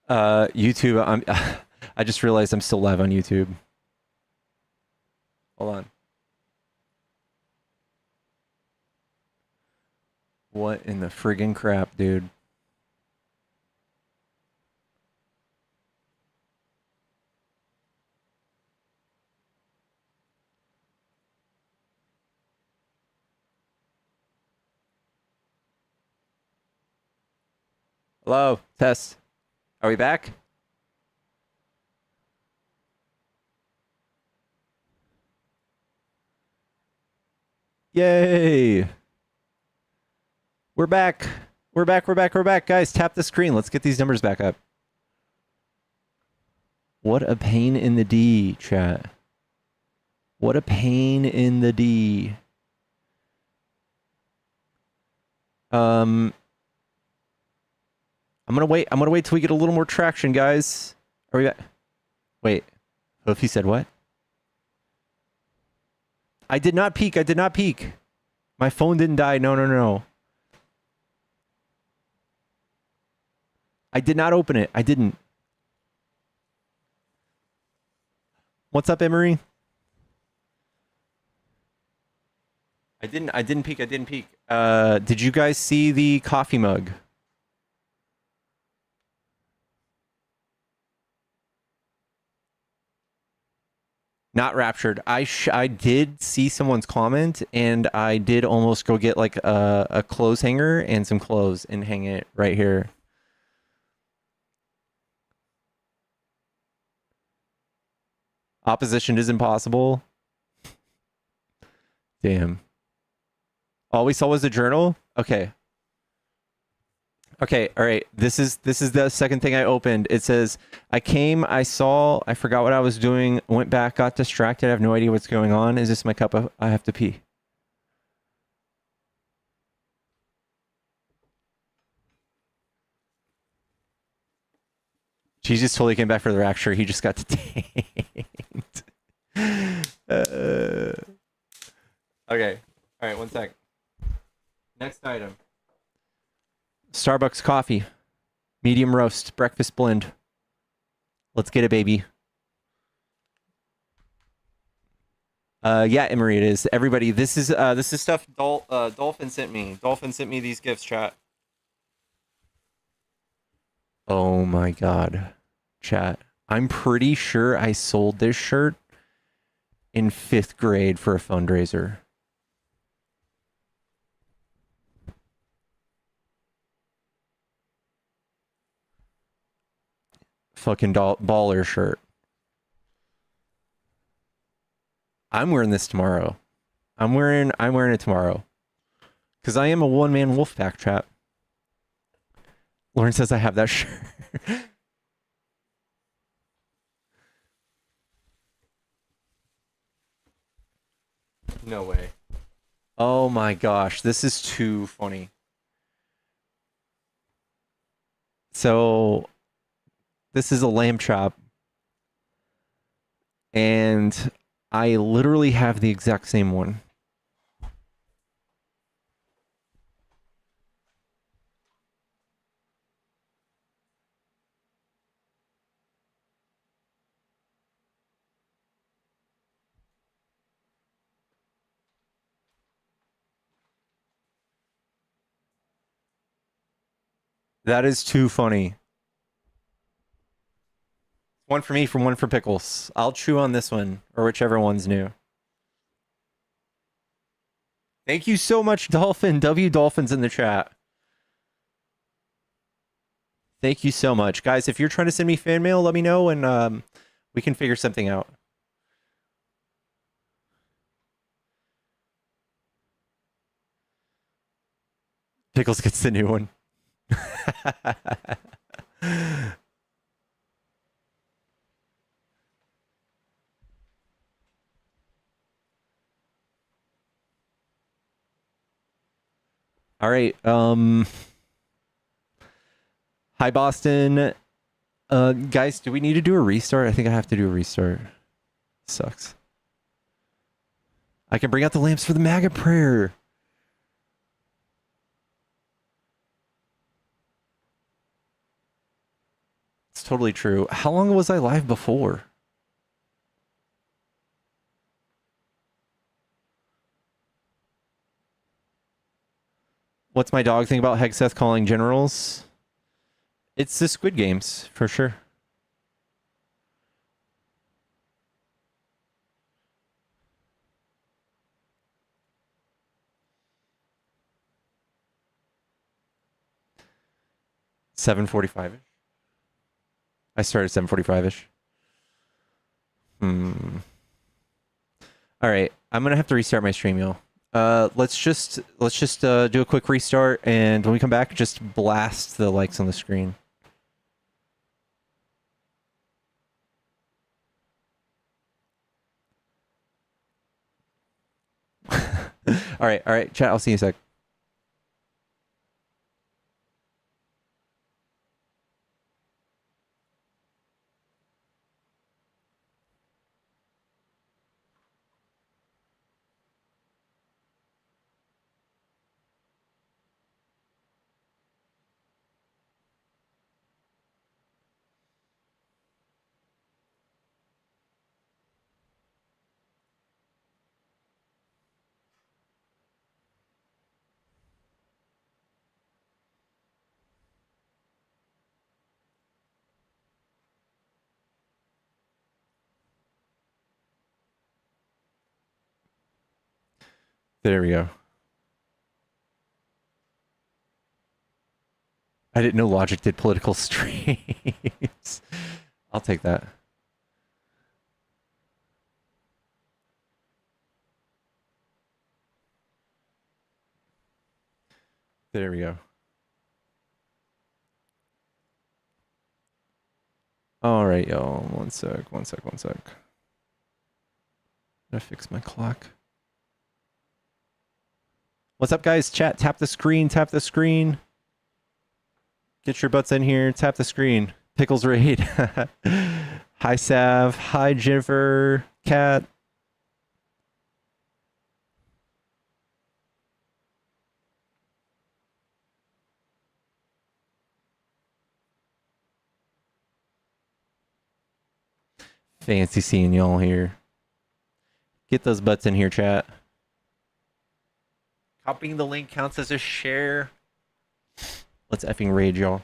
YouTube, I just realized I'm still live on YouTube. Hold on. What in the friggin' crap, dude? Hello, test. Are we back? Yay! We're back. We're back. Guys, tap the screen. Let's get these numbers back up. What a pain in the D, chat. What a pain in the D. I'm gonna wait. I'm gonna wait till we get a little more traction, guys. Are we back? Wait. Hoofy said what? I did not peek. I did not peek. My phone didn't die. No. I did not open it. I didn't. What's up, Emery? I didn't peek. Did you guys see the coffee mug? Not raptured. I did see someone's comment, and I did almost go get like a clothes hanger and some clothes and hang it right here. Opposition is impossible. Damn. All we saw was the journal? Okay. Okay, all right. This is the second thing I opened. It says, I came, I saw, I forgot what I was doing, went back, got distracted. I have no idea what's going on. Is this my cup of, I have to pee. She just totally came back for the rapture. He just got detained. Okay. All right, one sec. Next item. Starbucks coffee. Medium roast. Breakfast blend. Let's get it, baby. Yeah, Emery, it is. Everybody, this is stuff Dolphin sent me. Dolphin sent me these gifts, chat. Oh my god. Chat. I'm pretty sure I sold this shirt in 5th grade for a fundraiser. Fucking baller shirt. I'm wearing this tomorrow. I'm wearing it tomorrow. Cause I am a one-man wolf pack, chat. Lauren says I have that shirt. No way. Oh my gosh, this is too funny. So this is a lamb chop, and I literally have the exact same one. That is too funny. One for me, from one for Pickles. I'll chew on this one, or whichever one's new. Thank you so much, Dolphin. W Dolphin's in the chat. Thank you so much. Guys, if you're trying to send me fan mail, let me know, and we can figure something out. Pickles gets the new one. All right. Hi, Boston. Guys, do we need to do a restart? I think I have to do a restart. Sucks. I can bring out the lamps for the MAGA prayer. Let's totally true. How long was I live before? What's my dog think about Hexeth calling generals? It's the Squid Games, for sure. $7:45-ish. I started 7:45-ish. All right, I'm gonna have to restart my stream, y'all. Let's just do a quick restart, and when we come back, just blast the likes on the screen. All right, chat. I'll see you in a sec. There we go. I didn't know Logic did political streams. I'll take that. There we go. All right, y'all. One sec. I'm gonna fix my clock. What's up, guys? Chat, tap the screen. Get your butts in here. Tap the screen. Pickles raid. Hi, Sav. Hi, Jennifer. Kat. Fancy seeing y'all here. Get those butts in here, chat. Copying the link counts as a share. Let's effing rage, y'all.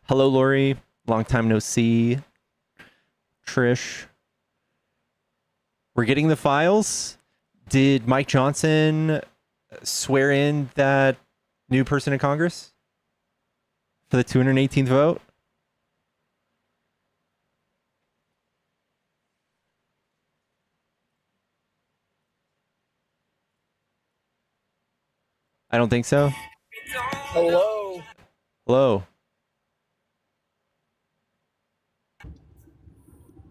Hello, Lori. Long time no see. Trish. We're getting the files. Did Mike Johnson swear in that new person in Congress for the 218th vote? I don't think so. Hello. Hello.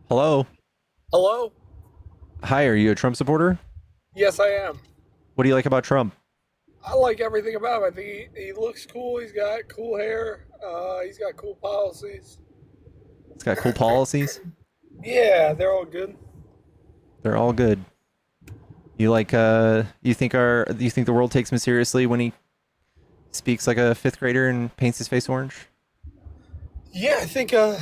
Hello. Hello. Hi, are you a Trump supporter? Yes, I am. What do you like about Trump? I like everything about him. I think he looks cool. He's got cool hair. He's got cool policies. It's got cool policies. Yeah, they're all good. They're all good. You like you think the world takes him seriously when he speaks like a fifth grader and paints his face orange? Yeah, I think it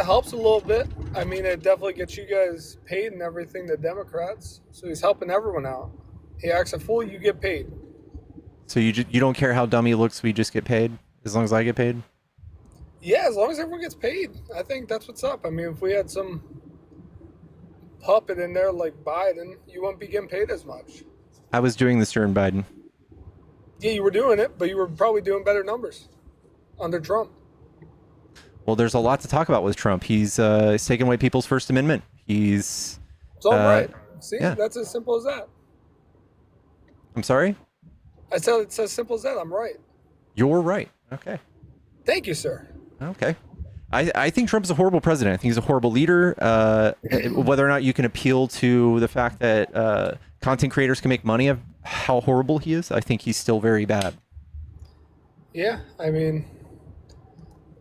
helps a little bit. I mean, it definitely gets you guys paid and everything, the Democrats. So he's helping everyone out. He acts a fool, you get paid. So you don't care how dumb he looks, we just get paid as long as I get paid? Yeah, as long as everyone gets paid. I think that's what's up. I mean, if we had some puppet in there like Biden, you wouldn't be getting paid as much. I was doing this during Biden. Yeah, you were doing it, but you were probably doing better numbers under Trump. Well, there's a lot to talk about with Trump. He's taken away people's First Amendment. It's all right. See, yeah. That's as simple as that. I'm sorry? I said it's as simple as that. I'm right. You're right. Okay. Thank you, sir. Okay. I think Trump's a horrible president. I think he's a horrible leader. Whether or not you can appeal to the fact that content creators can make money of how horrible he is, I think he's still very bad. Yeah, I mean,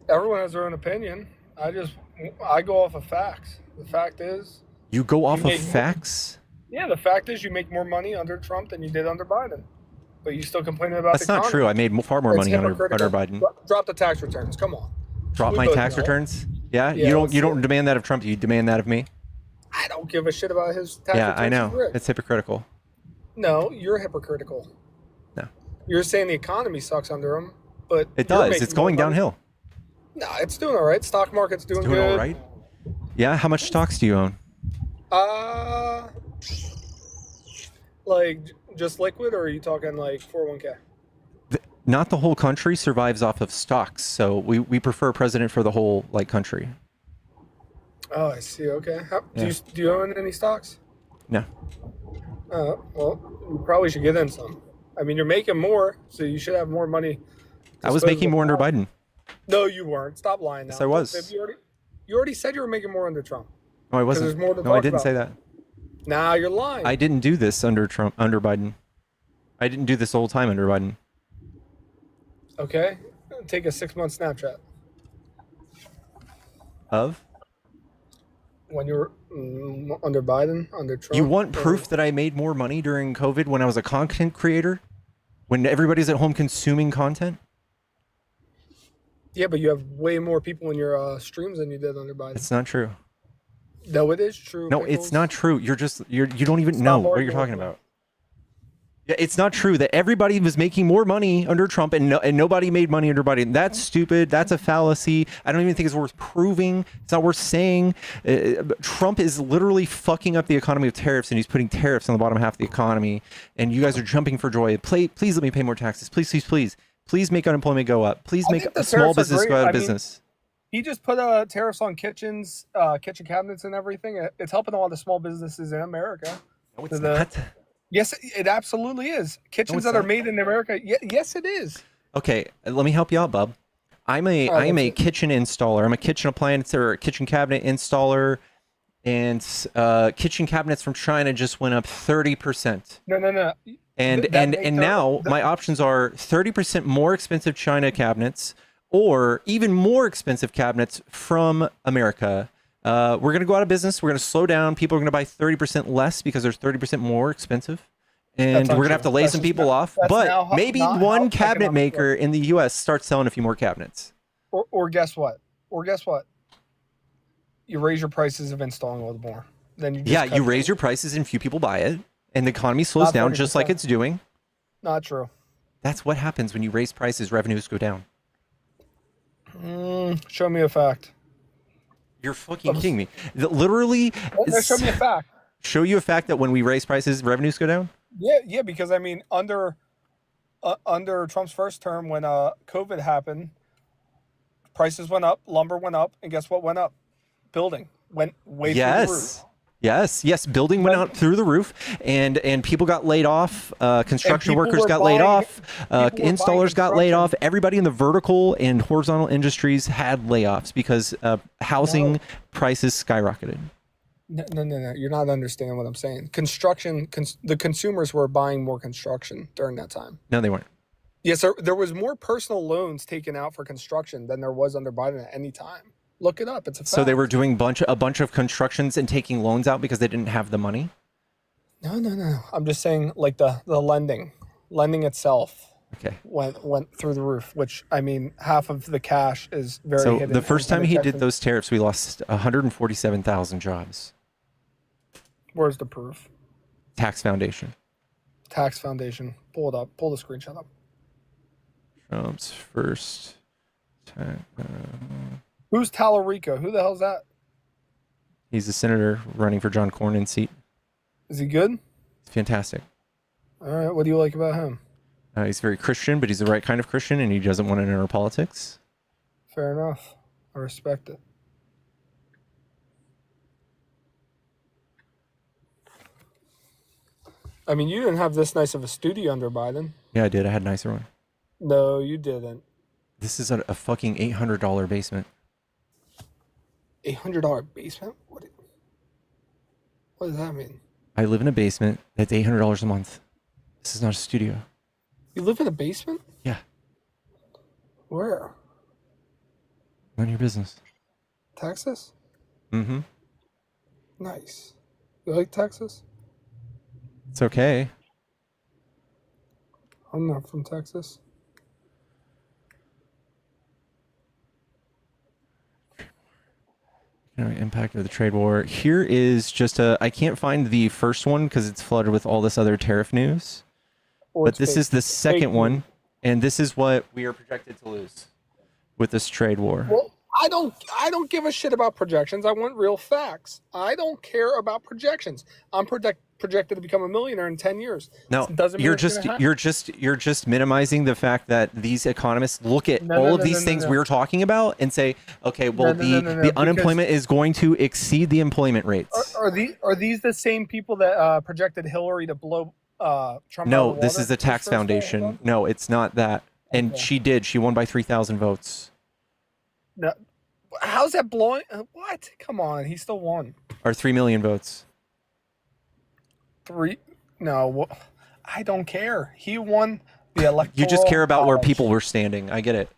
everyone has their own opinion. I go off of facts. The fact is... You go off of facts? Yeah, the fact is you make more money under Trump than you did under Biden. but you still complaining about That's the not economy. true. I made far more money under Biden. Drop the tax returns. Come on. Drop my tax returns? Yeah, you don't demand that of Trump. You demand that of me. I don't give a shit about his tax returns. Yeah, I know. It's hypocritical. No, you're hypocritical. No. You're saying the economy sucks under him, but it does. It's going downhill. No, it's doing all right. Stock market's doing good. All right. Yeah. How much stocks do you own? Like just liquid, or are you talking like 401k? Not the whole country survives off of stocks, so we prefer a president for the whole country. Oh, I see. Okay. Do you own any stocks? No. Well, you probably should get in some. I mean, you're making more, so you should have more money. I was making more under Biden. No, you weren't. Stop lying now. Yes, I was. You already said you were making more under Trump. No, I wasn't. No, I didn't say that. Nah, you're lying. I didn't do this under Biden. I didn't do this the whole time under Biden. Okay. Take a 6-month Snapchat. Of? When you were under Biden, under Trump. You want proof that I made more money during COVID when I was a content creator? When everybody's at home consuming content? Yeah, but you have way more people in your streams than you did under Biden. It's not true. No, it is true. No, It's not true. You don't even know what you're talking about. Yeah, it's not true that everybody was making more money under Trump and nobody made money under Biden. That's stupid. That's a fallacy. I don't even think it's worth proving. It's not worth saying. Trump is literally fucking up the economy with tariffs, and he's putting tariffs on the bottom half of the economy. And you guys are jumping for joy. Please let me pay more taxes. Please, please, please. Please make unemployment go up. Please make a small business go out of business. He just put tariffs on kitchen cabinets and everything. It's helping a lot of small businesses in America. No, it's not. Yes, it absolutely is. Kitchens that are made in America. Yes, it is. Okay, let me help you out, bub. I am a kitchen installer. I'm a kitchen appliance or a kitchen cabinet installer, and kitchen cabinets from China just went up 30%. No. And now my options are 30% more expensive China cabinets, or even more expensive cabinets from America. We're going to go out of business. We're going to slow down. People are going to buy 30% less because there's 30% more expensive. And we're going to have to lay some people off. But maybe one cabinet maker in the U.S. starts selling a few more cabinets. Or guess what? You raise your prices of installing a little more. Then you raise your prices and few people buy it. And the economy slows down just like it's doing. Not true. That's what happens when you raise prices. Revenues go down. Show me a fact. You're fucking kidding me. Literally. Show me a fact. Show you a fact that when we raise prices, revenues go down? Yeah, because I mean, under Trump's first term, when COVID happened, prices went up, lumber went up, and guess what went up? Building went way through the roof. Yes. Building went out through the roof, and people got laid off. Construction workers got laid off. Installers got laid off. Everybody in the vertical and horizontal industries had layoffs because housing prices skyrocketed. No. You're not understanding what I'm saying. The consumers were buying more construction during that time. No, they weren't. Yes, there was more personal loans taken out for construction than there was under Biden at any time. Look it up. It's a fact. So they were doing a bunch of constructions and taking loans out because they didn't have the money? No. I'm just saying, like the lending itself. Okay. Went through the roof, which I mean, half of the cash is very. So the first time he did those tariffs, we lost 147,000 jobs. Where's the proof? Tax Foundation. Pull it up. Pull the screenshot up. Trump's first time. Who's Tallarico? Who the hell's that? He's a senator running for John Cornyn's seat. Is he good? Fantastic. All right. What do you like about him? He's very Christian, but he's the right kind of Christian, and he doesn't want to enter politics. Fair enough. I respect it. I mean, you didn't have this nice of a studio under Biden. Yeah, I did. I had a nicer one. No, you didn't. This is a fucking $800 basement. $800 basement? What does that mean? I live in a basement that's $800 a month. This is not a studio. You live in a basement? Yeah. Where? None of your business. Texas? Mm-hmm. Nice. You like Texas? It's okay. I'm not from Texas. Impact of the trade war. Here is just I can't find the first one because it's flooded with all this other tariff news. But this is the second one, and this is what we are projected to lose with this trade war. Well, I don't give a shit about projections. I want real facts. I don't care about projections. I'm projected to become a millionaire in 10 years. No, you're just minimizing the fact that these economists look at all of these things we were talking about and say, okay, well, the unemployment is going to exceed the employment rates. Are these the same people that projected Hillary to blow Trump? No, this is the tax foundation. No, it's not that. And she did. She won by 3,000 votes. No, how's that blowing? What? Come on, he still won. Or 3 million votes. No, I don't care. He won the electoral. You just care about college. where people were standing. I get it.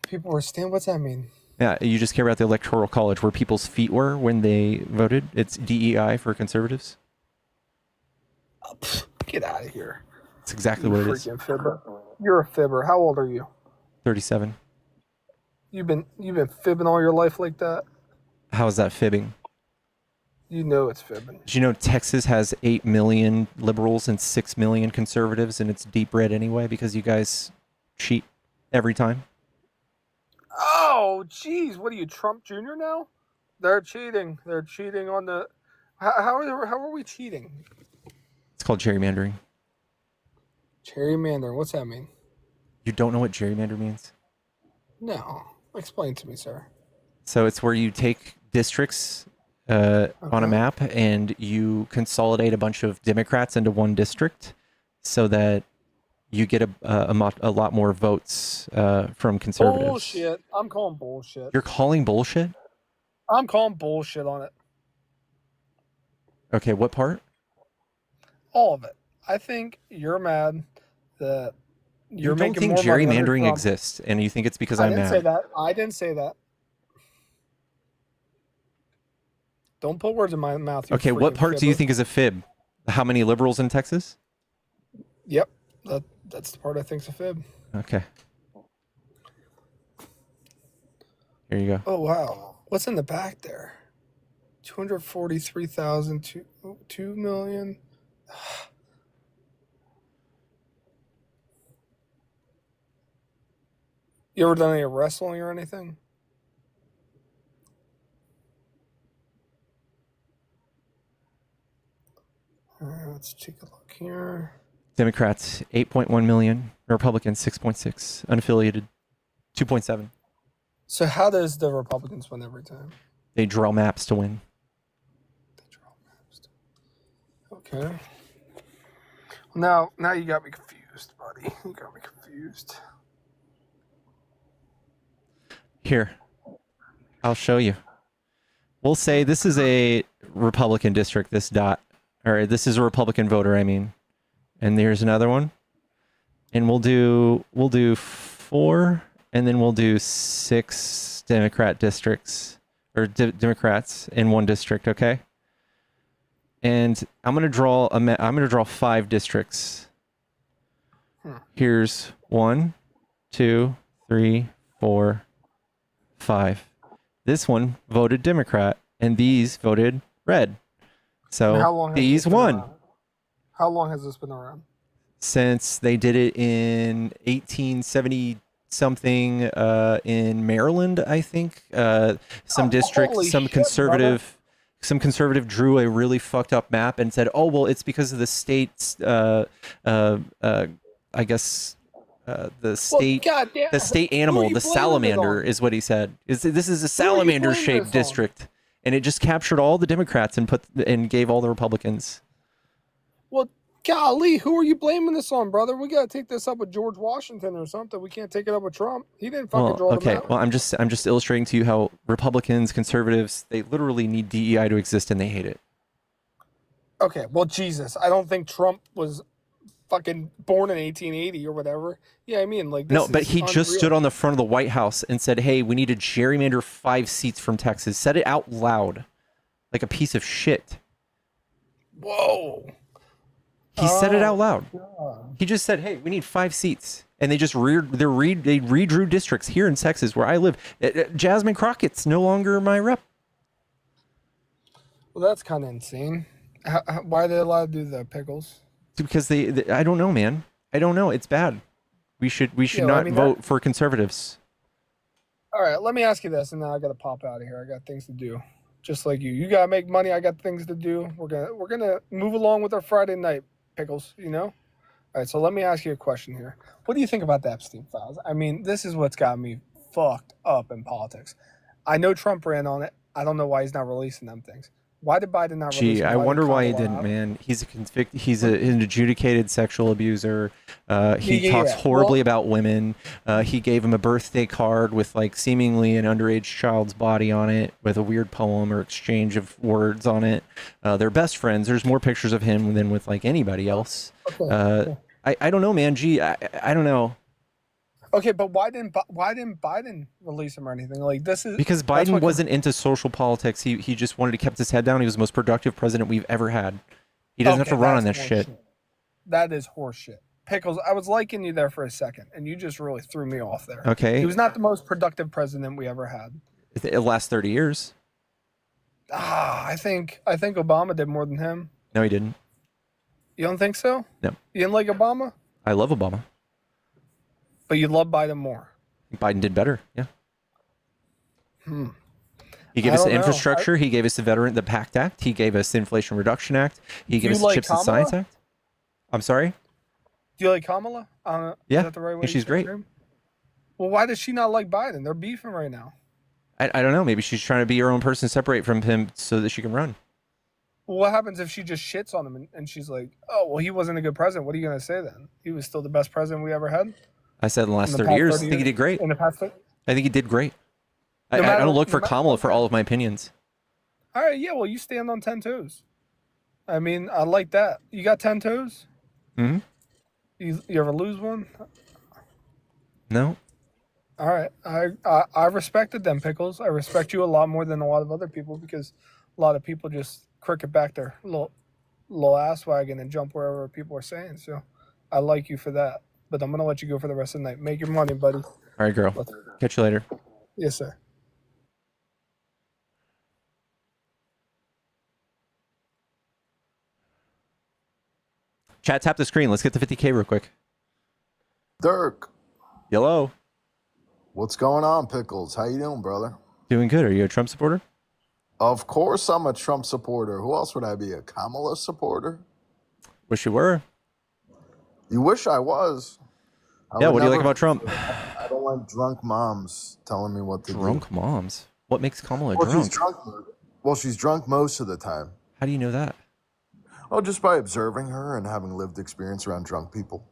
People were standing. What's that mean? Yeah, you just care about the electoral college, where people's feet were when they voted. It's DEI for conservatives. Get out of here. That's exactly what it is. Fibber. You're a fibber. How old are you? 37. You've been fibbing all your life like that? How is that fibbing? You know it's fibbing. Did you know Texas has 8 million liberals and 6 million conservatives, and it's deep red anyway because you guys cheat every time? Oh, geez. What are you, Trump Jr. now? They're cheating. They're cheating on the... How are we cheating? It's called gerrymandering. Gerrymandering. What's that mean? You don't know what gerrymander means? No. Explain to me, sir. So it's where you take districts on a map and you consolidate a bunch of Democrats into one district so that you get a lot more votes from conservatives. Bullshit. I'm calling bullshit. You're calling bullshit? I'm calling bullshit on it. Okay, what part? All of it. I think you're mad that you don't think gerrymandering exists, and you think it's because I'm mad. I didn't say that. Don't put words in my mouth. Okay, what part do you think is a fib? How many liberals in Texas? Yep, that's the part I think's a fib. Okay. Here you go. Oh, wow. What's in the back there? 243,000, 2 million. You ever done any wrestling or anything? All right, let's take a look here. Democrats, 8.1 million. Republicans, 6.6. Unaffiliated, 2.7. So how does the Republicans win every time? They draw maps to win. Okay. Now you got me confused, buddy. You got me confused. Here, I'll show you. We'll say this is a Republican district, this dot. Or this is a Republican voter, I mean. And there's another one. And we'll do 4, and then we'll do 6 Democrat districts, or Democrats in one district, okay? And I'm gonna draw 5 districts. Here's 1, 2, 3, 4, 5. This one voted Democrat, and these voted red. So these won. How long has this been around? Since they did it in 1870 something in Maryland, I think. Some conservative drew a really fucked up map and said, "Oh well, it's because of the state's I guess the state animal, the salamander is what he said. This is a salamander shaped district." And it just captured all the Democrats and gave all the Republicans. Well, golly, who are you blaming this on, brother? We got to take this up with George Washington or something. We can't take it up with Trump. He didn't fucking draw the map. Well, I'm just illustrating to you how Republicans, conservatives, they literally need DEI to exist and they hate it. Okay, well, Jesus, I don't think Trump was fucking born in 1880 or whatever. Yeah, I mean, like, this no, but he unreal. Just stood on the front of the White House and said, "Hey, we need to gerrymander 5 seats from Texas." Said it out loud, like a piece of shit. Whoa. He said it out loud. God. He just said, "Hey, we need 5 seats," and they just they redrew districts here in Texas where I live. Jasmine Crockett's no longer my rep Well, that's kind of insane. Why are they allowed to do that, Pickles? because they I don't know, man. I don't know. It's bad. We should not vote for conservatives. All right, let me ask you this, and then I got to pop out of here. I got things to do, just like you. You gotta make money. I got things to do. We're gonna move along with our Friday night, Pickles. You know. All right, so let me ask you a question here. What do you think about the Epstein files? I mean, this is what's got me fucked up in politics. I know Trump ran on it. I don't know why he's not releasing them things. Why did Biden not release them? I wonder why he didn't, man. He's an adjudicated sexual abuser. He talks horribly about women. He gave him a birthday card with like seemingly an underage child's body on it with a weird poem or exchange of words on it. They're best friends. There's more pictures of him than with like anybody else. Okay. I don't know, man. I don't know. Okay, but why didn't Biden release him or anything? Like this is because Biden wasn't into social politics. He just wanted to keep his head down. He was the most productive president we've ever had. He doesn't have to run on this shit. That is horseshit. Pickles, I was liking you there for a second, and you just really threw me off there. Okay. He was not the most productive president we ever had. The last 30 years. I think Obama did more than him. No, he didn't. You don't think so? No. You didn't like Obama? I love Obama. But you love Biden more. Biden did better. Yeah. He gave us the infrastructure. He gave us the PACT Act. He gave us the Inflation Reduction Act. He gave us the Chips and Science Act. I'm sorry? Do you like Kamala? Yeah. Is that the right way? She's great. Well, why does she not like Biden? They're beefing right now. I don't know. Maybe she's trying to be her own person, separate from him so that she can run. Well, what happens if she just shits on him and she's like, oh, well, he wasn't a good president. What are you going to say then? He was still the best president we ever had? I said in the last 30 years, I think he did great. In the past 30? I think he did great. I don't look for Kamala for all of my opinions. All right, yeah, well, you stand on 10 toes. I mean, I like that. You got 10 toes? Mm-hmm. You ever lose one? No. All right. I respected them, Pickles. I respect you a lot more than a lot of other people because a lot of people just cricket back their little ass wagon and jump wherever people are saying. So I like you for that. But I'm going to let you go for the rest of the night. Make your money, buddy. All right, girl. Catch you later. Yes, sir. Chat, tap the screen. Let's get to 50K real quick. Dirk. Hello. What's going on, Pickles? How you doing, brother? Doing good. Are you a Trump supporter? Of course I'm a Trump supporter. Who else would I be? A Kamala supporter? Wish you were. You wish I was. Yeah, what do you like about Trump? I don't like drunk moms telling me what to do. Drunk moms? What makes Kamala drunk? She's drunk most of the time. How do you know that? Oh, just by observing her and having lived experience around drunk people.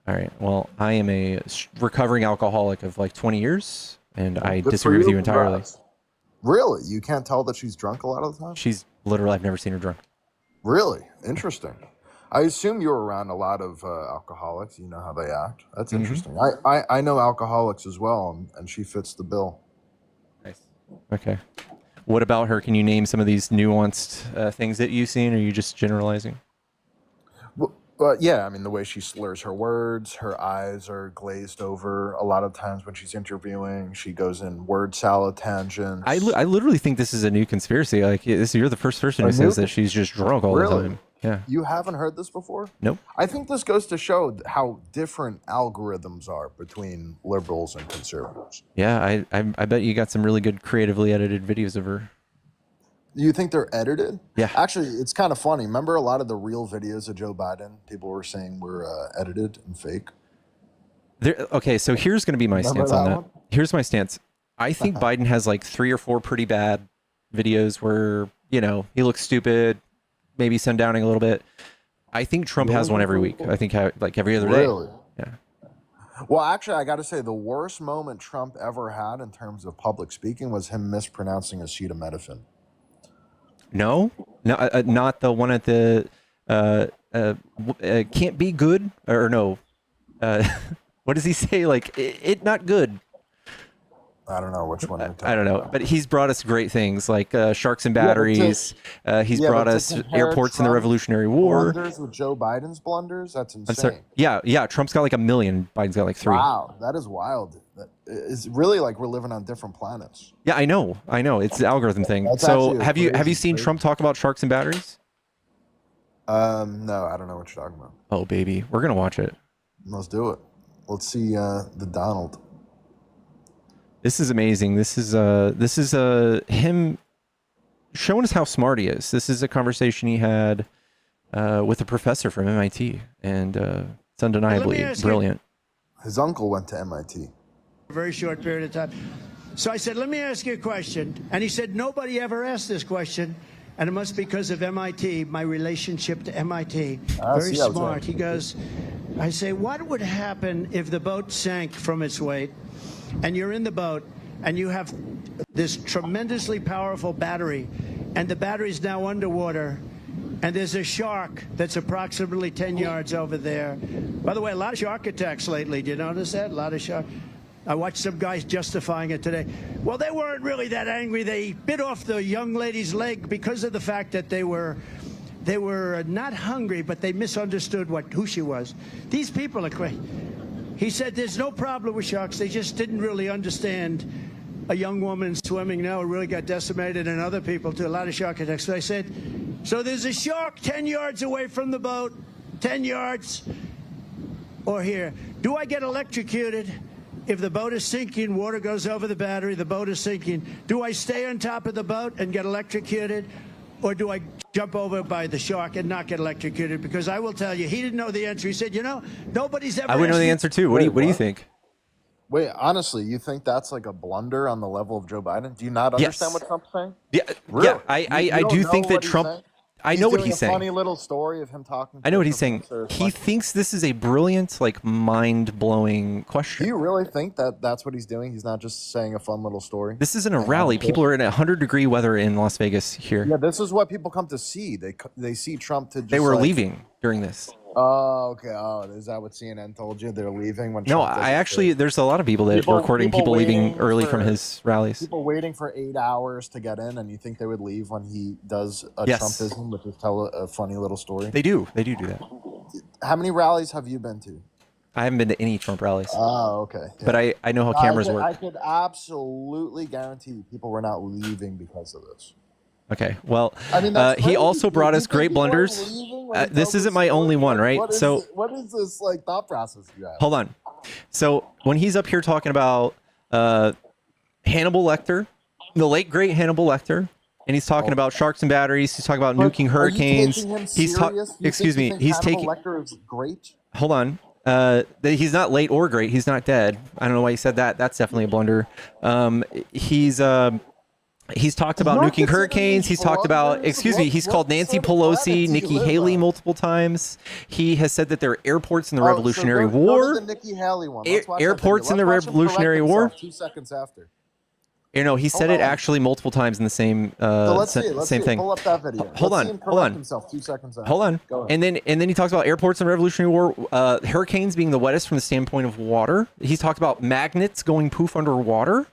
All right. Well, I am a recovering alcoholic of like 20 years, and I Good disagree for with you entirely. Congrats. Really? You can't tell that she's drunk a lot of the time? She's literally, I've never seen her drunk. Really? Interesting. I assume you're around a lot of alcoholics. You know how they act. That's interesting. I know alcoholics as well, and she fits the bill. Nice. Okay. What about her? Can you name some of these nuanced things that you've seen, or are you just generalizing? But yeah, I mean, the way she slurs her words, her eyes are glazed over. A lot of times when she's interviewing, she goes in word salad tangents. I literally think this is a new conspiracy. Like, you're the first person who says that she's just drunk all the time. Yeah. You haven't heard this before? Nope. I think this goes to show how different algorithms are between liberals and conservatives. Yeah, I bet you got some really good creatively edited videos of her. You think they're edited? Yeah. Actually, it's kind of funny. Remember a lot of the real videos of Joe Biden? People were saying were edited and fake. Okay, so here's going to be my stance on that. Here's my stance. I think Biden has like 3 or 4 pretty bad videos where, you know, he looks stupid, maybe sundowning a little bit. I think Trump has one every week. I think like every other day. Really? Yeah. Well, actually, I got to say the worst moment Trump ever had in terms of public speaking was him mispronouncing acetaminophen. No, not the one at the can't be good or no. What does he say? Like it not good. I don't know which one you're talking I don't know, about. but he's brought us great things like sharks and Yeah, but to- batteries. He's Yeah, brought but to us compare airports in the Trump's Revolutionary War. blunders with Joe Biden's blunders, that's I'm sorry. insane. Yeah. Trump's got like 1 million. Biden's got like 3. Wow, that is wild. That is really like we're living on different planets. Yeah, I know. It's the algorithm thing. That's So actually a have you crazy seen trait. Trump talk about sharks and batteries? No, I don't know what you're talking about. Oh baby, we're gonna watch it. Let's do it. Let's see the Donald. This is amazing. This is him showing us how smart he is. This is a conversation he had with a professor from MIT, and it's undeniably brilliant. His uncle went to MIT. A very short period of time. So I said, let me ask you a question. And he said, nobody ever asked this question. And it must be because of MIT, my relationship to MIT. Very smart. He goes, I say, what would happen if the boat sank from its weight and you're in the boat and you have this tremendously powerful battery and the battery's now underwater and there's a shark that's approximately 10 yards over there. By the way, a lot of shark attacks lately. Do you notice that? A lot of shark. I watched some guys justifying it today. Well, they weren't really that angry. They bit off the young lady's leg because of the fact that they were not hungry, but they misunderstood who she was. These people are crazy. He said there's no problem with sharks. They just didn't really understand a young woman swimming now really got decimated, and other people too. A lot of shark attacks. So I said, so there's a shark 10 yards away from the boat, 10 yards, or here. Do I get electrocuted? If the boat is sinking, water goes over the battery, the boat is sinking. Do I stay on top of the boat and get electrocuted? Or do I jump over by the shark and not get electrocuted? Because I will tell you, he didn't know the answer. He said, nobody's ever I would know the answer too. What do you think? Wait, honestly, you think that's like a blunder on the level of Joe Biden? Do you not understand what Trump's saying? Yeah, really? Yeah. I do think that Trump. I know what he's saying. Funny little story of him talking. I know what he's saying. He thinks this is a brilliant, like, mind-blowing question. Do you really think that that's what he's doing? He's not just saying a fun little story. This isn't a rally. People are in 100-degree weather in Las Vegas here. Yeah, this is what people come to see. They see Trump to. Just they were leaving during this. Oh, okay. Oh, is that what CNN told you? They're leaving when? No, Trump I actually. There's a lot of people that were recording people leaving early from his rallies. People waiting for 8 hours to get in, and you think they would leave when he does a Yes. Trumpism, which is tell a funny little story? They do that. How many rallies have you been to? I haven't been to any Trump rallies. Oh, okay. Yeah. But I know how cameras work. I could absolutely guarantee people were not leaving because of this. Okay, well, I mean, he also brought us great blunders. This isn't my only one, right? What is this like thought process you have? Hold on. So when he's up here talking about Hannibal Lecter, the late great Hannibal Lecter, and he's talking about sharks and batteries, he's talking about nuking hurricanes. Excuse me, he's taking. Lecter is great. Hold on. He's not late or great. He's not dead. I don't know why he said that. That's definitely a blunder. He's talked about nuking hurricanes. He's talked about, he's called Nancy Pelosi, Nikki Haley multiple times. He has said that there are airports in the Revolutionary War. Go to the Nikki Haley one. Airports in the Revolutionary War. 2 seconds after. You know, he said it actually multiple times in the same Let's same thing. Pull up that video. Hold on. Himself 2 seconds after. Hold on. And then he talks about airports in the Revolutionary War, hurricanes being the wettest from the standpoint of water. He's talked about magnets going poof underwater.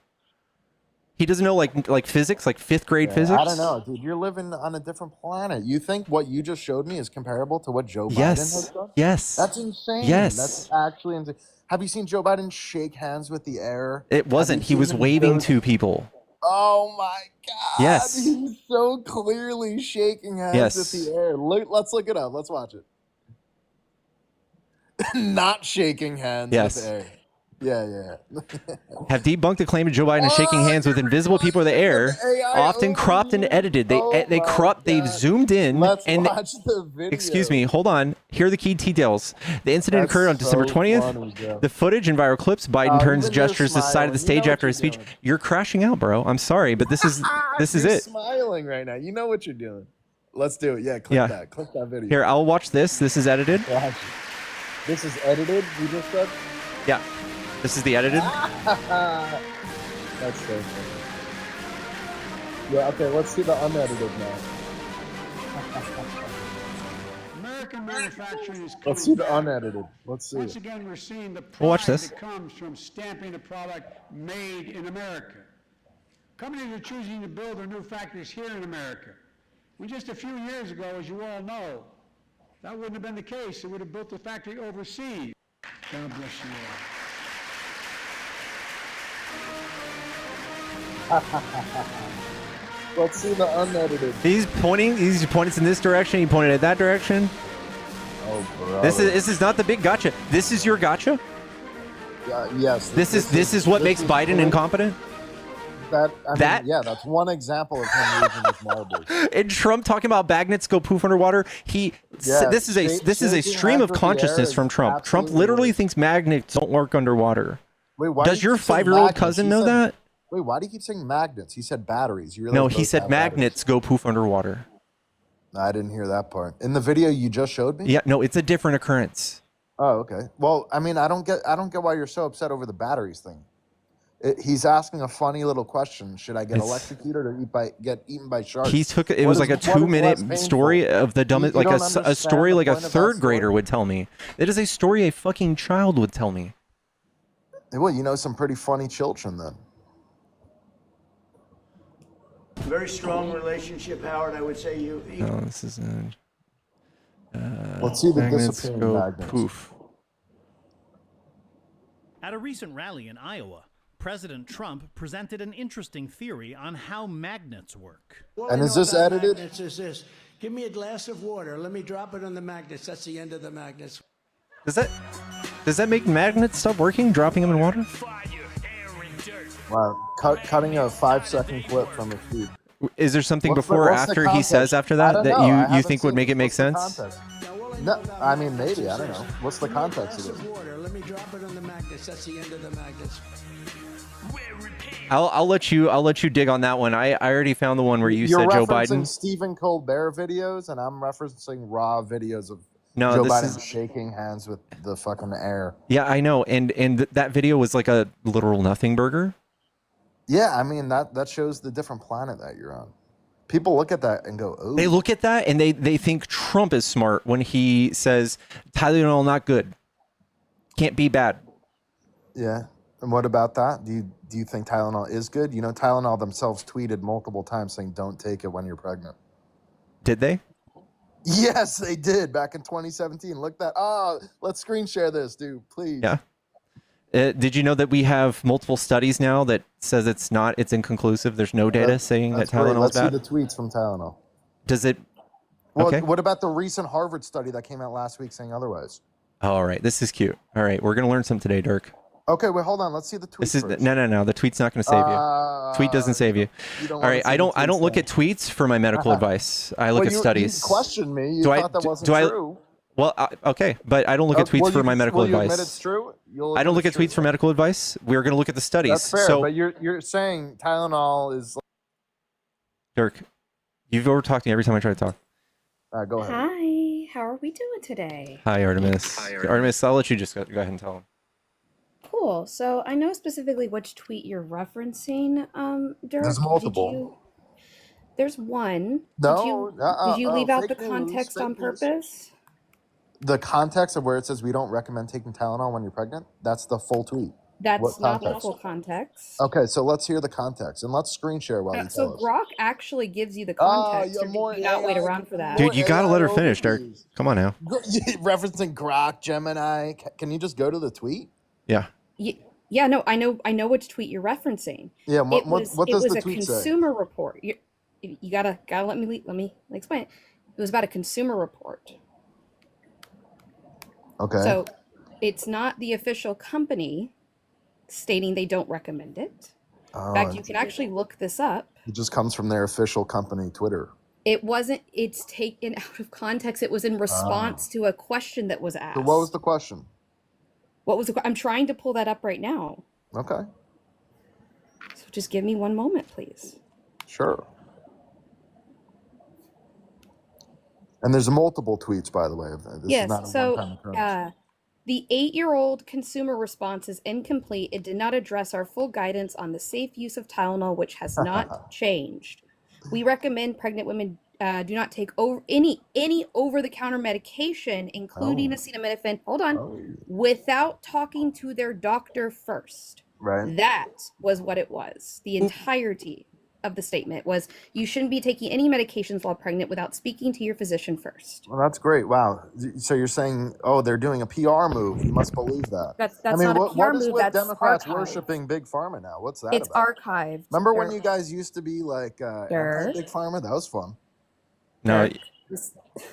He doesn't know like physics, like 5th grade physics. I don't know, dude. You're living on a different planet. You think what you just showed me is comparable to what Joe Biden has done? Yes. That's insane. Yes. That's actually insane. Have you seen Joe Biden shake hands with the air? It wasn't. He was waving to people. Oh my God. Yes. He's so clearly shaking hands with the air. Let's look it up. Let's watch it. Not shaking hands with the air. Yeah. Have debunked the claim of Joe Biden shaking hands with invisible people in the air, often cropped and edited. They've zoomed in. Let's and watch the video. Excuse me, hold on. Here are the key details. The incident occurred on December 20th. The footage and viral clips. Biden turns gestures to the side of the stage after his speech. You're crashing out, bro. I'm sorry, but this is You're it. Smiling right now. You know what you're doing. Let's do it. Yeah, click that. Click that video. Here, I'll watch this. This is edited. This is edited, you just said? Yeah. This is the edited. That's so funny. Yeah, okay, let's see the unedited now. American manufacturing is coming Let's see the back. unedited. Let's see. Once again, we're seeing the We'll watch pride this. that comes from stamping a product made in America. Companies are choosing to build their new factories here in America. When just a few years ago, as you all know, that wouldn't have been the case. They would have built the factory overseas. God bless you all. Let's see the unedited. He's pointing in this direction. He pointed at that direction. Oh, bro. This is not the big gotcha. This is your gotcha. Yes. This is what makes Biden incompetent. Yeah, that's one example of him using his marbles. And Trump talking about magnets go poof underwater. This is a stream of consciousness from Trump. Trump literally thinks magnets don't work underwater. Wait, why does your 5-year-old cousin know that? Wait, why do you keep saying magnets? He said batteries. No, he said magnets go poof underwater. No, I didn't hear that part. In the video you just showed me? Yeah, no, it's a different occurrence. Oh, okay. Well, I mean, I don't get why you're so upset over the batteries thing. He's asking a funny little question. Should I get electrocuted or get eaten by sharks? He took it. It was like a 2-minute story of the dumbest, like a story like a third grader would tell me. It is a story a fucking child would tell me. Well, you know some pretty funny children then. Very strong relationship, Howard. I would say you. No, this isn't. Let's see the Magnets disappearing go magnets. poof. At a recent rally in Iowa, President Trump presented an interesting theory on how magnets work. And is this edited? Magnets is this. Give me a glass of water. Let me drop it on the magnets. That's the end of the magnets. Does that make magnets stop working? Dropping them in water? Wow, cutting a 5-second clip from a feed. Is there something before or after he says after that you think would make it make sense? No, I mean maybe, I don't know. What's the context of it? Let me drop it on the magnets. That's the end of the magnets. I'll let you dig on that one. I already found the one where you said Joe Biden. You're referencing Stephen Colbert videos, and I'm referencing raw videos of No, Joe this Biden is shaking hands with the fucking air. Yeah, I know, and that video was like a literal nothing burger. Yeah, I mean that shows the different planet that you're on. People look at that and go, "Oh." They look at that and they think Trump is smart when he says Tylenol not good, can't be bad. Yeah, and what about that? Do you think Tylenol is good? You know, Tylenol themselves tweeted multiple times saying, "Don't take it when you're pregnant." Did they? Yes, they did back in 2017. Look that. Let's screen share this, dude, please. Yeah. Did you know that we have multiple studies now that says it's inconclusive? There's no data saying that Tylenol is bad. Let's see the tweets from Tylenol. Does it? Well, okay. What about the recent Harvard study that came out last week saying otherwise? All right, this is cute. All right, we're gonna learn something today, Dirk. Okay, wait, hold on. Let's see the tweet. This is first. no. The tweet's not gonna save you. Tweet doesn't save you. All right, I don't look at tweets for my medical advice. I look at studies. You questioned me. You thought that wasn't true. Well, okay, but I don't look at tweets for my medical advice. Admit it's true? I don't look at tweets for medical advice. We're going to look at the studies. That's fair, but you're saying Tylenol is... Dirk, you've over-talked me every time I try to talk. Go ahead. Hi, how are we doing today? Hi, Artemis. Artemis, I'll let you just go ahead and tell them. Cool, so I know specifically which tweet you're referencing, Dirk. There's multiple. There's one. No, did you leave out the fake context on purpose? The context of where it says we don't recommend taking Tylenol when you're pregnant, that's the full tweet. That's not the full context. Okay, so let's hear the context and let's screen share while you tell us. So Grok actually gives you the context. Yeah, or do you not wait around for that? Dude, you got to let her finish, Dirk. Come on now. Referencing Grok, Gemini. Can you just go to the tweet? Yeah. Yeah, no, I know which tweet you're referencing. Yeah, what does the tweet say? It was a consumer report. You gotta let me explain it. It was about a consumer report. Okay. So it's not the official company stating they don't recommend it. In fact, you can actually look this up. It just comes from their official company Twitter. It's taken out of context. It was in response to a question that was asked. So what was the question? I'm trying to pull that up right now. Okay. So just give me one moment, please. Sure. And there's multiple tweets, by the way. Yes, so the 8-year-old consumer response is incomplete. It did not address our full guidance on the safe use of Tylenol, which has not changed. We recommend pregnant women do not take over any over-the-counter medication, including acetaminophen. Hold on, without talking to their doctor first. Right. That was what it was. The entirety of the statement was you shouldn't be taking any medications while pregnant without speaking to your physician first. Well, that's great. Wow. So you're saying, oh, they're doing a PR move. You must believe that. That's I mean, not a what PR is move. with That's Democrats archived. worshiping Big Pharma now? What's that It's about? archived. Remember when you guys used to be like Sure. anti-Big Pharma? That was fun. No,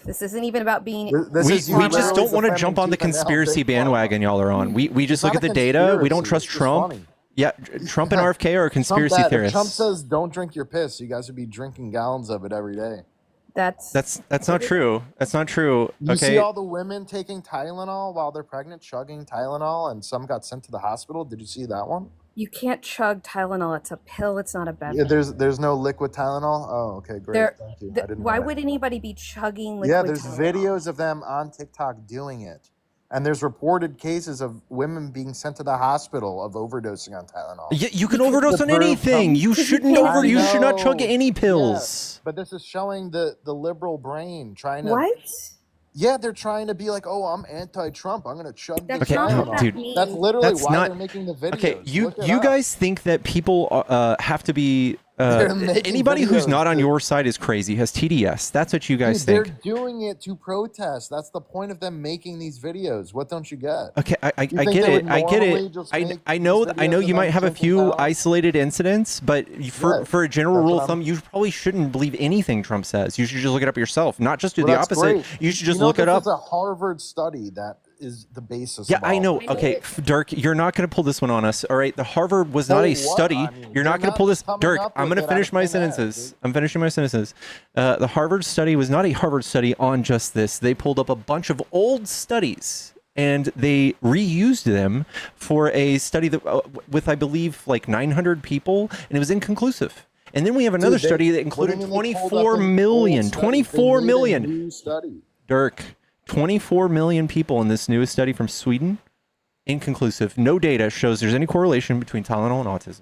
This isn't even about being. This we is you just literally don't want to defending jump on the tooth and nail conspiracy Big Pharma. bandwagon y'all are on. We just It's look not at a the data. We don't conspiracy, trust it's just Trump. funny. Yeah, Trump and RFK are conspiracy Trump, theorists. If Trump says don't drink your piss, you guys would be drinking gallons of it every day. That's not true. That's not true. You Okay. see all the women taking Tylenol while they're pregnant, chugging Tylenol, and some got sent to the hospital. Did you see that one? You can't chug Tylenol. It's a pill. It's not a Yeah, beverage. there's no liquid Tylenol. Oh, okay, great. There, Thank you. I didn't know why that. would anybody be chugging liquid Yeah, there's Tylenol? videos of them on TikTok doing it. And there's reported cases of women being sent to the hospital of overdosing on Tylenol. You can overdose on the bird anything. You shouldn't I You should not chug know. any pills. Yes, but this is showing the liberal brain trying to. What? Yeah, they're trying to be like, oh, I'm anti-Trump. I'm gonna chug That's this Okay, not no, what Tylenol. that dude, means. That's literally That's why not- they're making the videos. Okay, Look it you up. guys think that people have to be They're making anybody who's videos, not on dude. your side is crazy. Has TDS. That's what you guys Dude, think. they're doing it to protest. That's the point of them making these videos. What don't you get? Okay, I You think get they it. would I get normally it. just I make know these I know videos you of might them have a drinking few Tylenol? isolated incidents, but for Yes, for a general that's rule what of thumb, you probably shouldn't believe anything Trump says. You should just look it up yourself, not just do Well, the that's opposite. great. You should just You know, look it up. This is a Harvard study that is the basis. Yeah, of I all know. of it. Okay, Dirk, you're not going to pull this one on us. All right, the Harvard was not Oh, a what? study. I mean, You're they're not going to not pull this. coming Dirk, up I'm with going to it out finish of my thin air, sentences. dude. I'm finishing my sentences. The Harvard study was not a Harvard study on just this. They pulled up a bunch of old studies and they reused them for a study that with, I believe, like 900 people, and it was inconclusive. And then we have another Dude, study that what do included you mean they pulled up 24 an old million. study? They 24 need a million. new study. Dirk, 24 million people in this newest study from Sweden. Inconclusive. No data shows there's any correlation between Tylenol and autism.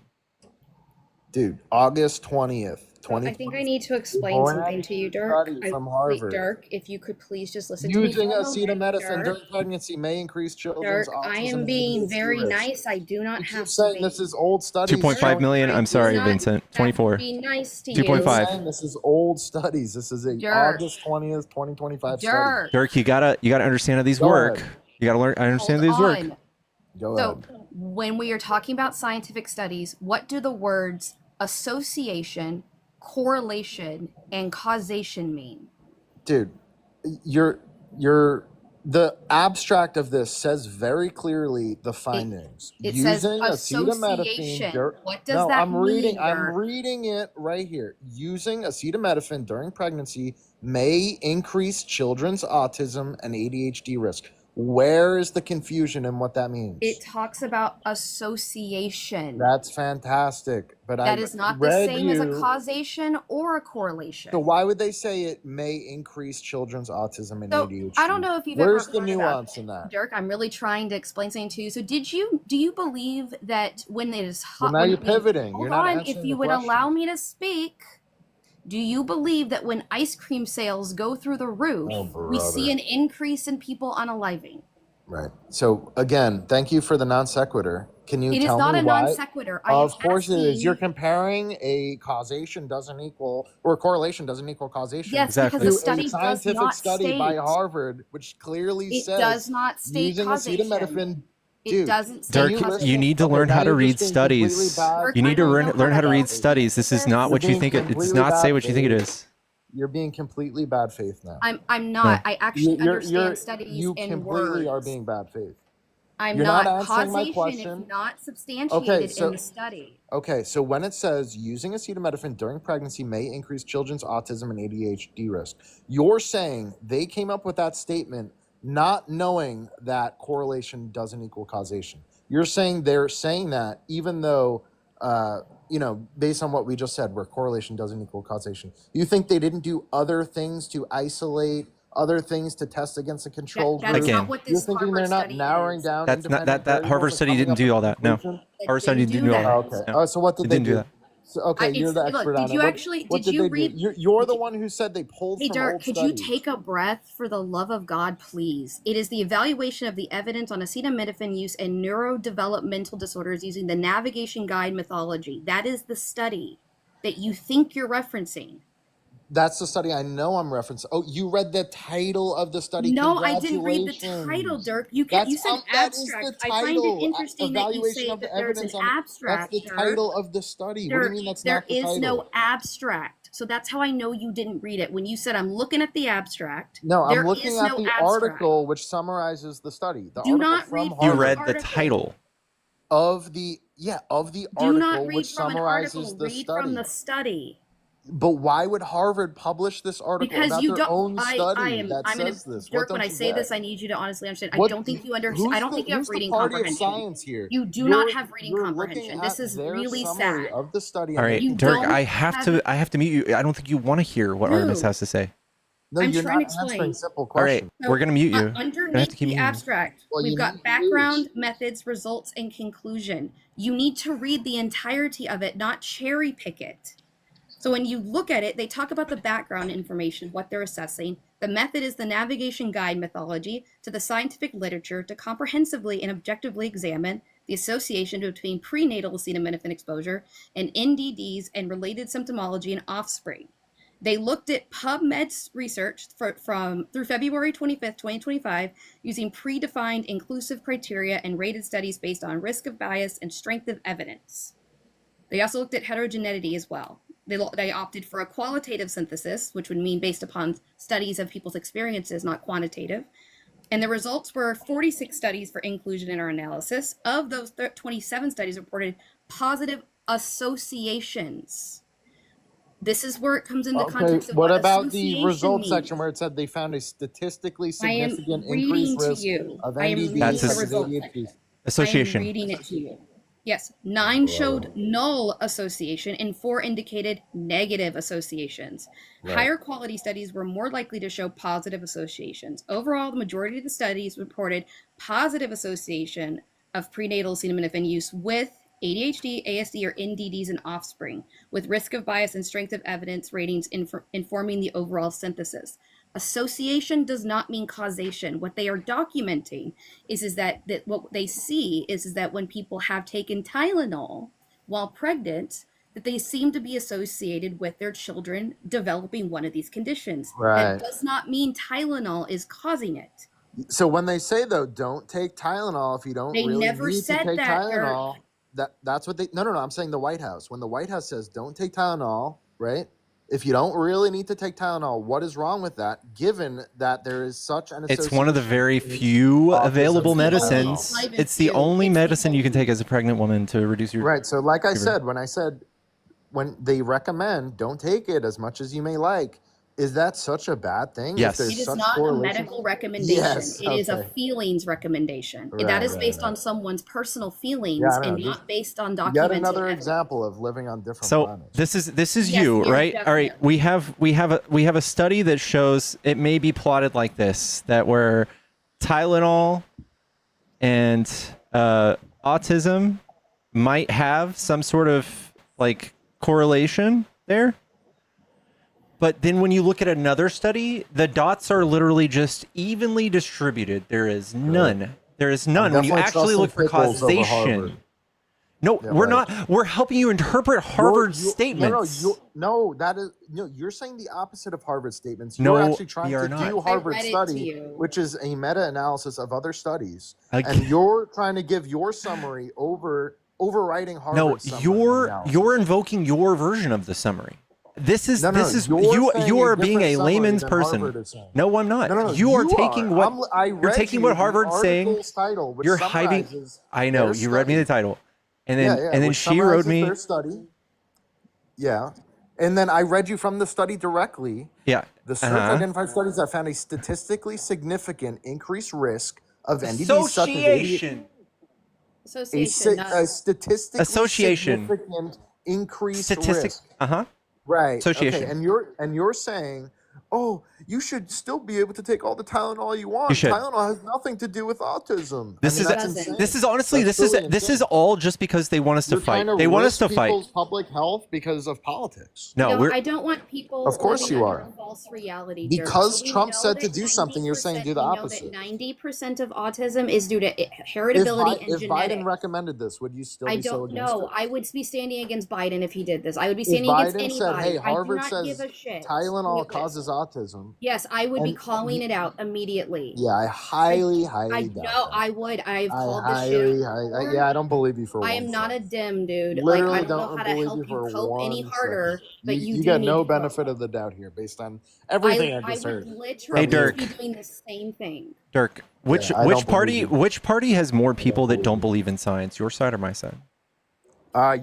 Dude, August 20th. I think I need to explain Boy, something to you, Dirk. study from Wait, Harvard. Dirk, if you could please just listen Using to me. for a moment, acetaminophen Dirk. during pregnancy may increase children's Dirk, autism. I am and being ADHD very risk. nice. I do not You have keep to saying be. this is old studies. 2.5 million. I I'm do sorry, not Vincent. have to 24. Be nice to 2.5. you. Saying this is old studies. This is a Dirk. August 20th, 2025 study. Dirk. Dirk, you gotta understand how these Go work. ahead. You gotta learn. I understand how these Hold work. on. Go So ahead. when we are talking about scientific studies, what do the words association, correlation, and causation mean? Dude, you're the abstract of this says very clearly the findings. It says Using association. acetaminophen What does no, that I'm reading mean, I'm Dirk? reading it right here. Using acetaminophen during pregnancy may increase children's autism and ADHD risk. Where is the confusion in what that means? It talks about association. That's fantastic. But That I is not the read same as a you- causation or a correlation. So why would they say it may increase children's autism and So, ADHD? I don't know if you've Where's ever the heard about nuance in that? Dirk, I'm really trying to explain something to you. So do you believe that when it is hot? Well, now when- you're pivoting. Hold You're not on, answering if the you would question. allow me to speak. Do you believe that when ice cream sales go through the roof, Oh, we see brother. an increase in people unaliving? Right. So again, thank you for the non sequitur. Can you It is tell not me a why? non sequitur. I Of am course it is. asking- You're comparing a causation doesn't equal or correlation doesn't equal causation. Yes, Exactly. because To the a study does scientific not study state. by Harvard, which clearly It says does not state using causation. acetaminophen. It Dude, doesn't state Dirk, you causation. you need to Okay, learn now how to you're read just being completely studies. bad. You need to I don't learn know how to how read to studies. This is not You're what you being think it. It does completely not say bad what you think it faith. is. You're being completely bad faith now. I'm not. I actually understand studies you and completely words. are being bad faith. I'm you're not. not answering my Causation question. is not substantiated so- in the study. Okay, so when it says using acetaminophen during pregnancy may increase children's autism and ADHD risk, you're saying they came up with that statement not knowing that correlation doesn't equal causation. You're saying they're saying that even though, based on what we just said, where correlation doesn't equal causation. You think they didn't do other things to isolate, other things to test against a control That group? is Again. not what You're this thinking Harvard they're not study narrowing is. down That's not independent that variables Harvard and study coming didn't up do with all a that. No, conclusion? It Harvard study didn't didn't do do all that. that. Okay. No. Oh, so what did It they didn't do do? that. So, okay, you're the expert Look, on did it. you What- actually? what Did you they do? read? You're the one who said they pulled Hey, from Dirk, old could studies. you take a breath for the love of God, please? It is the evaluation of the evidence on acetaminophen use in neurodevelopmental disorders using the navigation guide methodology. That is the study that you think you're referencing. That's the study I know I'm referencing. Oh, you read the title of the study. No, I didn't read the Congratulations. title, Dirk. You That's said that is abstract. the I find it title. interesting that you Evaluation say of the that there's an evidence on that's abstract. the Dirk. title of the study. What do you Dirk, mean that's there not the is title? no abstract. So that's how I know you didn't read it. When you said I'm looking at the abstract, No, I'm there looking is at no the abstract. article which summarizes the study. The Do article not from read You Harvard read the article. title. of the Do not article read which from an summarizes article. the Read study. from the study. But why would Harvard publish this article Because about you their don't. own study I'm gonna. says this? Dirk, What when don't I you say get? this, I need you to honestly understand. I What- don't think you understand. I don't think you have who's the reading party of comprehension. science here? You do You're- not have reading you're comprehension. looking This at is their really summary sad. of the study. All and right, You making- Dirk, don't I have to mute you. I don't think you want to hear what Artemis No. has to say. No, I'm you're trying not to answering explain. simple All right, questions. we're gonna mute you. Gonna have to Underneath keep the muting you. abstract, Well, you we've got need to background, methods, results, and conclusion. You need to read the entirety of it, not cherry pick it. So when you look at it, they talk about the background information, what they're assessing. The method is the navigation guide methodology to the scientific literature to comprehensively and objectively examine the association between prenatal acetaminophen exposure and NDDs and related symptomology in offspring. They looked at PubMed's research through February 25th, 2025, using predefined inclusive criteria and rated studies based on risk of bias and strength of evidence. They also looked at heterogeneity as well. They opted for a qualitative synthesis, which would mean based upon studies of people's experiences, not quantitative. And the results were 46 studies for inclusion in our analysis. Of those, 27 studies reported positive associations. This is where it comes into context of what about the association results means. section where it said they found a statistically I am significant reading increased to risk you. of I am NDD reading That's the a- versus results ADHD? section. Association. I am reading it to you. Yes, 9 showed null association and 4 indicated negative associations. Right. Higher quality studies were more likely to show positive associations. Overall, the majority of the studies reported positive association of prenatal acetaminophen use with ADHD, ASD, or NDDs in offspring, with risk of bias and strength of evidence ratings informing the overall synthesis. Association does not mean causation. What they are documenting is that what they see is that when people have taken Tylenol while pregnant, that they seem to be associated with their children developing one of these conditions. Right. That does not mean Tylenol is causing it. So when they say though, don't take Tylenol if you don't They really never need to said take that, Tylenol. That's what they. No. I'm saying the White House. When the White House says don't take Tylenol, right? If you don't really need to take Tylenol, what is wrong with that? Given that there is such an association. It's one of the very few autism available and medicines. Tylenol. It's the only medicine you can take as a pregnant woman to reduce your. Right. So like I fever. said, when they recommend don't take it as much as you may like, is that such a bad thing? Yes. If there's It is such not a correlation? medical recommendation. Yes, It is a okay. feelings recommendation. Right, that is right, based right. on someone's personal feelings Yeah, I know. and not based on Yet documented another evidence. example of living on different So planets. this is Yes, you, you're right? All right, definitely- we have a study that shows it may be plotted like this: that where Tylenol and autism might have some sort of like correlation there. But then when you look at another study, the dots are literally just evenly distributed. There is none. There is none. When you definitely actually look for trusting Pickles over causation. Harvard. No, Yeah, we're right. not. We're helping you interpret Harvard's statements. You're saying the opposite of Harvard statements. No, You're actually trying we are to not. do I Harvard read it to study, you. which is a meta-analysis of other studies, Okay. and you're trying to give your summary overriding Harvard. No, summary you're analysis. invoking your version of the summary. This is No, you saying you a are being different a summary layman's than person. Harvard is saying. No, I'm not. No, You are taking what you're you're taking what Harvard's saying. Title, which You're hiding. summarizes I know. their You read me the study. title, and then which she wrote summarizes me. their study. Yeah, and then I read you from the study directly. Yeah. The search identified studies that found a statistically significant increased risk of NDD, such as Association. Association. a statistically Association. significant increased Statistic. risk. Uh huh. Right. Association. Okay. And you're saying oh, you should still be able to take all the Tylenol you want. You should. Tylenol has nothing to do with autism. This is that's doesn't. insane. this is honestly That's this truly is insane. all just because they want us to You're fight. trying They want us to risk fight. people's public health because of politics. No, we're I don't want people. Of course living you under are. a false reality. Because Dirk. So Trump said to do something, you're saying do the opposite. 90% of autism is due to If, heritability and If genetics. Biden recommended this, would you still I be so don't against know. it? I would be standing against Biden if he did this. I would be If standing against Biden anybody. said, hey, I do Harvard not says give a shit. Tylenol Look at this. causes autism. Yes, I would be And calling it out immediately. Yeah, I highly I doubt no, that. I would. I've I called this shit. yeah, I don't believe you for I one am not a second. dim, dude. Literally Like I don't know don't how to believe help you you for cope any one harder, second. but you do get need no to benefit cope. of the doubt here based on everything I just I heard. would literally Hey, Dirk. be doing the same thing. Dirk. Which I don't believe you. which party has more people that believe don't you. believe in science? Your side or my side?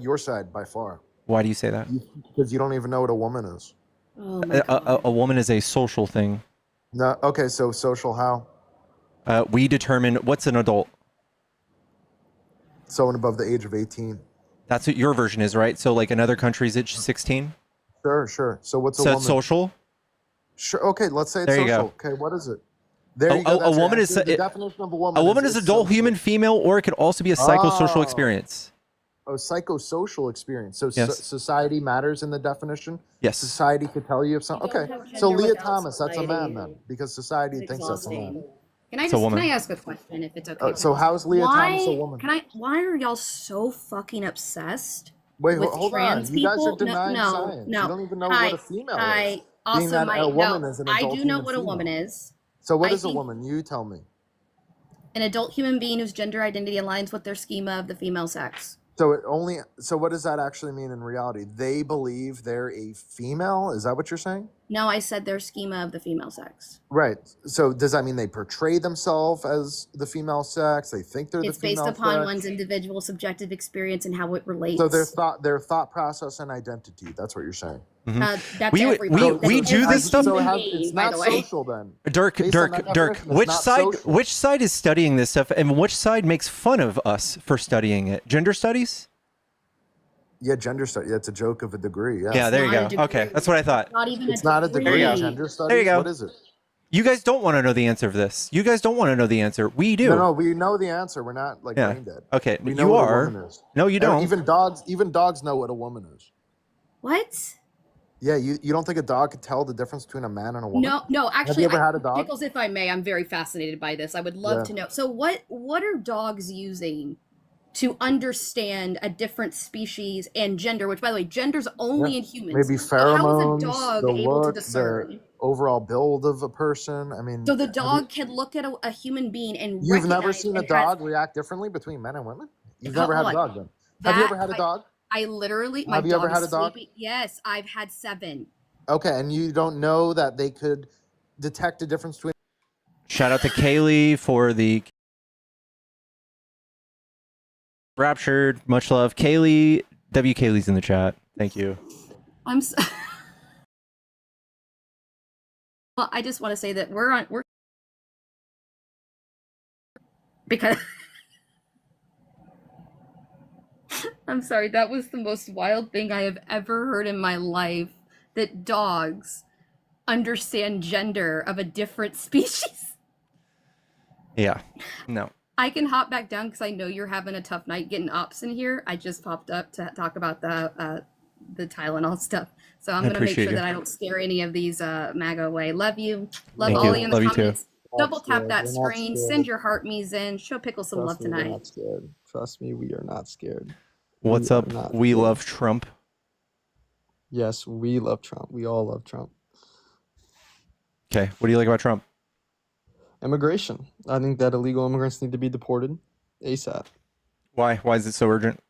Your side by far. Why do you say that? Because you don't even know what a woman is. Oh my god. A woman is a social thing. No, okay, so social how? We determine what's an adult. Someone above the age of 18. That's what your version is, right? So like in other countries, it's 16. Sure. So what's a So woman? it's social. Sure. Okay, let's say it's There you social. go. Okay, what is it? There A- you go. a That's your woman is- answer. The it- definition of a woman. A woman is it's adult, social. human, female, or it could also be a psychosocial Oh. experience. Oh, psychosocial experience. So Yes. society matters in the definition. Yes. Society could tell you if something. You don't Okay, have so gender Leah without Thomas, that's a man society. then, because society It's thinks that's a man. exhausting. Can I It's a just woman. can I ask a question if it's okay? So how's Leah Thomas a woman? Why are y'all so fucking obsessed? Wait, with hold on. trans You guys are people? denying No, science. no. You don't even know Hi, what a female hi. is. Also, Being that my a woman no, is an I adult do know human what a woman female. is. So what I is a think- woman? You tell me. An adult human being whose gender identity aligns with their schema of the female sex. So what does that actually mean in reality? They believe they're a female? Is that what you're saying? No, I said their schema of the female sex. Right. So does that mean they portray themselves as the female sex? They think they're It's the female based upon sex? one's individual subjective experience and how it relates. So their thought process and identity. That's what you're saying. That's We- everybody. we That's do every this stuff- So human it's being, by not the way. social then. Dirk, Based on Dirk, that Dirk. definition, it's Which not side? social. Which side is studying this stuff, and which side makes fun of us for studying it? Gender studies? Yeah, gender study. Yeah, it's a joke of a degree. Yeah. Yeah, there you not a go. degree. Okay, that's what I thought. Not even It's not a degree. There you in go. Gender studies. There you go. What is it? You guys don't want to know the answer of this. You guys don't want to know the answer. We do. No, we know the answer. We're not like Yeah. brain dead. Okay, We you know what are. a woman is. No, you don't. Even dogs know what a woman is. What? Yeah, you don't think a dog could tell the difference between a man and a woman? No. Actually, ever had a dog? Pickles, if I may, I'm very fascinated by this. I would love Yeah. to know. So, what are dogs using to understand a different species and gender? Which, by the way, gender's only Yeah. in humans. Maybe So how pheromones, is a dog the able to look, discern? the overall build of a person. I mean, So the dog can look at a human being and you've never recognize seen a and has- dog react differently between men and women? You've Come never had a on. dog then? Have you That- ever had a dog? I literally, my Have you dog ever had is a dog? sleeping. Yes, I've had 7. Okay, and you don't know that they could detect a difference between. Shout out to Kaylee for the Raptured. Much love. Kaylee. Kaylee's in the chat. Thank you. I'm so- Well, I just want to say that we're because I'm sorry, that was the most wild thing I have ever heard in my life, that dogs understand gender of a different species. Yeah. No. I can hop back down because I know you're having a tough night getting ops in here. I just popped up to talk about the Tylenol stuff. So I'm I going to make appreciate sure you. that I don't scare any of these MAGA away. Love you. Love Thank all you. of you in the Love you too. comments. Double tap scared. that We're not screen. scared. Send your heart me's in. Show Pickle some love Trust me, we're tonight. not scared. Trust me, we are not scared. What's We are up? not We scared. love Trump. Yes, we love Trump. We all love Trump. Okay. What do you like about Trump? Immigration. I think that illegal immigrants need to be deported ASAP. Why? Why is it so urgent?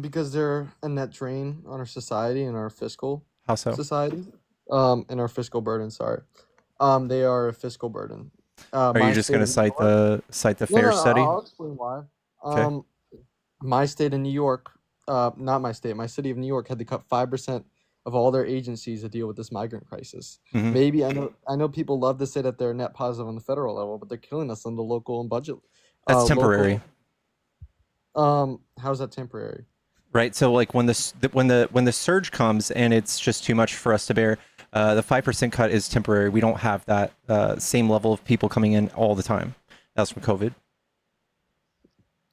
Because they're a net drain on our society and our fiscal How so? society. And our fiscal burden. Sorry. They are a fiscal burden. Are you just going to cite the No, fair no, study? I'll explain why. Okay. My state of New York, not my state, my city of New York had to cut 5% of all their agencies to deal with this migrant crisis. Mhm. Maybe I know people love to say that they're net positive on the federal level, but they're killing us on the local and budget. That's temporary. How's that temporary? right? So like when the surge comes and it's just too much for us to bear, the 5% cut is temporary. We don't have that same level of people coming in all the time. That's from COVID.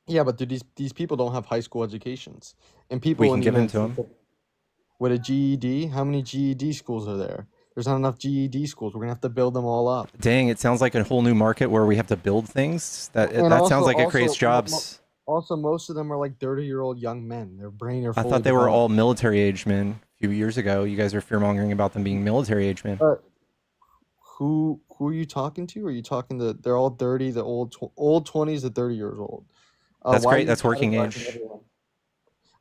Yeah, but dude, these people don't have high school educations, and people We can in the give them United to them. States with a GED. How many GED schools are there? There's not enough GED schools. We're gonna have to build them all up. Dang, it sounds like a whole new market where we have to build things. That And that sounds like it also, creates jobs. also, most of them are like 30-year-old young men. Their brain are I fully thought they were developed. all military age men a few years ago. You guys are fear mongering about them being military age men. Who are you talking to? Are you talking to? They're all 30, the old 20s to 30 years old. That's Why are great. you That's working categorizing age.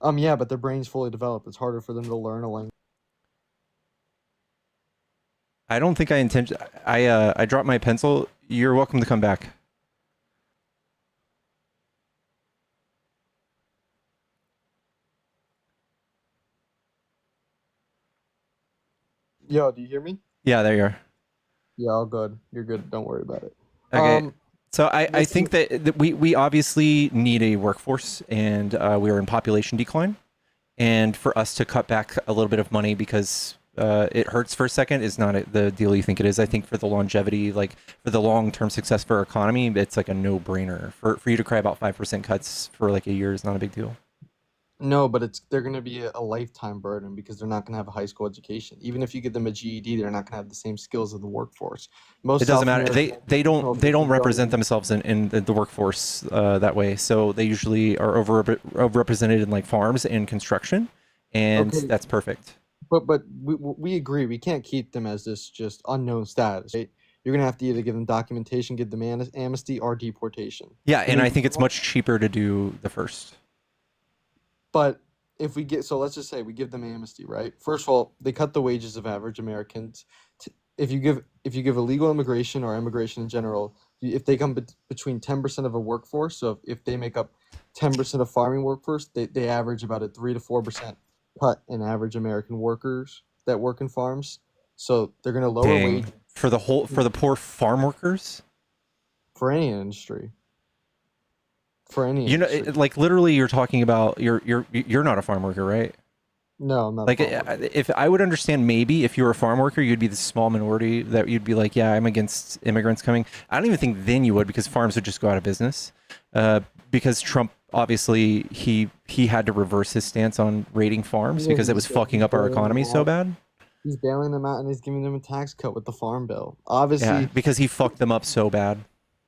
everyone? Yeah, but their brain's fully developed. It's harder for them to learn a language. I don't think I intend. I dropped my pencil. You're welcome to come back. Yo, do you hear me? Yeah, there you are. Yeah, all good. You're good. Don't worry about it. Okay. So I think that we obviously need a workforce, and we are in population decline. And for us to cut back a little bit of money because it hurts for a second is not the deal you think it is. I think for the longevity, like for the long-term success for our economy, it's like a no-brainer. For you to cry about 5% cuts for like a year is not a big deal. No, but they're going to be a lifetime burden because they're not going to have a high school education. Even if you give them a GED, they're not going to have the same skills of the workforce. Most It doesn't South matter. American They don't people represent themselves in the workforce that way. So they usually are overrepresented in like farms and construction, and Okay. that's perfect. But we agree we can't keep them as this just unknown status, right? You're gonna have to either give them documentation, give them amnesty, or deportation. Yeah, and I think it's much cheaper to do the first. But if we get, so let's just say we give them amnesty, right? First of all, they cut the wages of average Americans. If you give illegal immigration or immigration in general, if they come between 10% of a workforce, so if they make up 10% of farming workforce, they average about a 3 to 4% cut in average American workers that work in farms. So they're going to lower Dang. wages For the poor farm workers. for any industry. For any You know, industry. like literally, you're talking about you're not a farm worker, right? No, I'm not. Like, if I would understand, maybe if you were a farm worker, you'd be the small minority that you'd be like, yeah, I'm against immigrants coming. I don't even think then you would, because farms would just go out of business. Because Trump, obviously, he had to reverse his stance on raiding farms because it was fucking up our economy so bad. He's bailing them out and he's giving them a tax cut with the farm bill. Obviously, Yeah, because he fucked them up so bad.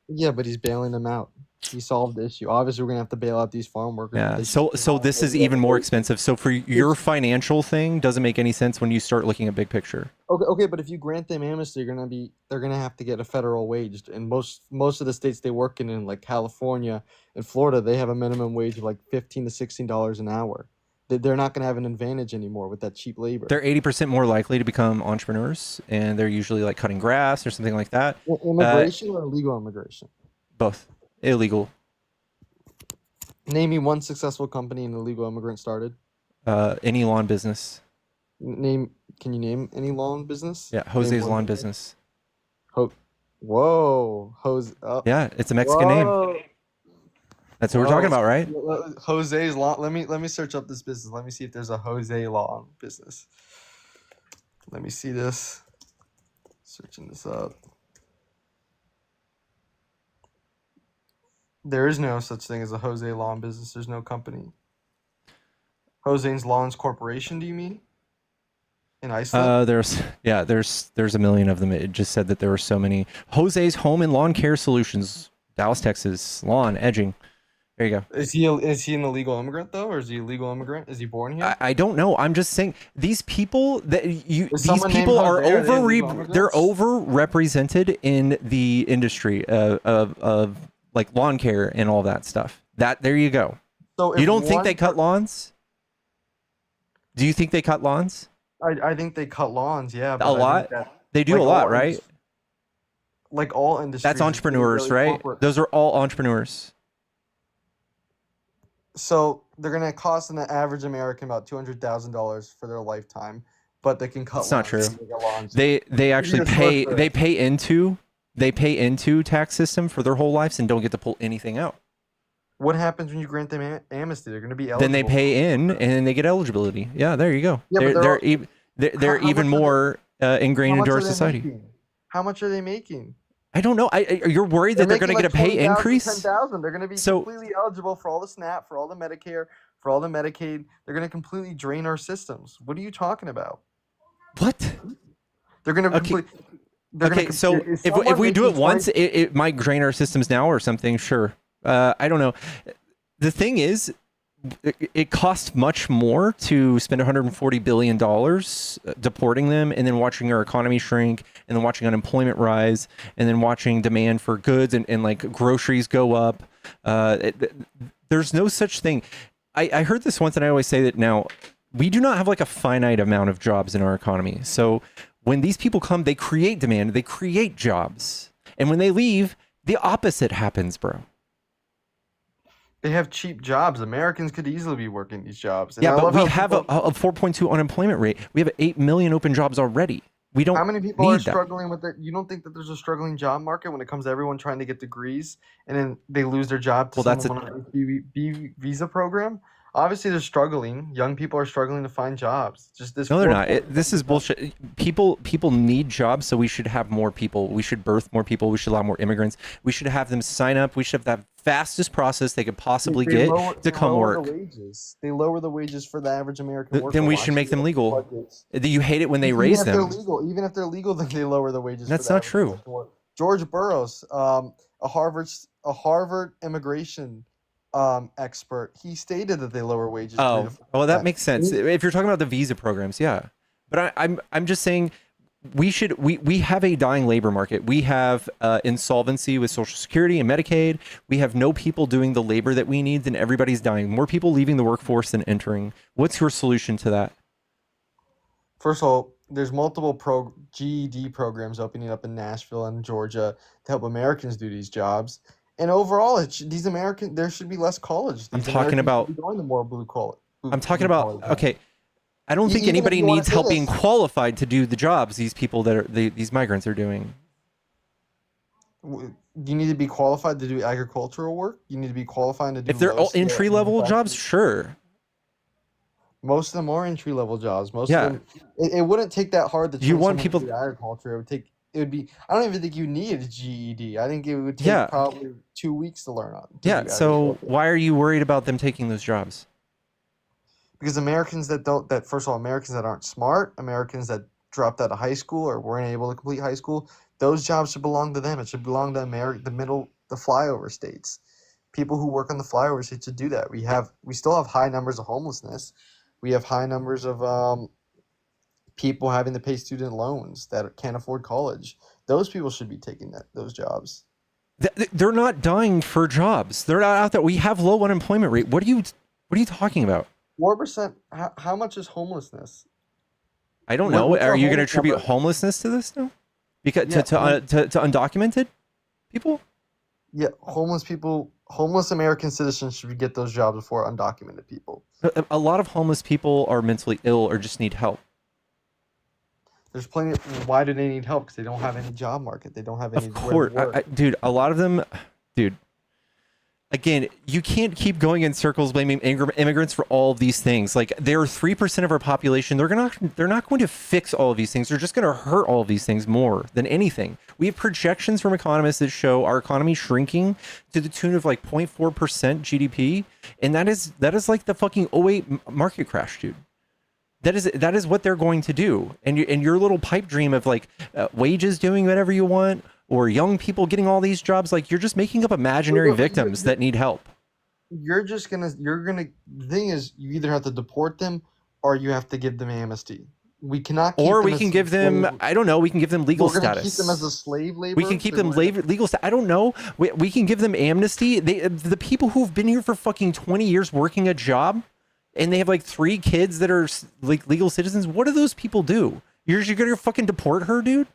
yeah, but he's bailing them out. He solved the issue. Obviously, we're gonna have to bail out these farm workers. Yeah. They So this is even more expensive. So for your financial thing, doesn't make any sense when you start looking at big picture. Okay, but if you grant them amnesty, they're gonna have to get a federal wage. And most of the states they work in, like California and Florida, they have a minimum wage of like $15 to $16 an hour. They're not gonna have an advantage anymore with that cheap labor. They're 80% more likely to become entrepreneurs, and they're usually like cutting grass or something like that. Immigration or illegal immigration? Both. Illegal. Name me one successful company an illegal immigrant started. Any lawn business. Can you name any lawn business? Yeah, Jose's Lawn Business. Whoa, Jose. Yeah, it's a Mexican name. That's what we're talking about, right? Jose's Lawn. Let me search up this business. Let me see if there's a Jose Lawn business. Let me see this. Searching this up. There is no such thing as a Jose Lawn business. There's no company. Jose's Lawns Corporation, do you mean? In Iceland? There's a million of them. It just said that there were so many. Jose's Home and Lawn Care Solutions, Dallas, Texas. Lawn, edging. There you go. Is he an illegal immigrant though, or is he a legal immigrant? Is he born here? I don't know. I'm just saying these people that these someone named people are Jose? Are they illegal they're immigrants? overrepresented in the industry of like lawn care and all that stuff. There you go. So You if don't think one they cut lawns? Do you think they cut lawns? I think they cut lawns, yeah. But A I think lot? that, They do like a lot, all right? like all industries. That's it's entrepreneurs, really right? corporate. Those are all entrepreneurs. So they're gonna cost an average American about $200,000 for their lifetime, but they can cut. It's not lawns. true. They cut lawns. They actually just pay work for they pay into tax system for their whole lives and don't get to pull anything out. What happens when you grant them amnesty? They're going to be eligible. Then they pay in, and then they get eligibility. Yeah, there you go. Yeah, they're even more ingrained into our society. Making? How much are they making? I don't know. You're worried that they're going to get a pay 20,000, increase? 10,000. They're going to be completely eligible for all the SNAP, for all the Medicare, for all the Medicaid. They're going to completely drain our systems. What are you talking about? What? They're going to Okay, so if we do it once, it might drain our systems now or something. Sure. I don't know. The thing is, it costs much more to spend $140 billion deporting them and then watching our economy shrink and then watching unemployment rise and then watching demand for goods and like groceries go up. There's no such thing. I heard this once and I always say that now we do not have like a finite amount of jobs in our economy. So when these people come, they create demand, they create jobs. And when they leave, the opposite happens, bro. They have cheap jobs. Americans could easily be working these jobs. And but we have a 4.2 unemployment rate. We have 8 million open jobs already. We don't. How many people are struggling with it? You don't think that there's a struggling job market when it comes to everyone trying to get degrees and then they lose their job to someone on an B visa program? Obviously, they're struggling. Young people are struggling to find jobs. Just this. No, they're not. This is bullshit. People need jobs, so we should have more people. We should birth more people. We should allow more immigrants. We should have them sign up. We should have the fastest process they could possibly get to come work. They lower the wages for the average American worker. Then we should make them legal. Do you hate it when they raise them? Even if they're legal, then they lower the wages. That's not true. George Burroughs, a Harvard immigration expert, he stated that they lower wages. Oh, well, that makes sense. If you're talking about the visa programs, yeah. But I'm just saying we have a dying labor market. We have insolvency with Social Security and Medicaid. We have no people doing the labor that we need, and everybody's dying. More people leaving the workforce than entering. What's your solution to that? First of all, there's multiple GED programs opening up in Nashville and Georgia to help Americans do these jobs. And overall, there should be less college. I'm talking about going to more blue collar. Okay. I don't think anybody needs help being qualified to do the jobs these people that are these migrants are doing. You need to be qualified to do agricultural work. You need to be qualified to do. If they're all entry level jobs, sure. Most of them are entry level jobs. Most of them. It wouldn't take that hard to. You want people to do agriculture? It would be. I don't even think you need a GED. I think it would take probably 2 weeks to learn on. So why are you worried about them taking those jobs? Because Americans that first of all, Americans that aren't smart, Americans that dropped out of high school or weren't able to complete high school, those jobs should belong to them. It should belong to the flyover states. People who work on the flyover states should do that. We still have high numbers of homelessness. We have high numbers of people having to pay student loans that can't afford college. Those people should be taking those jobs. They're not dying for jobs. They're not out there. We have low unemployment rate. What are you talking about? 4%. How much is homelessness? I don't know. Are you going to attribute homelessness to this now? Because to undocumented people? Yeah, homeless American citizens should get those jobs before undocumented people. A lot of homeless people are mentally ill or just need help. There's plenty. Why do they need help? Because they don't have any job market. They don't have any. Of course, dude. A lot of them, dude. Again, you can't keep going in circles blaming immigrants for all of these things. Like, they're 3% of our population. They're not going to fix all of these things. They're just going to hurt all of these things more than anything. We have projections from economists that show our economy shrinking to the tune of like 0.4% GDP, and that is like the fucking 2008 market crash, dude. That is what they're going to do. And your little pipe dream of like wages doing whatever you want, or young people getting all these jobs, like, you're just making up imaginary victims that need help. The thing is, you either have to deport them or you have to give them amnesty. We cannot keep or we can give them, I don't know, we can give them legal status. We're going to keep them as a slave labor? We can keep them legal status. I don't know. We can give them amnesty. The people who've been here for fucking 20 years working a job, and they have like 3 kids that are like legal citizens. What do those people do? You're going to fucking deport her, dude?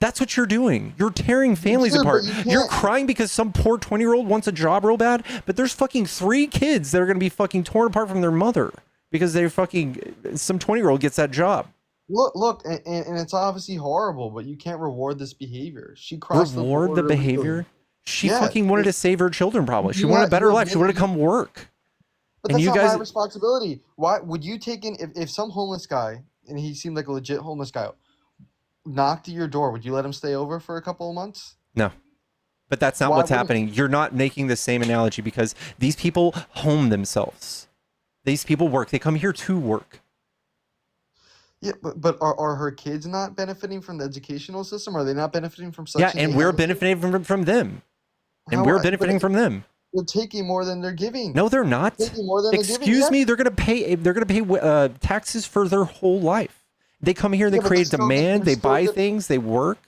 That's what you're doing. You're tearing families apart. You're crying because some poor 20-year-old wants a job real bad, but there's fucking 3 kids that are going to be fucking torn apart from their mother because some 20-year-old gets that job. Look, and it's obviously horrible, but you can't reward this behavior. She crossed the behavior. She Yeah, fucking wanted to save her children, probably. She wanted a better you're life. She wanted to making- come work. But And that's you not guys- my responsibility. Why would you take in if some homeless guy, and he seemed like a legit homeless guy, knocked at your door, would you let him stay over for a couple of months? No. But that's not Why what's wouldn't happening. You're not making the same analogy because these people home themselves. These people work. They come here to work. Yeah, but are her kids not benefiting from the educational system? Are they not benefiting from such? Yeah, and we're benefiting from them. And we're benefiting from them. They're taking more than they're giving. No, they're not. Taking more than they're giving. Excuse me, Yes. they're gonna pay taxes for their whole life. They come here, they Yeah, but create they're still- demand, they're they still buy get- things, they work.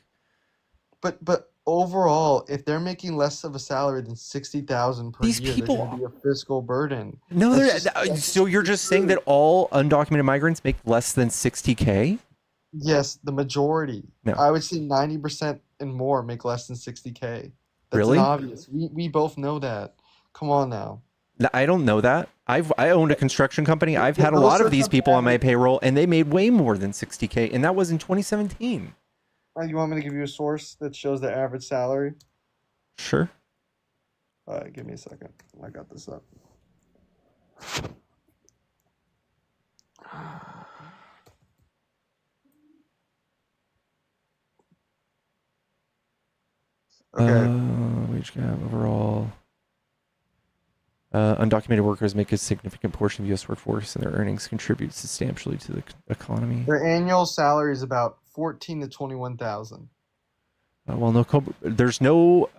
But overall, if they're making less of a salary than 60,000 per These year, people- they're going to be a fiscal burden. No, That's they're just- so you're just saying that all undocumented migrants make less than 60K? Yes, the majority. No. I would say 90% and more make less than 60K. That's Really? obvious. We both know that. Come on now. I don't know that. I owned a construction company. I've had a Those lot are of these some people on my average- payroll, and they made way more than 60K, and that was in 2017. You want me to give you a source that shows the average salary? Sure. Give me a second. I got this up. Okay. Wage gap overall. Undocumented workers make a significant portion of U.S. workforce, and their earnings contribute substantially to the economy. Their annual salary is about 14 to 21,000. There's no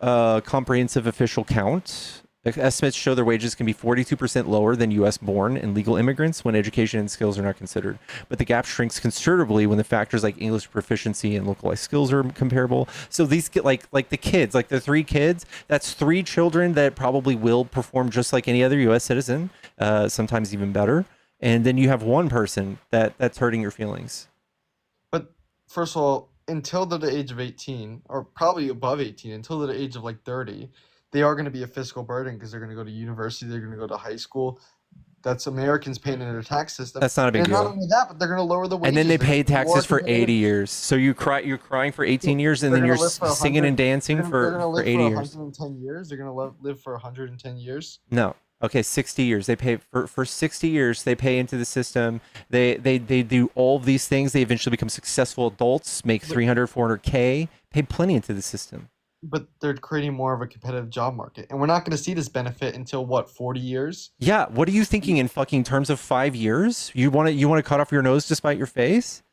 comprehensive official count. Estimates show their wages can be 42% lower than U.S.-born and legal immigrants when education and skills are not considered. But the gap shrinks considerably when the factors like English proficiency and localized skills are comparable. So these get like the kids, like the 3 kids, that's 3 children that probably will perform just like any other U.S. citizen, sometimes even better. And then you have one person that's hurting your feelings. But first of all, until they're the age of 18, or probably above 18, until they're the age of like 30, they are going to be a fiscal burden because they're going to go to university, they're going to go to high school. That's Americans paying into their tax system. That's not a big and deal. not only that, but they're going to lower the wages. And then they They're pay gonna be more taxes for competitive. 80 years. So you're crying for 18 years, and They're then you're gonna live for singing 100 and dancing they're for gonna live 80 for years. 110 years. They're going to live for 110 years. No. Okay, 60 years. They pay for 60 years. They pay into the system. They do all of these things. They eventually become successful adults, make 300, 400K, pay plenty into the system. But they're creating more of a competitive job market. And we're not going to see this benefit until what, 40 years? Yeah, what are you thinking in fucking terms of 5 years? You want to cut off your nose to spite your face?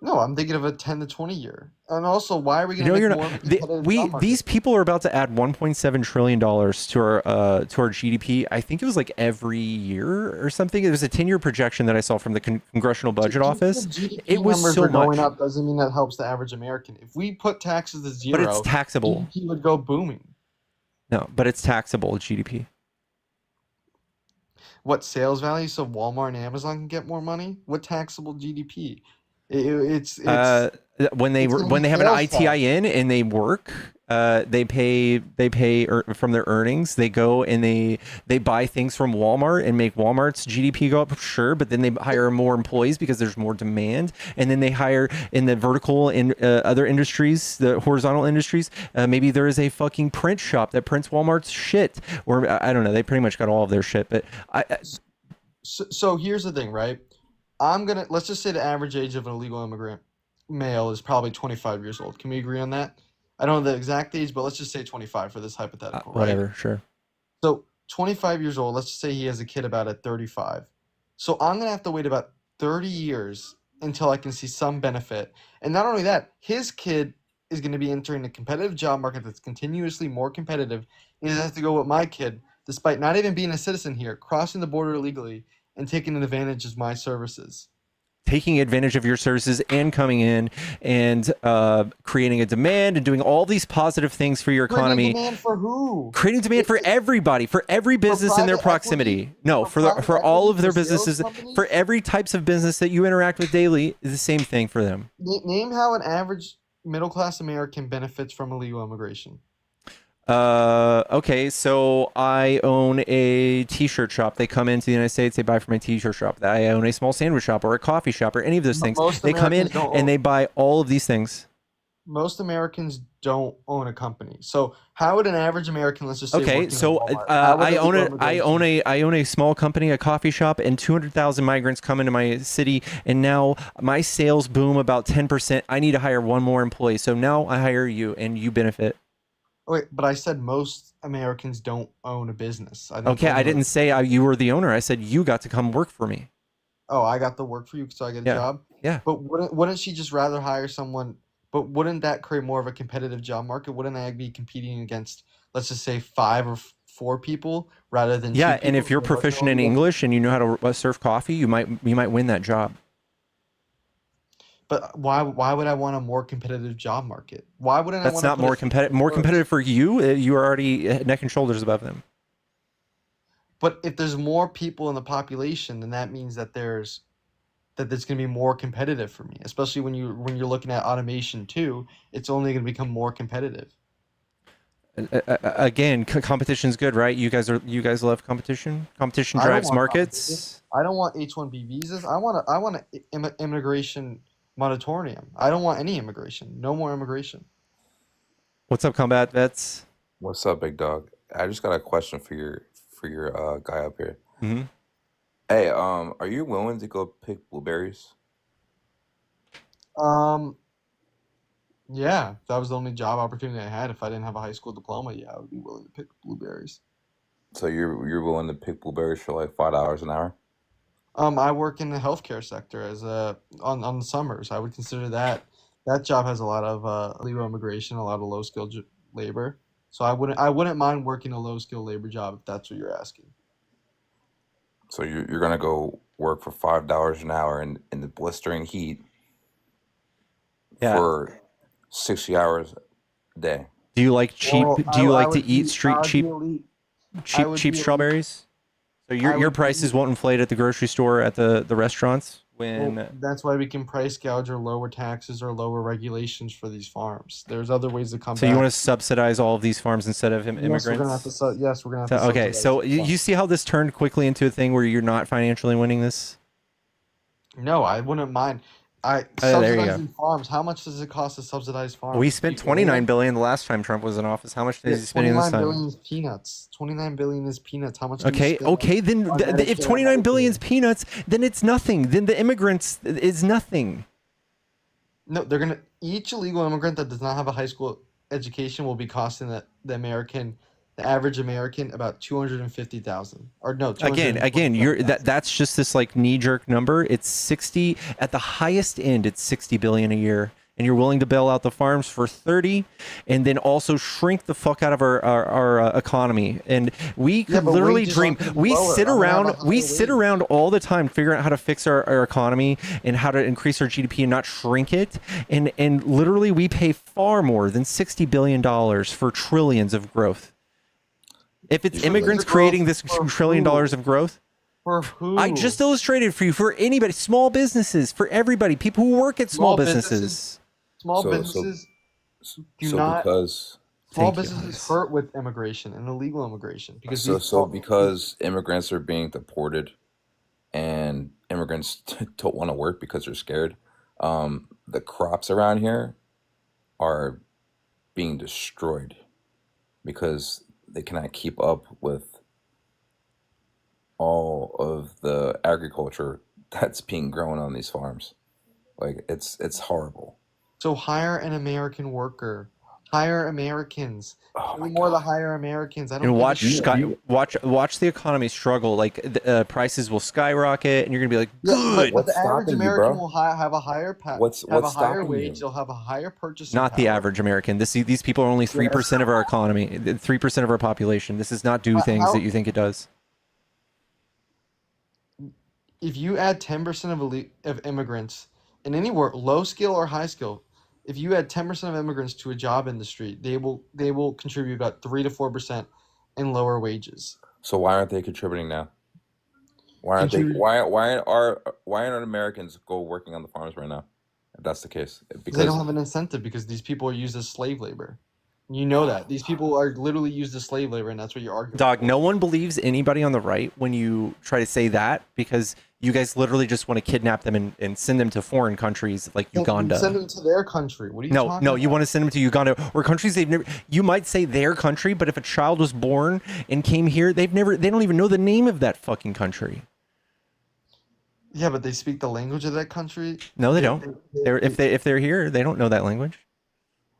No, I'm thinking of a 10 to 20 year. And also, why are we going to No, make you're more of a not. competitive job market? These people are about to add 1.7 trillion dollars to our GDP. I think it was like every year or something. It was a 10-year projection that I saw from the Congressional Budget Office. GDP It was numbers so are going much. up doesn't mean that helps the average American. If we put taxes to zero, But it's taxable. GDP would go booming. No, but it's taxable GDP. What sales value? So Walmart and Amazon can get more money. What taxable GDP? It's When they it's gonna when be they have an sales tax. ITIN and they work, they pay from their earnings. They go and they buy things from Walmart and make Walmart's GDP go up, sure. But then they hire more employees because there's more demand, and then they hire in the vertical and other industries, the horizontal industries. Maybe there is a fucking print shop that prints Walmart's shit, or I don't know. They pretty much got all of their shit, but So here's the thing, right? Let's just say the average age of an illegal immigrant male is probably 25 years old. Can we agree on that? I don't know the exact age, but let's just say 25 for this hypothetical, right? whatever, sure. So 25 years old, let's just say he has a kid about at 35. So I'm going to have to wait about 30 years until I can see some benefit. And not only that, his kid is going to be entering a competitive job market that's continuously more competitive. He has to go with my kid, despite not even being a citizen here, crossing the border illegally and taking advantage of my services. Taking advantage of your services and coming in and creating a demand and doing all these positive things for your economy. Creating demand for who? Creating demand for everybody, for every business in their private proximity. equity? No, For for private all equity? of their For sales businesses, companies? for every types of business that you interact with daily, is the same thing for them. Name how an average middle-class American benefits from illegal immigration. Okay, so I own a t-shirt shop. They come into the United States, they buy from my t-shirt shop. I own a small sandwich shop or a coffee shop or any of those things. Most They come in Americans don't and own- they buy all of these things. most Americans don't own a company. So how would an average American, let's just say, Okay, working so at Walmart, how would I own illegal I own a small company, a coffee shop, and 200,000 migrants come into my city, and now my sales boom about 10%. I need to hire one more employee, so now I hire you, and you benefit. Wait, but I said most Americans don't own a business. I didn't Okay, tell I you didn't say you were the owner. I said you got to come work for me. Oh, I got the work for you, so I get a Yeah. job. Yeah. But wouldn't she just rather hire someone? But wouldn't that create more of a competitive job market? Wouldn't I be competing against, let's just say, 5 or 4 people rather than 2 Yeah, people? and if you're proficient in English and you know how to serve coffee, you might win that job. But why would I want a more competitive job market? Why wouldn't I That's want to not put more it competitive. More first? competitive for you. You are already neck and shoulders above them. But if there's more people in the population, then that means that there's going to be more competitive for me, especially when you're looking at automation too. It's only going to become more competitive. Again, competition's good, right? You guys love competition. Competition drives markets. I don't want H-1B visas. I want an immigration moratorium. I don't want any immigration. No more immigration. What's up, combat vets? What's up, big dog? I just got a question for your guy up here. Mm-hmm. Hey, are you willing to go pick blueberries? Yeah, if that was the only job opportunity I had, if I didn't have a high school diploma, yeah, I would be willing to pick blueberries. So you're willing to pick blueberries for like $5 an hour? I work in the healthcare sector on the summers. I would consider that job has a lot of illegal immigration, a lot of low skilled labor. So I wouldn't mind working a low skilled labor job if that's what you're asking. So you're gonna go work for $5 an hour in the blistering heat for 60 hours a day. Do you like cheap? Well, do you I like to would eat be- street I would cheap be elite. I cheap would cheap be elite. strawberries? So I your would be prices won't inflate at the grocery store, at the restaurants when. Well, that's why we can price gouge or lower taxes or lower regulations for these farms. There's other ways to come So you want to subsidize all of these farms instead of immigrants? Yes, we're gonna have to. Yes, we're gonna have to. Okay, so you see how this turned quickly into a thing where you're not financially winning this? No, I wouldn't mind. There you Subsidizing farms. How much does it cost to subsidize farms? We spent $29 billion the last time Trump was in office. How much is he spending this 29 time? billion is peanuts. 29 billion is peanuts. How much? Do we Okay, spend okay. Then on if Medicare 29 and billion Medicaid? is peanuts, then it's nothing. Then the immigrants is nothing. No, they're gonna. Each illegal immigrant that does not have a high school education will be costing the average American about 250,000. Or no, Again, that's just this like knee-jerk number. It's 60 at the highest end. It's 60 billion a year, and you're willing to bail out the farms for 30, and then also shrink the fuck out of our economy. And we could literally dream. We sit around all the time figuring out how to fix our economy and how to increase our GDP and not shrink it. And literally, we pay far more than $60 billion for trillions of growth. If it's immigrants creating this $1 trillion of growth, for who? I just illustrated for you, for anybody, small businesses, for everybody, people who work at small businesses. Small businesses hurt with immigration and illegal immigration because immigrants are being deported and immigrants don't want to work because they're scared. The crops around here are being destroyed because they cannot keep up with all of the agriculture that's being grown on these farms. Like it's horrible. So hire an American worker. Hire Americans. More to hire Americans. I don't. And watch the economy struggle. Like prices will skyrocket, and you're gonna be like, good. But the average American will have a higher higher wage. They'll have a higher purchasing Not the power. average American. These people are only 3% of our economy, 3% of our population. This does not do things that you think it does. If you add 10% of immigrants in any work, low skill or high skill, if you add 10% of immigrants to a job industry, they will contribute about 3 to 4% in lower wages. So why aren't they contributing now? Why aren't Americans go working on the farms right now? If that's the case, because they don't have an incentive, because these people are used as slave labor. You know that these people are literally used as slave labor, and that's what you're arguing. Dog, no one believes anybody on the right when you try to say that, because You guys literally just want to kidnap them and send them to foreign countries like Uganda. Send them to their country. What are you No, talking no, about? you want to send them to Uganda or countries they've never. You might say their country, but if a child was born and came here, they don't even know the name of that fucking country. Yeah, but they speak the language of that country. No, they don't. If they're here, they don't know that language.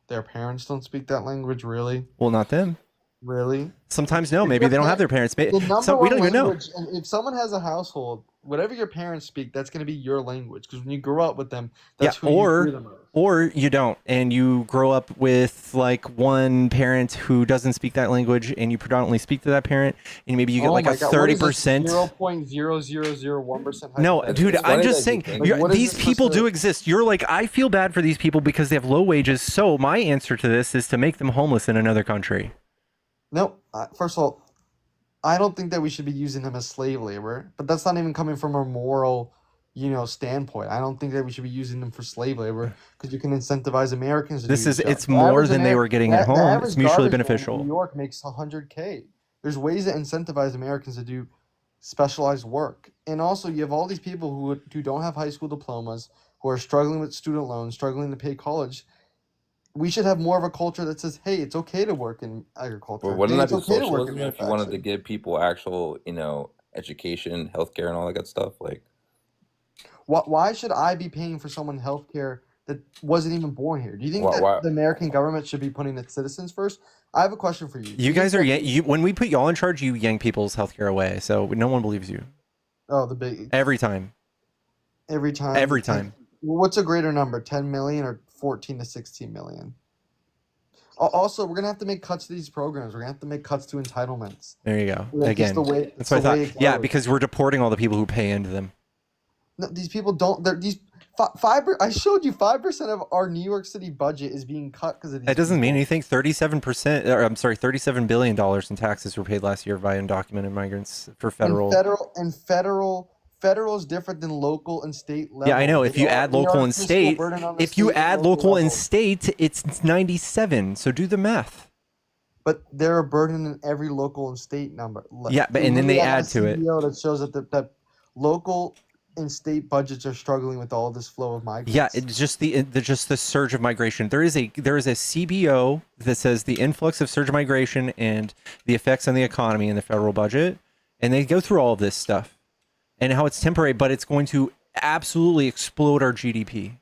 Their parents don't speak that language, really? Well, not them. Really? Sometimes no. Maybe they don't have their parents. The number So we don't even know. And if someone has a household, whatever your parents speak, that's going to be your language. Because when you grow up with them, that's who you hear the most. Or you don't, and you grow up with like one parent who doesn't speak that language, and you predominantly speak to that parent, and maybe you get like a 30%. 0.0001%. No, dude, I'm just saying these people do exist. You're like, I feel bad for these people because they have low wages. So my answer to this is to make them homeless in another country. No, first of all, I don't think that we should be using them as slave labor, but that's not even coming from a moral, standpoint. I don't think that we should be using them for slave labor because you can incentivize Americans to It's more than they were getting at home. It's mutually beneficial. New York makes $100K. There's ways to incentivize Americans to do specialized work. And also, you have all these people who don't have high school diplomas, who are struggling with student loans, struggling to pay college. We should have more of a culture that says, hey, it's okay to work in agriculture. But wouldn't that be okay socialism if you wanted to give people actual, education, healthcare, and all that good stuff? Like, why should I be paying for someone healthcare that wasn't even born here? Do you think that the American government should be putting its citizens first? I have a question for you. You guys are when we put y'all in charge, you yank people's healthcare away, so no one believes you. Oh, the big every time. Every time. Every time. What's a greater number, 10 million or 14 to 16 million? Also, we're gonna have to make cuts to these programs. We're gonna have to make cuts to entitlements. There you go. Like, Again, that's what I thought. Yeah, because we're deporting all the people who pay into them. No, these people don't. These 5%. I showed you 5% of our New York City budget is being cut because of these. That doesn't mean anything. 37%. I'm sorry, $37 billion in taxes were paid last year by undocumented migrants for federal. Federal is different than local and state level. Yeah, I know. If you add local and state, it's 97. So do the math. But they're a burden in every local and state number. Yeah, but and then they add to it. That shows that local and state budgets are struggling with all this flow of migrants. Yeah, it's just the surge of migration. There is a CBO that says the influx of surge migration and the effects on the economy and the federal budget, and they go through all of this stuff and how it's temporary, but it's going to absolutely explode our GDP.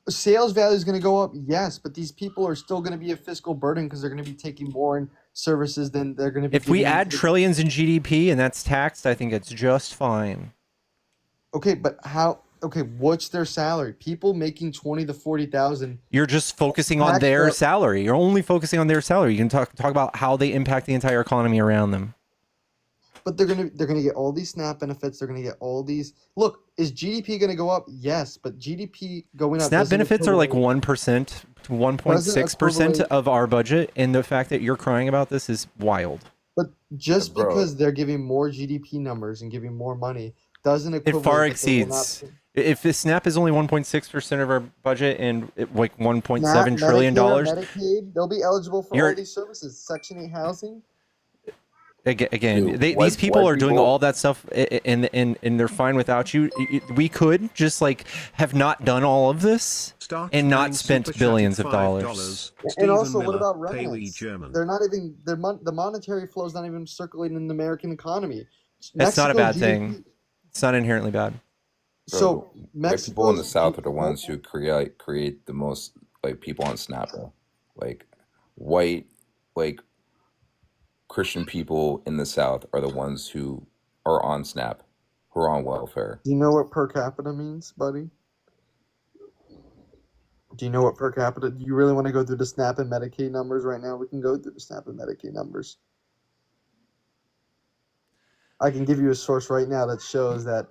Sales value is going to go up, yes, but these people are still going to be a fiscal burden because they're going to be taking more in services than they're going to be. If we add trillions in GDP and that's taxed, I think it's just fine. Okay, but how? Okay, what's their salary? People making 20 to 40,000. You're just focusing on their salary. You're only focusing on their salary. You can talk about how they impact the entire economy around them. But they're gonna get all these SNAP benefits. They're gonna get all these. Look, is GDP gonna go up? Yes, but GDP going up. SNAP benefits are like 1% to 1.6% of our budget, and the fact that you're crying about this is wild. But just because they're giving more GDP numbers and giving more money doesn't equivalent. It far exceeds. If the SNAP is only 1.6% of our budget and like $1.7 trillion, Medicaid, they'll be eligible for all these services. Section 8 housing. Again, these people are doing all that stuff, and they're fine without you. We could just like have not done all of this and not spent billions of dollars. And also, what about remnants? They're not even the monetary flow is not even circulating in the American economy. That's not a bad thing. It's not inherently bad. So people in the South are the ones who create the most like people on SNAP, like white, like Christian people in the South are the ones who are on SNAP, who are on welfare. Do you know what per capita means, buddy? Do you know what per capita? Do you really want to go through the SNAP and Medicaid numbers right now? We can go through the SNAP and Medicaid numbers. I can give you a source right now that shows that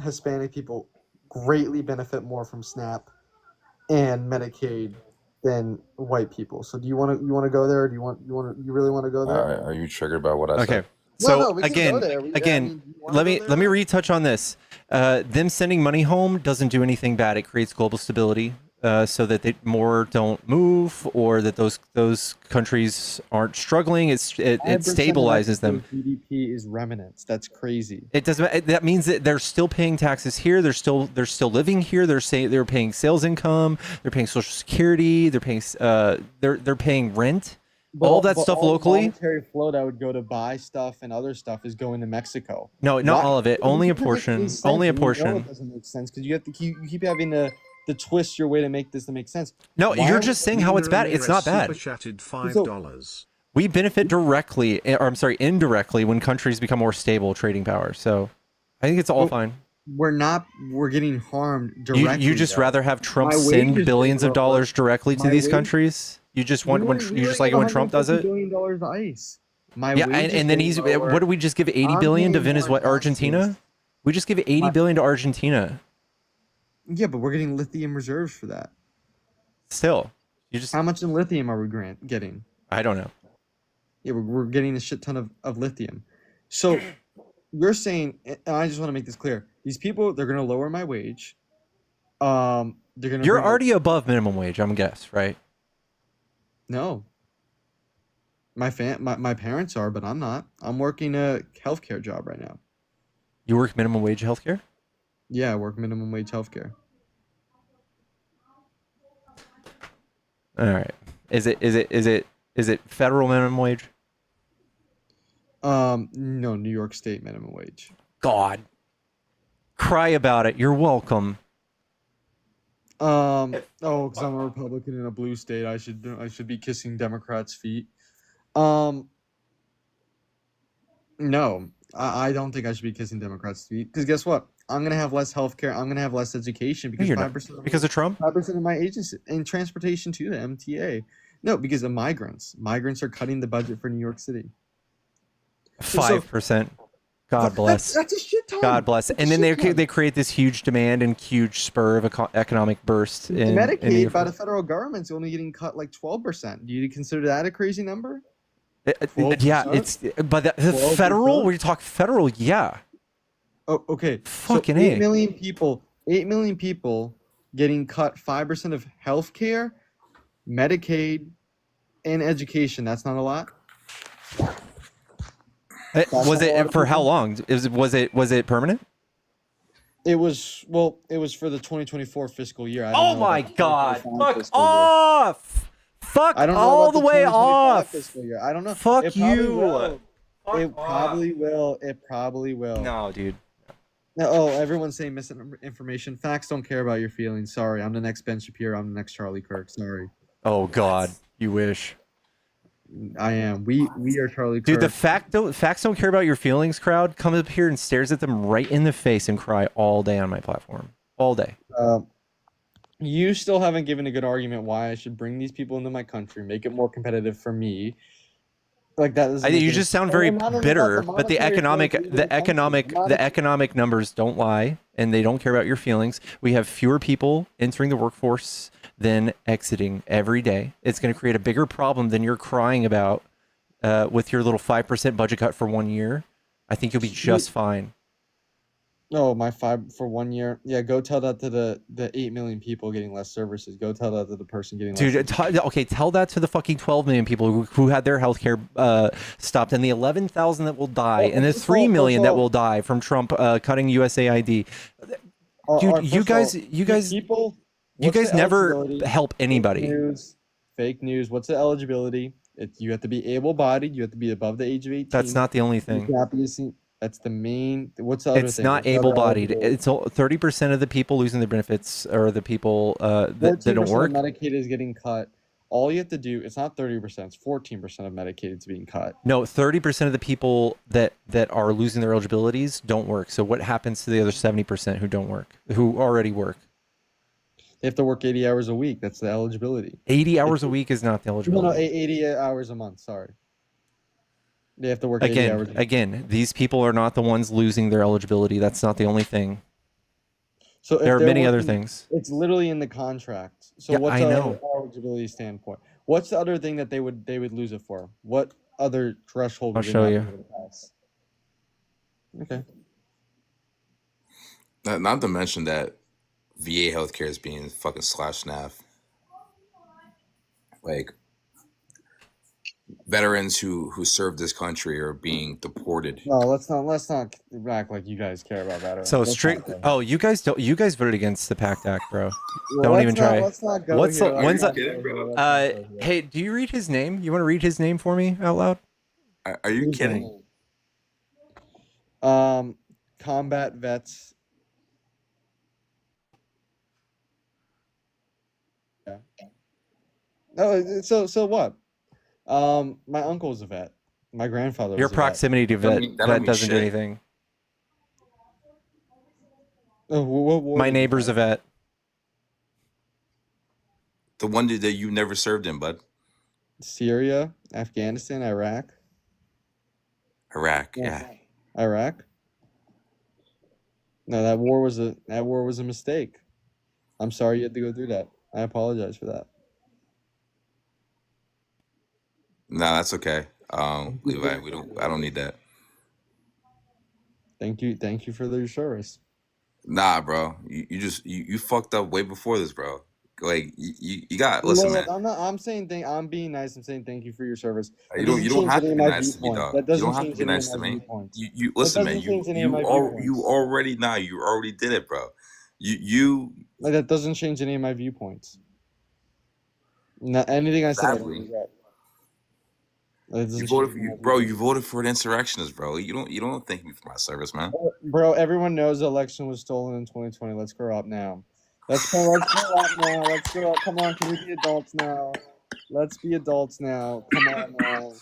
Hispanic people greatly benefit more from SNAP and Medicaid than white people. So do you want to go there? Or do you really want to go there? Are you triggered by what I said? Okay. So let me retouch on this. Them sending money home doesn't do anything bad. It creates global stability. so that more don't move, or that those countries aren't struggling. It 5% of stabilizes them. GDP is remnants. That's crazy. It doesn't. That means that they're still paying taxes here. They're still living here. They're paying sales income. They're paying Social Security. They're paying rent. All that stuff locally. The monetary flow that would go to buy stuff and other stuff is going to Mexico. No, not all of it. Only a It doesn't make portion. any sense, Only a and you know portion. it doesn't make sense because you keep having to twist your way to make this to make sense. No, Why you're are- just saying how it's bad. It's not bad. We benefit directly, or I'm sorry, indirectly, when countries become more stable trading power. So I think it's all fine. We're getting harmed directly. You just though. rather have Trump My send wages billions of go dollars up. directly to My these wage- countries? You just want you just like it when Trump does it? $150 billion to ICE. My Yeah, wages and then getting he's lower. what do we just give 80 I'm billion to paying more Venezuela, Argentina? taxes. We just give 80 billion to Argentina. Yeah, but we're getting lithium reserves for that. Still, you just How much in lithium are we getting? I don't know. Yeah, we're getting a shit ton of lithium. So you're saying, and I just want to make this clear: these people, they're going to lower my wage. They're going to. You're already above minimum wage, I'm guess, right? No. My parents are, but I'm not. I'm working a healthcare job right now. You work minimum wage healthcare? Yeah, I work minimum wage healthcare. All right. Is it federal minimum wage? No, New York State minimum wage. God. Cry about it. You're welcome. Because I'm a Republican in a blue state, I should be kissing Democrats' feet. No, I don't think I should be kissing Democrats' feet because guess what? I'm gonna have less healthcare. I'm gonna have less education because You're not. 5% Because of Trump? 5% of my agency and transportation to the MTA. No, because of migrants. Migrants are cutting the budget for New York City. 5%. God bless. That's a shit ton. God bless. And then they create this huge demand and huge spur of economic burst in Medicaid by the federal government's only getting cut like 12%. Do you consider that a crazy number? Yeah, it's but the 12%? federal. When you talk federal, yeah. Oh, okay. Fucking so 8 A. million people. 8 million people getting cut 5% of healthcare, Medicaid, and education. That's not a lot. Was it for how long? Was it permanent? It was for the 2024 fiscal year. I don't Oh know my about the God! 2025 Fuck fiscal year. off! Fuck I don't know all about the way 2025 off! fiscal year. I don't know. Fuck It probably you! will. Fuck It off. probably will. It probably will. No, dude. No, oh, everyone's saying misinformation. Facts don't care about your feelings. Sorry, I'm the next Ben Shapiro. I'm the next Charlie Kirk. Sorry, Oh God, you wish. I am. We are Charlie Kirk. Dude, the facts don't care about your feelings crowd comes up here and stares at them right in the face and cry all day on my platform. All day. You still haven't given a good argument why I should bring these people into my country, make it more competitive for me. Like that. You just sound very bitter, but the economic numbers don't lie, and they don't care about your feelings. We have fewer people entering the workforce than exiting every day. It's going to create a bigger problem than you're crying about with your little 5% budget cut for 1 year. I think you'll be just fine. No, my 5 for 1 year. Yeah, go tell that to the 8 million people getting less services. Go tell that to the person getting less. Dude, okay, tell that to the fucking 12 million people who had their healthcare stopped, and the 11,000 that will die, and the 3 million that will die from Trump cutting USAID. Dude, you guys never help anybody. Fake news. What's the eligibility? You have to be able-bodied. You have to be above the age of 18. That's not the only thing. That's the main. What's the other thing? It's not able-bodied. It's 30% of the people losing their benefits are the people that don't work. 14% of Medicaid is getting cut. All you have to do, it's not 30%, it's 14% of Medicaid is being cut. No, 30% of the people that are losing their eligibilities don't work. So what happens to the other 70% who don't work, who already work? They have to work 80 hours a week. That's the eligibility. 80 hours a week is not the eligibility. No, 80 hours a month. Sorry. They have to work 80 hours a week. Again, these people are not the ones losing their eligibility. That's not the only thing. So there are many other things. It's literally in the contract. So Yeah, what's I the know. eligibility standpoint? What's the other thing that they would lose it for? What other threshold? I'll would they show not you. be able to pass? Okay. Not to mention that VA healthcare is being fucking slash nav. Like veterans who served this country are being deported. No, let's not act like you guys care about veterans. So Let's not strict. go here. Oh, you guys don't. You guys voted against the PACT Act, bro. Well, Don't let's even not- try. Let's not go What's here. the- Let's when's not the- go here. Let's not go here. Hey, do you read his name? You want to read his name for me out loud? Are you Who's kidding? Combat vets. Yeah. No, so what? My uncle's a vet. My grandfather Your was a proximity to That don't vet mean- that don't that mean doesn't do shit. anything. vet. What My did he neighbor's a fight? vet. The one dude that you never served in, bud. Syria, Afghanistan, Iraq. Iraq. Yeah. Iraq. No, that war was a mistake. I'm sorry you had to go through that. I apologize for that. No, that's okay. Levi, I don't need that. Thank you for your service. Nah, bro. You fucked up way before this, bro. Like you got listen, Look, man. I'm being nice. I'm saying thank you for your service. You That don't doesn't have change to any be of my nice to me, viewpoints. dog. That You doesn't don't have to change be any of nice to my me. viewpoints. You listen, man. doesn't change any of my viewpoints. You already did it, bro. You Like, that doesn't change any of my viewpoints. Not anything I said. I Exactly. regret. That doesn't you change voted any of my for bro. You viewpoints. voted for an insurrectionist, bro. You don't thank me for my service, man. Bro, everyone knows the election was stolen in 2020. Let's grow up now. Let's grow up now. Let's grow up. Come on, can we be adults now? Let's be adults now. Come on now.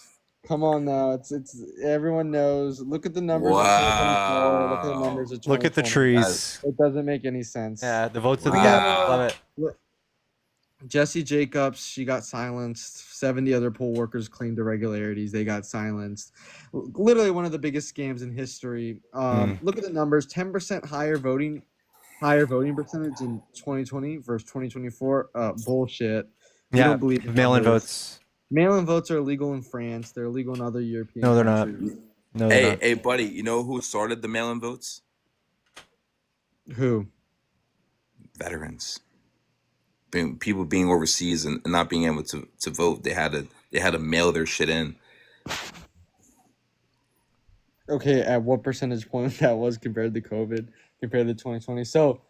Come on now. It's everyone knows. Look at the numbers of 2024. Look at the numbers of 2020. Look at the trees. It doesn't make any sense. Yeah, the votes of the Wow. gap. Love it. Look, Jesse Jacobs, she got silenced. 70 other poll workers claimed irregularities. They got silenced. Literally one of the biggest scams in history. Look at the numbers: 10% higher voting percentage in 2020 versus 2024. Bullshit. We Yeah, don't believe in mail-in numbers. votes. Mail-in votes are illegal in France. They're illegal in other European No, they're not. countries. No, they're Hey, not. hey, buddy. You know who started the mail-in votes? Who? Veterans. People being overseas and not being able to vote. They had to mail their shit in. Okay, at what percentage point that was compared to COVID, compared to 2020? So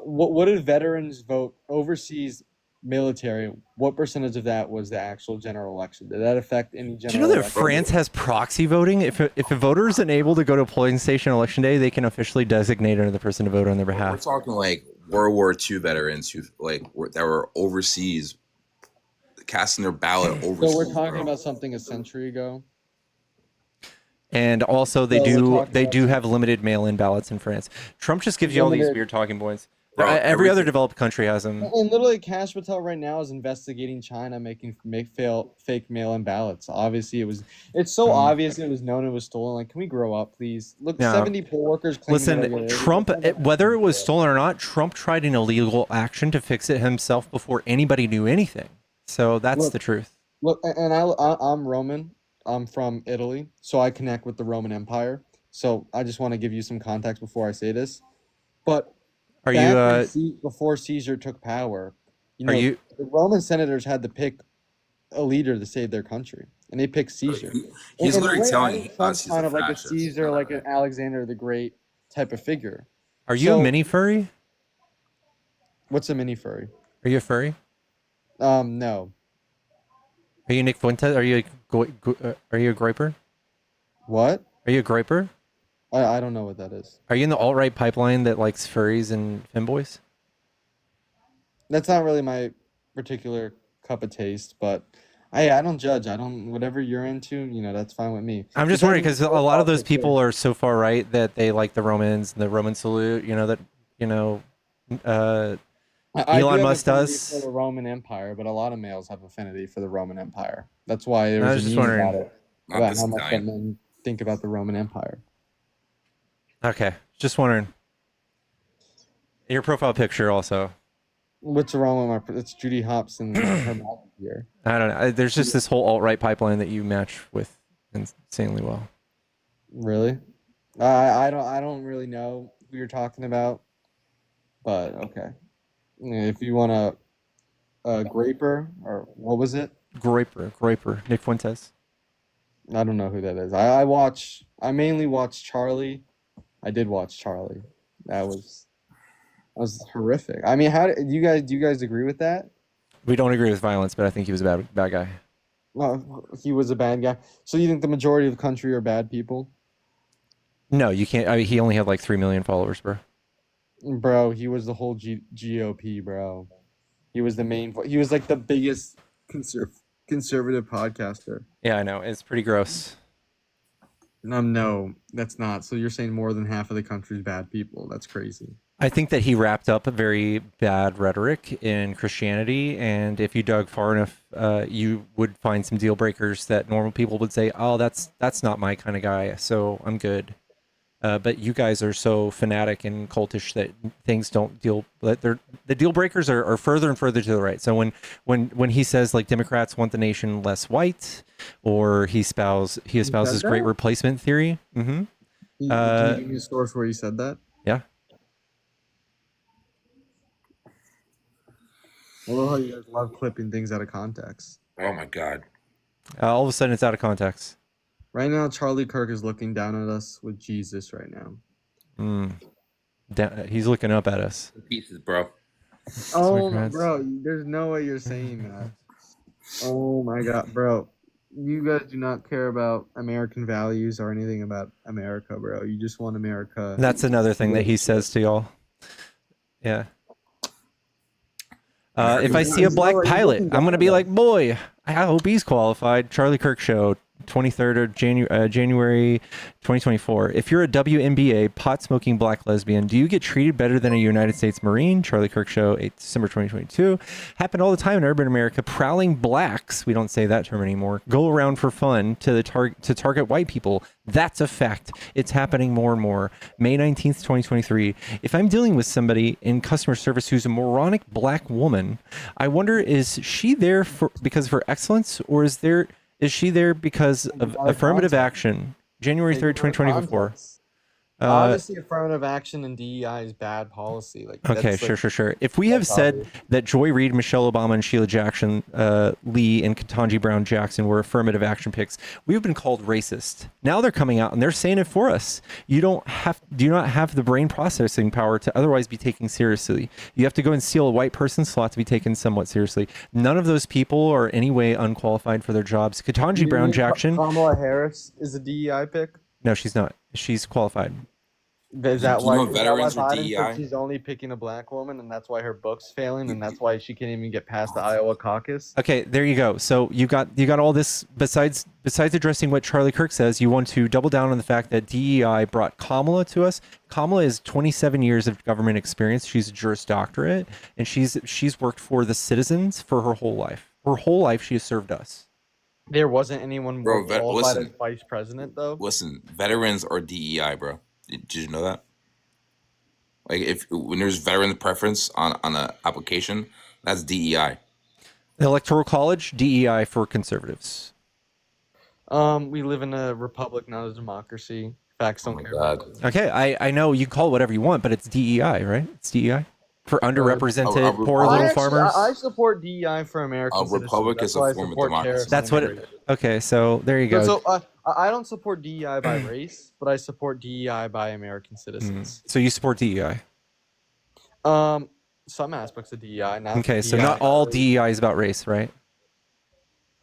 what did veterans vote overseas military? What percentage of that was the actual general election? Did that affect any general Do you know that election? France has proxy voting? If a voter isn't able to go to a polling station on election day, they can officially designate another person to vote on their We're behalf. talking like World War II veterans who that were overseas, casting their ballot overseas. So we're talking bro. about something a century ago. And also, they So we're talking do about- have limited mail-in ballots in France. Trump just gives you all these Limited. weird talking points. Bro, Every other everything- developed country has them. And literally, Kash Patel right now is investigating China making fake mail-in ballots. Obviously, it's so obvious it was known it was stolen. Like, can we grow up, please? Look, No. 70 poll workers claiming Listen, irregularities. Trump, whether it was stolen or not, Trump tried an illegal action to fix it himself before anybody knew anything. So that's Look, the truth. Look, and I'm Roman. I'm from Italy, so I connect with the Roman Empire. So I just want to give you some context before I say this. But Are back you? when before Caesar took power, Are you? the Roman senators had to pick a leader to save their country, and they picked Caesar. He's In a literally way, I telling think Trump's us he's kind a of like a fascist. Caesar, like an Alexander the Great type of figure. Are you a So- mini furry? What's a mini furry? Are you a furry? No. Are you Nick Fuentes? Are you are you a groiper? What? Are you a groiper? I don't know what that is. Are you in the alt-right pipeline that likes furries and femboys? That's not really my particular cup of taste, but I don't judge. I don't whatever you're into, that's fine with me. I'm just worried because a lot of those people are so far right that they like the Romans and the Roman salute. I do Elon have Musk affinity does. for the Roman Empire, but a lot of males have affinity for the Roman Empire. That's why there I was was a just meme wondering. about it, Not about this how much guy. that men think about the Roman Empire. Okay, just wondering. Your profile picture also. What's wrong with it's Judy Hopson and her mouth here. I don't know. There's just this whole alt-right pipeline that you match with insanely well. Really? I don't really know who you're talking about, but okay. If you want a Graper, or what was it? Groiper, Nick Fuentes. I don't know who that is. I mainly watch Charlie. I did watch Charlie. That was horrific. I mean, do you guys agree with that? We don't agree with violence, but I think he was a bad guy. Well, he was a bad guy. So you think the majority of the country are bad people? No, you can't. I mean, he only had like 3 million followers, bro. Bro, he was the whole GOP, bro. He was the main. He was like the biggest conservative podcaster. Yeah, I know. It's pretty gross. No, that's not. So you're saying more than half of the country's bad people? That's crazy. I think that he wrapped up a very bad rhetoric in Christianity, and if you dug far enough, you would find some deal breakers that normal people would say, "Oh, that's not my kind of guy, so I'm good." But you guys are so fanatic and cultish that things don't deal. The deal breakers are further and further to the right. So when he says like Democrats want the nation less white, or he espouses great replacement theory. Mm-hmm. Can you give me a source where he said that? Yeah. I love how you guys love clipping things out of context. Oh my God. All of a sudden, it's out of context. Right now, Charlie Kirk is looking down at us with Jesus right now. He's looking up at us. Pieces, bro. Oh, bro, there's no way you're saying that. Oh my God, bro. You guys do not care about American values or anything about America, bro. You just want America. That's another thing that he says to y'all. Yeah. If I see a black pilot, I'm going to be like, boy, I hope he's qualified. Charlie Kirk Show, 23rd of January 2024. If you're a WNBA pot-smoking black lesbian, do you get treated better than a United States Marine? Charlie Kirk Show, 8th December 2022. Happened all the time in urban America. Prowling blacks, we don't say that term anymore, go around for fun to target white people. That's a fact. It's happening more and more. May 19th, 2023. If I'm dealing with somebody in customer service who's a moronic black woman, I wonder, is she there because of her excellence, or is she there because of affirmative action? January 3rd, 2024. Obviously, affirmative action and DEI is bad policy. Okay, sure. If we have said that Joy Reid, Michelle Obama, and Sheila Jackson Lee, and Ketanji Brown Jackson were affirmative action picks, we've been called racist. Now they're coming out and they're saying it for us. Do you not have the brain processing power to otherwise be taken seriously? You have to go and steal a white person's slot to be taken somewhat seriously. None of those people are any way unqualified for their jobs. Ketanji Brown Jackson. Kamala Harris is a DEI pick? No, she's not. She's qualified. Is that why veterans are DEI? She's only picking a black woman, and that's why her book's failing, and that's why she can't even get past the Iowa caucus? Okay, there you go. So you got all this. Besides addressing what Charlie Kirk says, you want to double down on the fact that DEI brought Kamala to us. Kamala is 27 years of government experience. She's a Juris Doctorate, and she's worked for the citizens for her whole life. Her whole life, she has served us. There wasn't anyone more qualified as vice president, though. Listen, veterans are DEI, bro. Did you know that? Like, when there's veteran preference on an application, that's DEI. The Electoral College, DEI for conservatives. We live in a republic, not a democracy. Facts don't care. God. Okay, I know you call it whatever you want, but it's DEI, right? It's DEI for underrepresented, poor little farmers. I support DEI for Americans. A republic is a form of democracy. That's what it. Okay, so there you go. So I don't support DEI by race, but I support DEI by American citizens. So you support DEI? Some aspects of DEI. Okay, so not all DEI is about race, right?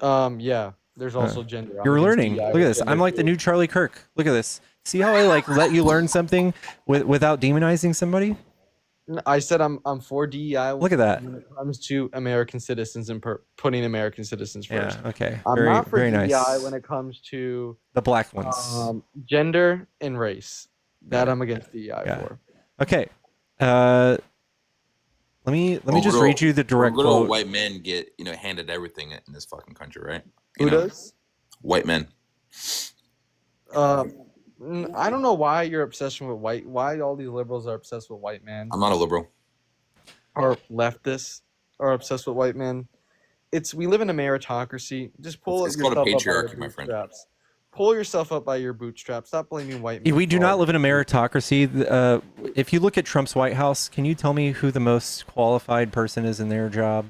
Yeah. There's also gender. You're learning. Look at this. I'm like the new Charlie Kirk. Look at this. See how I let you learn something without demonizing somebody? I said I'm for DEI. Look at that. When it comes to American citizens and putting American citizens first. Yeah. Okay. I'm not for very DEI nice. when it comes to the black ones, gender and race. That I'm against DEI for. Okay. Let me just read you the direct good quote. old white men get handed everything in this fucking country, right? Who does? White men. I don't know why you're obsessed with why all these liberals are obsessed with white men. I'm not a liberal. Or leftists are obsessed with white men. We live in a meritocracy. Just pull It's called a patriarchy, my friend. pull yourself up by your bootstraps. Stop blaming white men. We do not live in a meritocracy. If you look at Trump's White House, can you tell me who the most qualified person is in their job?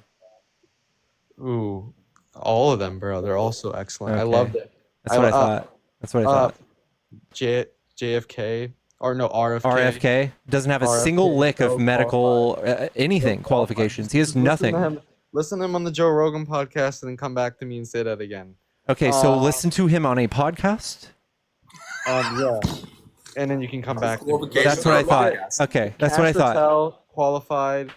Ooh, all of them, bro. They're all so excellent. I Okay. loved it. That's what I thought. That's what I thought. JFK or no RFK. RFK doesn't have a RFK, single lick so of medical anything qualifications. He has nothing. Listen to him on the Joe Rogan podcast, and then come back to me and say that again. Okay, so listen to him on a podcast. Yeah, and then you can come back. That's what I thought. Okay, that's what I thought. Patel, qualified.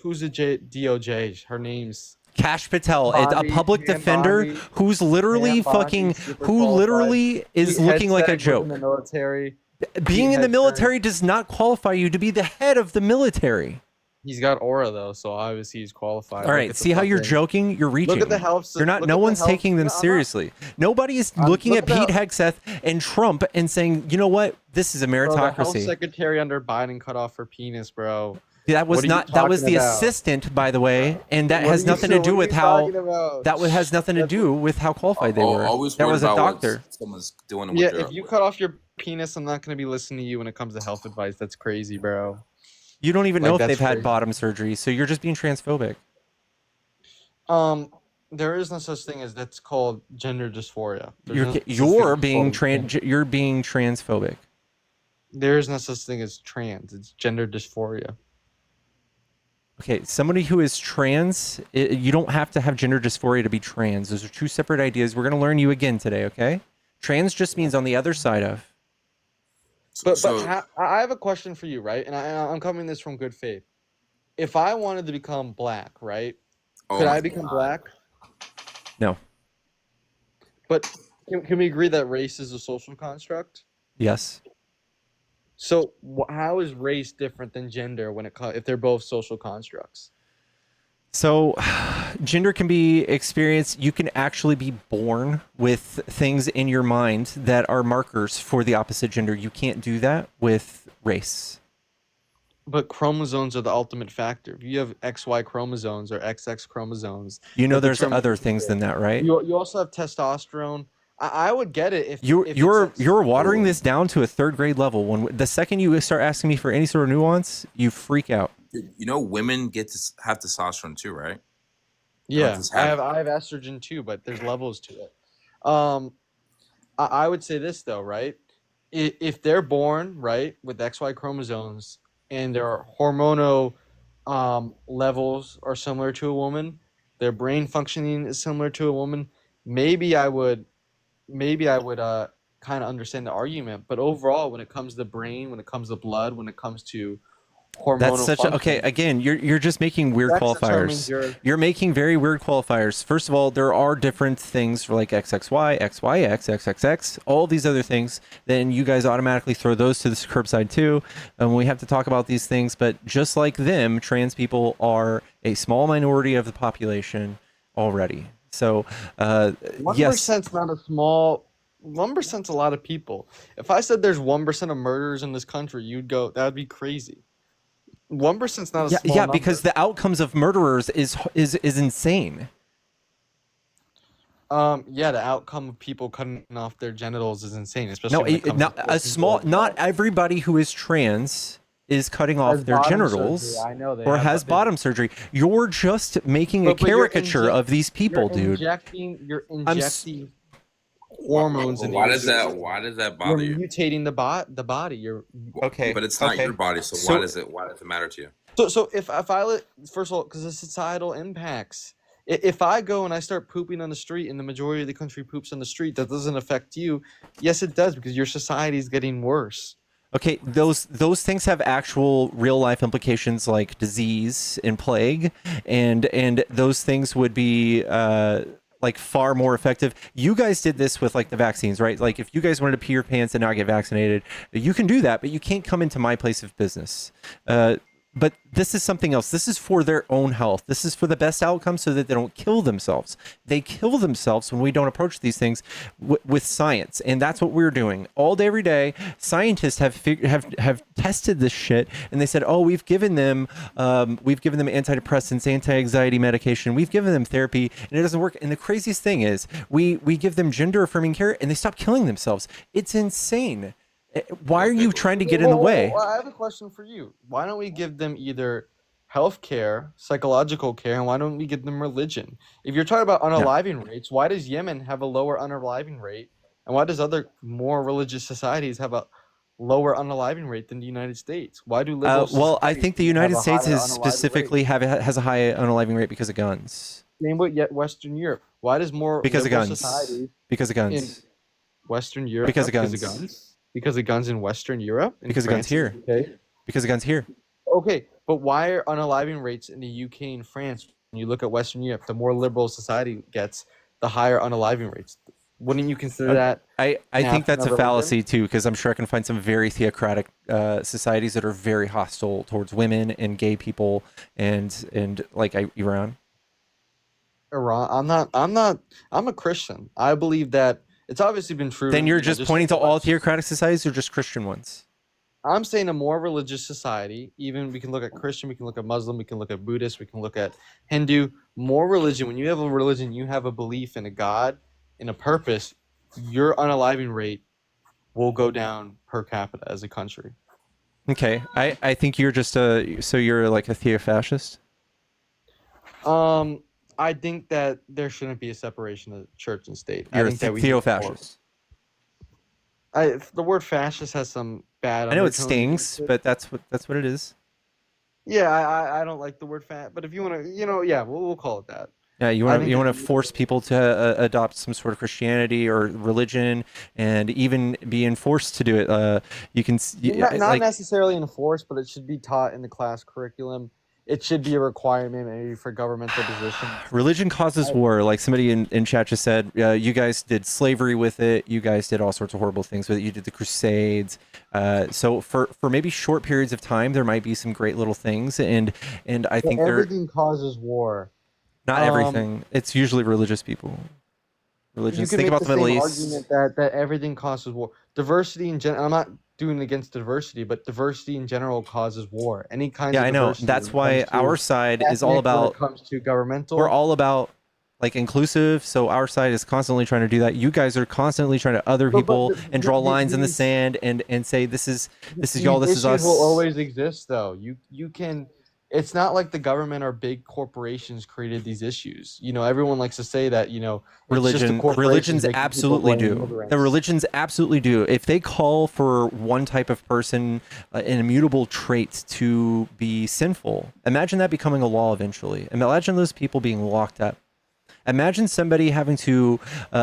Who's the DOJ? Her name's Cash Patel, a Bondi, public Dan defender Bondi. who's literally Dan Bondi, fucking, super who qualified. literally is Pete looking like a Hegseth was joke. in the military. Being in the Hegseth. military does not qualify you to be the head of the military. He's got aura though, so obviously he's qualified. All right, see how you're joking? You're reaching. Look at the health. You're not. look No at the one's health- taking them No, I'm not. seriously. Nobody is looking look at at Pete the- Hegseth and Trump and saying, you know what? This is a Bro, the health meritocracy. secretary under Biden cut off her penis, bro. That was What are you not. That was talking the about? assistant, by the way, and that What has are you- nothing to what do are with you how. talking about? That has nothing to do with how qualified they were. Always That worried was a about what doctor. someone's doing with Yeah, their, if you cut off your penis, I'm not gonna be listening to you when it comes to health advice. That's crazy, bro. You don't even know if Like, they've that's had crazy. bottom surgery, so you're just being transphobic. There is no such thing as that's called gender dysphoria. There's You're no such thing you're as being called- you're being transphobic. There is no such thing as trans. It's gender dysphoria. Okay, somebody who is trans, you don't have to have gender dysphoria to be trans. Those are two separate ideas. We're going to learn you again today, okay? Trans just means on the other side of. But I have a question for you, right? And I'm coming this from good faith. If I wanted to become black, right? Oh Could my I become God. black? No. But can we agree that race is a social construct? Yes. So how is race different than gender when if they're both social constructs? So, gender can be experienced. You can actually be born with things in your mind that are markers for the opposite gender. You can't do that with race. But chromosomes are the ultimate factor. If you have XY chromosomes or XX chromosomes, You know, that there's determine- other things than that, right? You also have testosterone. I would get it if You're watering this down to a third grade level. When the second you start asking me for any sort of nuance, you freak out. You know, women get to have testosterone too, right? Yeah, just I have have estrogen too, but there's levels to it. I would say this though, right? If they're born right with XY chromosomes and their hormonal levels are similar to a woman, their brain functioning is similar to a woman, maybe I would kind of understand the argument. But overall, when it comes to the brain, when it comes to blood, when it comes to hormonal That's such a, function, okay. Again, you're just making weird Sex qualifiers. determines You're making very weird qualifiers. First of all, there are different things for like XXY, XYX, XXX, all these other things. Then you guys automatically throw those to the curbside too. And we have to talk about these things. But just like them, trans people are a small minority of the population already. So, 1%'s yes. not a small. 1%'s a lot of people. If I said there's 1% of murders in this country, you'd go, that'd be crazy. 1%'s not a Yeah, small yeah, number. because the outcomes of murderers is insane. Yeah, the outcome of people cutting off their genitals is insane, especially No, when it comes not to a small. Not everybody who is trans is cutting off Has their bottom genitals surgery. I know they or have, has but they- bottom surgery. You're just making a But you're caricature of these people, dude. You're I'm s- injecting hormones in Why your does that? system. Why does that You're bother you? mutating the body. You're Okay, But it's not okay. your body, so So- why does it? Why does it matter to you? So if I let, first of all, because of societal impacts. If I go and I start pooping on the street and the majority of the country poops on the street, that doesn't affect you. Yes, it does, because your society is getting worse. Okay, those things have actual real life implications like disease and plague, and those things would be like far more effective. You guys did this with like the vaccines, right? Like if you guys wanted to pee your pants and not get vaccinated, you can do that, but you can't come into my place of business. But this is something else. This is for their own health. This is for the best outcome so that they don't kill themselves. They kill themselves when we don't approach these things with science. And that's what we're doing all day, every day. Scientists have tested this shit, and they said, oh, we've given them antidepressants, anti-anxiety medication. We've given them therapy, and it doesn't work. And the craziest thing is we give them gender affirming care, and they stop killing themselves. It's insane. Why are you trying to get in the way? Well, I have a question for you. Why don't we give them either health care, psychological care, and why don't we give them religion? If you're talking about unaliving rates, why does Yemen have a lower unaliving rate? And why does other more religious societies have a lower unaliving rate than the United States? Why do liberal well, I think the United have a States higher is unaliving specifically has a high unaliving rate because of guns. Same with yet Western Europe. Why does more Because of liberal guns. societies Because of guns. in Western Europe Because of because guns. of guns? Because of guns in Western Europe? In Because of guns France, here. UK? Because of guns here. Okay, but why are unaliving rates in the UK and France, when you look at Western Europe, the more liberal society gets, the higher unaliving rates? Wouldn't you consider that? I think that's a religion? fallacy too, because I'm sure I can find some very theocratic societies that are very hostile towards women and gay people and like Iran. Iran. I'm a Christian. I believe that it's obviously been true. Then you're just pointing to all theocratic societies or just Christian ones? I'm saying a more religious society, even we can look at Christian, we can look at Muslim, we can look at Buddhist, we can look at Hindu. More religion. When you have a religion, you have a belief in a God, in a purpose, your unaliving rate will go down per capita as a country. Okay, I think you're just you're like a theofascist? I think that there shouldn't be a separation of church and state. You're I think that we theofascist. The word fascist has some bad. I know it undertones stings, to it. but that's what it is. Yeah, I don't like the word fat, but if you want to, yeah, we'll call it that. Yeah, you want to force people to adopt some sort of Christianity or religion, and even being forced to do it. You can not necessarily enforced, but it should be taught in the class curriculum. It should be a requirement maybe for governmental positions. Religion causes war. Like somebody in chat just said, you guys did slavery with it. You guys did all sorts of horrible things with it. You did the Crusades. So for maybe short periods of time, there might be some great little things. And I think everything causes war. Not everything. It's usually religious people. Religions. You can Think make about the Middle East. argument that everything causes war. Diversity in general. I'm not doing against diversity, but diversity in general causes war. Any kind of I know. diversity That's why our side is all when about. it comes to governmental. We're all about like inclusive. So our side is constantly trying to do that. You guys are constantly trying to other people and draw lines in the sand and say this is y'all. This is us. Issues will always exist, though. You can. It's not like the government or big corporations created these issues. Everyone likes to say that, religions absolutely do. The religions absolutely do. If they call for one type of person, an immutable trait to be sinful, imagine that becoming a law eventually. Imagine those people being locked up. Imagine somebody having to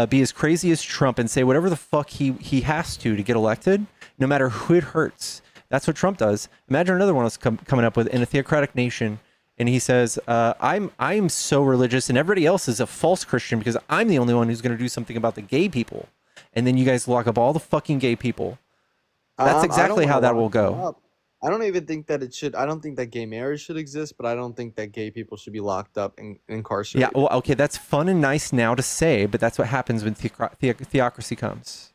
be as crazy as Trump and say whatever the fuck he has to get elected, no matter who it hurts. That's what Trump does. Imagine another one else coming up with in a theocratic nation, and he says, "I'm so religious, and everybody else is a false Christian because I'm the only one who's going to do something about the gay people." And then you guys lock up all the fucking gay people. That's exactly how that will go. I don't even think that it should. I don't think that gay marriage should exist, but I don't think that gay people should be locked up and incarcerated. Yeah, well, okay, that's fun and nice now to say, but that's what happens when theocracy comes.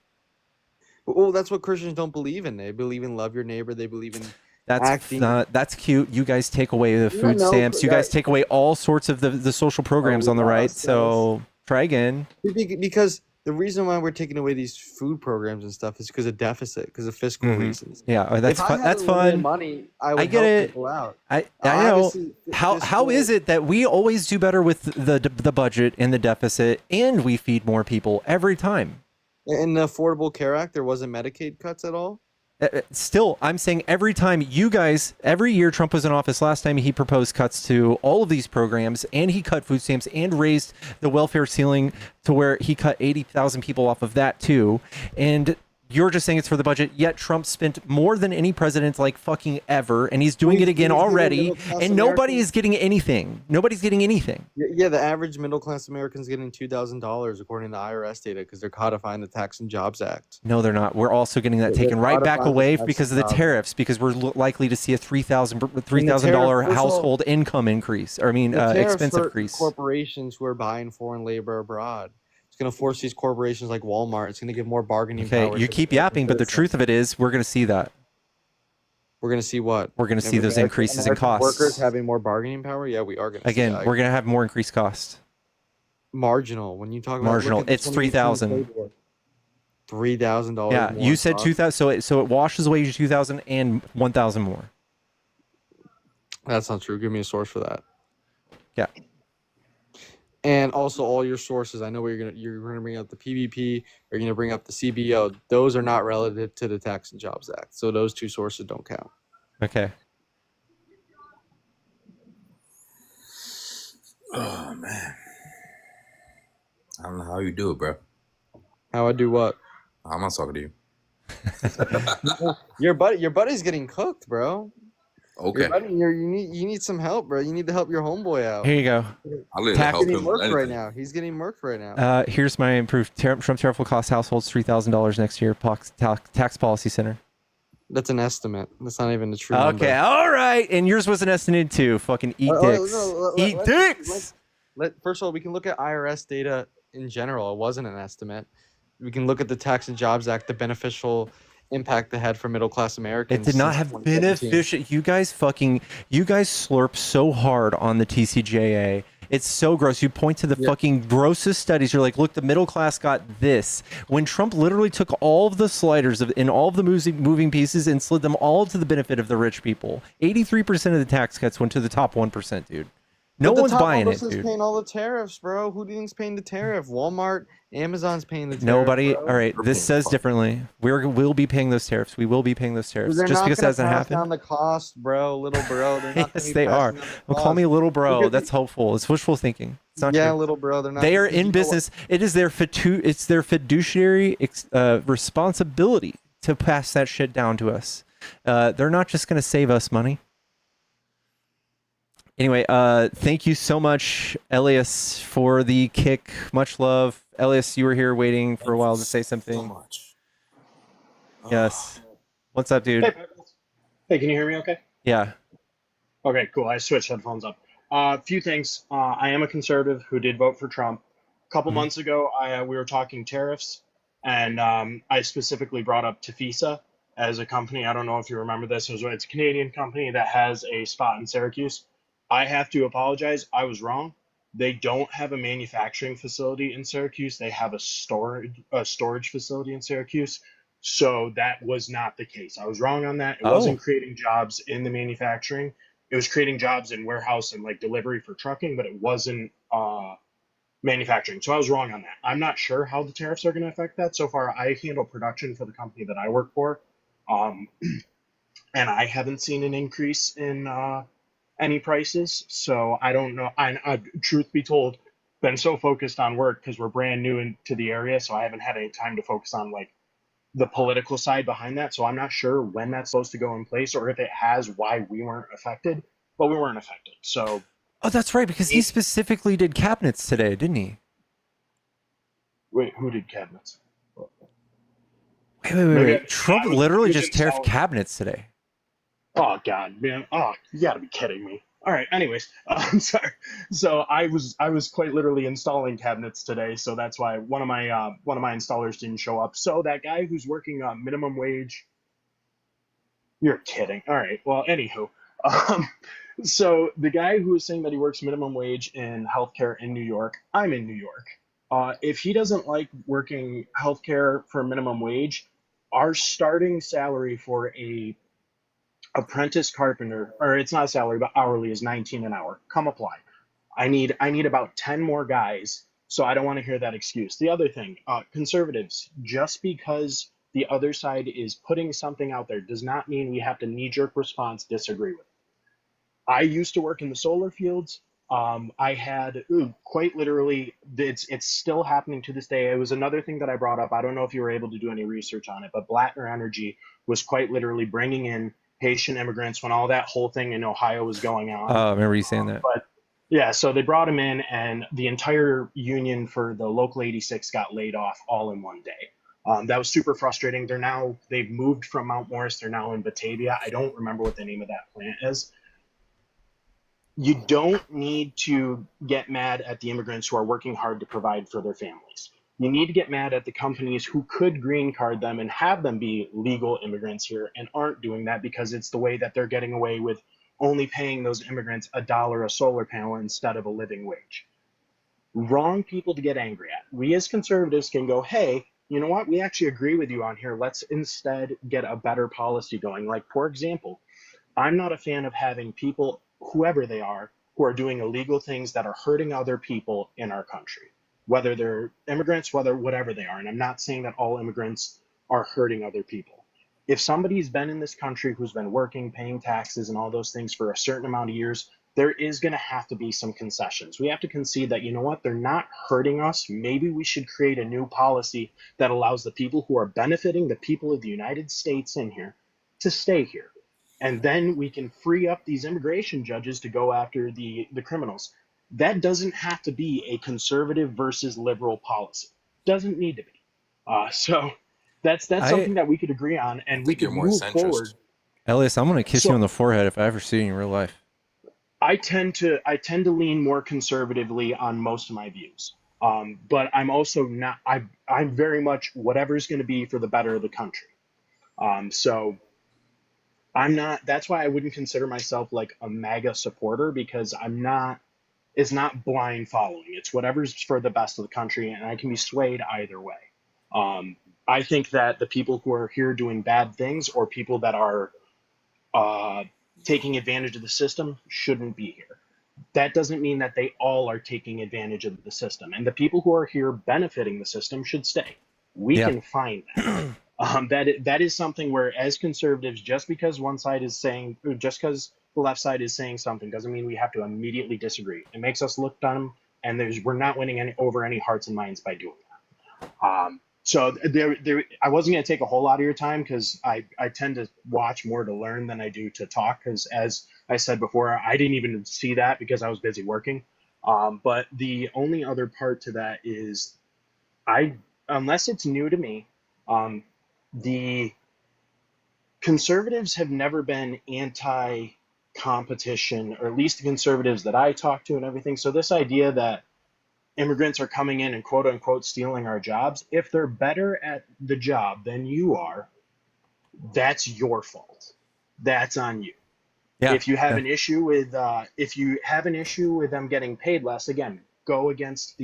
Well, that's what Christians don't believe in. They believe in love your neighbor. They believe in acting. That's cute. You guys take away the food stamps. You guys take away all sorts of the social programs on the right. So try again. Because the reason why we're taking away these food programs and stuff is because of deficit, because of fiscal reasons. Yeah, that's fun. That's fun. Money, I get help it. People out. I know. How is it that we always do better with the budget and the deficit, and we feed more people every time? In the Affordable Care Act, there wasn't Medicaid cuts at all? Still, I'm saying every time you guys, every year Trump was in office, last time he proposed cuts to all of these programs, and he cut food stamps and raised the welfare ceiling to where he cut 80,000 people off of that too. And You're just saying it's for the budget, yet Trump spent more than any president like fucking ever, and he's doing it again already, and nobody is getting anything. Nobody's getting anything. Yeah, the average middle-class American's getting $2,000 according to IRS data because they're codifying the Tax and Jobs Act. No, they're not. We're also getting that taken right back away because of the tariffs, because we're likely to see a $3,000 household income increase, or I mean, expense increase. Corporations who are buying foreign labor abroad. Going to force these corporations like Walmart. It's going to give more bargaining power. Okay, you keep yapping, but the truth of it is we're going to see that. We're going to see what? We're going to see those increases in costs. Workers having more bargaining power? Yeah, we are going to Again, we're going to have more increased costs. Marginal. When you talk about marginal, it's $3,000. $3,000. Yeah, you said 2,000, so it washes away your 2,000 and 1,000 more. That's not true. Give me a source for that. Yeah. And also all your sources. I know you're gonna bring up the PVP, you're gonna bring up the CBO. Those are not relative to the Tax and Jobs Act. So those two sources don't count. Okay. Oh man. I don't know how you do it, bro. How I do what? I'm not talking to you. Your buddy's getting cooked, bro. Okay. You need some help, bro. You need to help your homeboy out. Here you go. I'll help him. He's getting murked right now. Here's my improved Trump tariff will cost households $3,000 next year. Tax Policy Center. That's an estimate. That's not even the true number. Okay, all right. And yours was an estimate too. Fucking eat dicks. Eat dicks. First of all, we can look at IRS data in general. It wasn't an estimate. We can look at the Tax and Jobs Act, the beneficial impact they had for middle class Americans. It did not have beneficial. You guys slurp so hard on the TCJA. It's so gross. You point to the fucking grossest studies. You're like, look, the middle class got this. When Trump literally took all of the sliders in all of the moving pieces and slid them all to the benefit of the rich people. 83% of the tax cuts went to the top 1%, dude. No one's buying it, dude. Paying all the tariffs, bro. Who do you think's paying the tariff? Walmart, Amazon's paying the tariff. Nobody. Bro. All right, this says differently. We'll be paying those tariffs. We will be paying those tariffs. Just because it hasn't happened. Down the cost, bro, little bro. They're not yes, they are. Well, call me little bro. That's hopeful. It's wishful thinking. It's not true. Little bro. They're not. They are in business. It is their fiduciary responsibility to pass that shit down to us. They're not just going to save us money. Anyway, thank you so much, Elias, for the kick. Much love. Elias, you were here waiting for a while to say something. So much. Yes. What's up, dude? Hey, can you hear me okay? Yeah. Okay, cool. I switched headphones up. A few things. I am a conservative who did vote for Trump. A couple months ago, we were talking tariffs, and I specifically brought up Tafisa as a company. I don't know if you remember this. It's a Canadian company that has a spot in Syracuse. I have to apologize. I was wrong. They don't have a manufacturing facility in Syracuse. They have a storage facility in Syracuse. So that was not the case. I was wrong on that. It wasn't creating jobs in the manufacturing. It was creating jobs in warehouse and like delivery for trucking, but it wasn't manufacturing. So I was wrong on that. I'm not sure how the tariffs are going to affect that. So far, I handle production for the company that I work for. And I haven't seen an increase in any prices, so I don't know. I truth be told, been so focused on work because we're brand new into the area, so I haven't had any time to focus on like the political side behind that. So I'm not sure when that's supposed to go in place or if it has, why we weren't affected, but we weren't affected. So that's right, because he specifically did cabinets today, didn't he? Wait, who did cabinets? Wait. Trump literally just tariffed cabinets today. Oh God, man! Oh, you gotta be kidding me! All right. Anyways, I'm sorry. So I was quite literally installing cabinets today, so that's why one of my installers didn't show up. So that guy who's working minimum wage, you're kidding. All right. Well, anywho, so the guy who was saying that he works minimum wage in healthcare in New York, I'm in New York. If he doesn't like working healthcare for minimum wage, our starting salary for a apprentice carpenter, or it's not salary but hourly, is $19 an hour. Come apply. I need about 10 more guys, so I don't want to hear that excuse. The other thing, conservatives, just because the other side is putting something out there does not mean we have to knee-jerk response disagree with it. I used to work in the solar fields. I had quite literally, it's still happening to this day. It was another thing that I brought up. I don't know if you were able to do any research on it, but Blattner Energy was quite literally bringing in Haitian immigrants when all that whole thing in Ohio was going on. Oh, I remember you saying that. But yeah, so they brought him in, and the entire union for the local 86 got laid off all in one day. That was super frustrating. They've moved from Mount Morris. They're now in Batavia. I don't remember what the name of that plant is. You don't need to get mad at the immigrants who are working hard to provide for their families. You need to get mad at the companies who could green card them and have them be legal immigrants here and aren't doing that because it's the way that they're getting away with only paying those immigrants $1 a solar panel instead of a living wage. Wrong people to get angry at. We as conservatives can go, hey, you know what? We actually agree with you on here. Let's instead get a better policy going. Like, for example, I'm not a fan of having people, whoever they are, who are doing illegal things that are hurting other people in our country, whether they're immigrants, whatever they are. And I'm not saying that all immigrants are hurting other people. If somebody's been in this country who's been working, paying taxes and all those things for a certain amount of years, there is going to have to be some concessions. We have to concede that, you know what, they're not hurting us. Maybe we should create a new policy that allows the people who are benefiting the people of the United States in here to stay here. And then we can free up these immigration judges to go after the criminals. That doesn't have to be a conservative versus liberal policy. Doesn't need to be. So that's something that we could agree on, and we could move forward. Elias, I'm gonna kiss you on the forehead if I ever see you in real life. I tend to lean more conservatively on most of my views, but I'm also not. I'm very much whatever's going to be for the better of the country. So I'm not. That's why I wouldn't consider myself like a MAGA supporter, because I'm not. It's not blind following. It's whatever's for the best of the country, and I can be swayed either way. I think that the people who are here doing bad things, or people that are taking advantage of the system, shouldn't be here. That doesn't mean that they all are taking advantage of the system. And the people who are here benefiting the system should stay. We can find that. That is something where, as conservatives, just because one side is saying, just because the left side is saying something, doesn't mean we have to immediately disagree. It makes us look dumb, and we're not winning over any hearts and minds by doing that. So I wasn't going to take a whole lot of your time, because I tend to watch more to learn than I do to talk, because as I said before, I didn't even see that because I was busy working. But the only other part to that is, unless it's new to me, the conservatives have never been anti-competition, or at least the conservatives that I talk to and everything. So this idea that immigrants are coming in and quote unquote stealing our jobs, if they're better at the job than you are, that's your fault. That's on you. Yeah, if you have an issue with them getting paid less, again, go against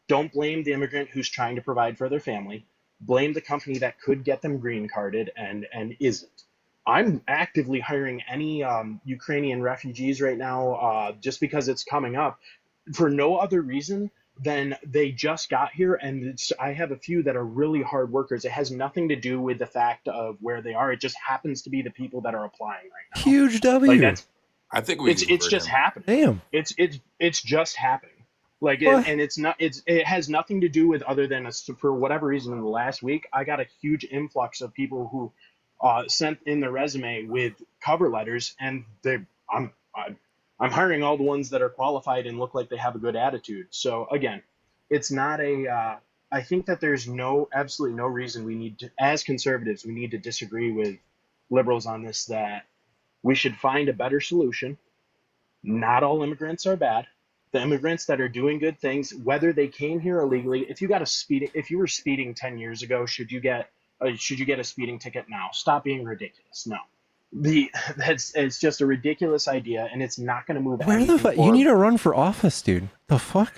don't blame the immigrant who's trying to provide for their family. Blame the company that could get them green carded and isn't. I'm actively hiring any Ukrainian refugees right now, just because it's coming up, for no other reason than they just got here, and I have a few that are really hard workers. It has nothing to do with the fact of where they are. It just happens to be the people that are applying right now. Huge W. Like I think it's just happening. Damn. It's just happening. Like and it has nothing to do with, other than for whatever reason in the last week, I got a huge influx of people who sent in their resume with cover letters, and I'm hiring all the ones that are qualified and look like they have a good attitude. So again, it's not I think that there's absolutely no reason we need to, as conservatives, we need to disagree with liberals on this, that we should find a better solution. Not all immigrants are bad. The immigrants that are doing good things, whether they came here illegally, if you were speeding 10 years ago, should you get a speeding ticket now? Stop being ridiculous. No. It's just a ridiculous idea, and it's not going to move. Where the fuck? You need to run for office, dude. The fuck?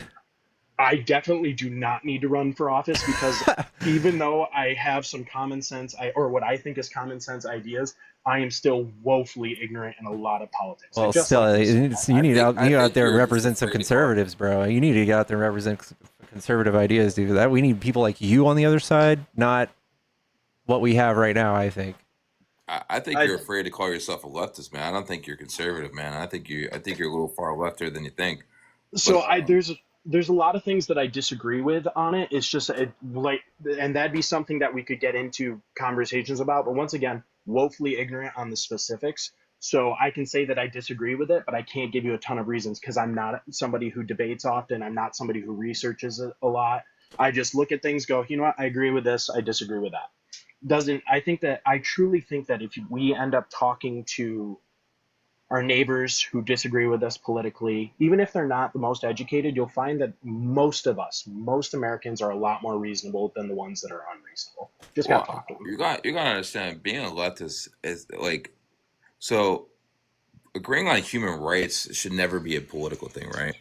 I definitely do not need to run for office, because even though I have some common sense, or what I think is common sense ideas, I am still woefully ignorant in a lot of politics. Well, still, you need to get out there and represent some conservatives, bro. You need to get out there and represent conservative ideas, dude. That we need people like you on the other side, not what we have right now, I think. I think you're afraid to call yourself a leftist, man. I don't think you're conservative, man. I think you're a little far lefter than you think. So But there's a lot of things that I disagree with on it. It's just like, and that'd be something that we could get into conversations about. But once again, woefully ignorant on the specifics. So I can say that I disagree with it, but I can't give you a ton of reasons because I'm not somebody who debates often. I'm not somebody who researches it a lot. I just look at things, go, you know what? I agree with this. I disagree with that. I truly think that if we end up talking to our neighbors who disagree with us politically, even if they're not the most educated, you'll find that most of us, most Americans, are a lot more reasonable than the ones that are unreasonable. Just gotta talk to them. you gotta understand, being a leftist is like, so agreeing on human rights should never be a political thing, right?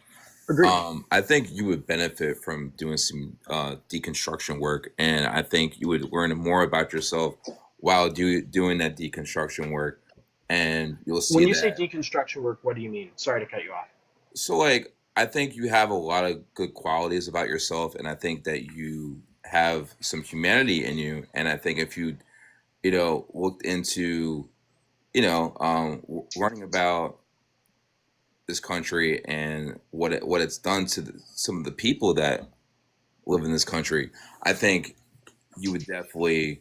Agreed. I think you would benefit from doing some deconstruction work, and I think you would learn more about yourself while doing that deconstruction work, and you'll see When you that. say deconstruction work, what do you mean? Sorry to cut you off. So, like, I think you have a lot of good qualities about yourself, and I think that you have some humanity in you, and I think if you, looked into, learning about this country and what it's done to some of the people that live in this country, I think you would definitely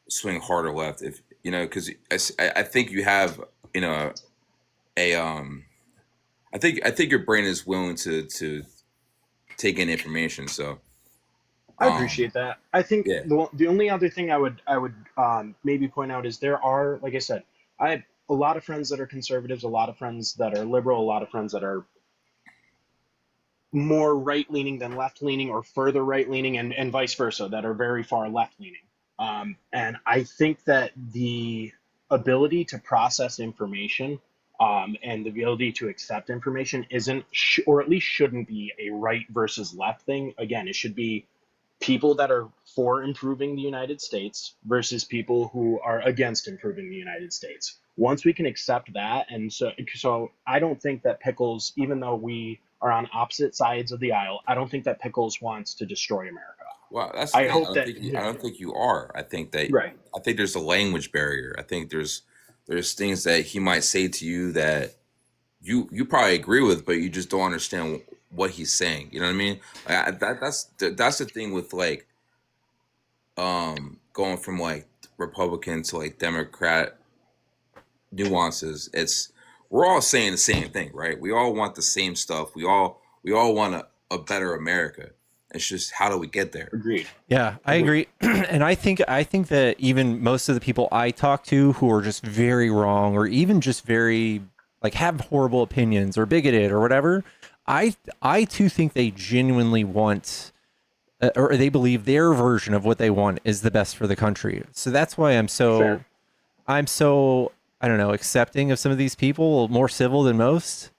swing harder left if because I think you have a I think your brain is willing to take in information. So I appreciate that. I think yeah. the only other thing I would maybe point out is there are, like I said, I have a lot of friends that are conservatives, a lot of friends that are liberal, a lot of friends that are more right leaning than left leaning, or further right leaning, and vice versa, that are very far left leaning. And I think that the ability to process information and the ability to accept information isn't, or at least shouldn't be, a right versus left thing. Again, it should be people that are for improving the United States versus people who are against improving the United States. Once we can accept that, and so I don't think that Pickles, even though we are on opposite sides of the aisle, I don't think that Pickles wants to destroy America. Well, that's the I thing. hope I don't think you are. I think that Right. I think there's a language barrier. I think there's things that he might say to you that you probably agree with, but you just don't understand what he's saying. You know what I mean? Like, that's the thing with like going from like Republican to like Democrat nuances. We're all saying the same thing, right? We all want the same stuff. We all want a better America. It's just, how do we get there? Agreed. Yeah, I agree. And I think that even most of the people I talk to who are just very wrong, or even just very like have horrible opinions or bigoted or whatever, I too think they genuinely want or they believe their version of what they want is the best for the country. So that's why I'm so I don't know, accepting of some of these people, more civil than most,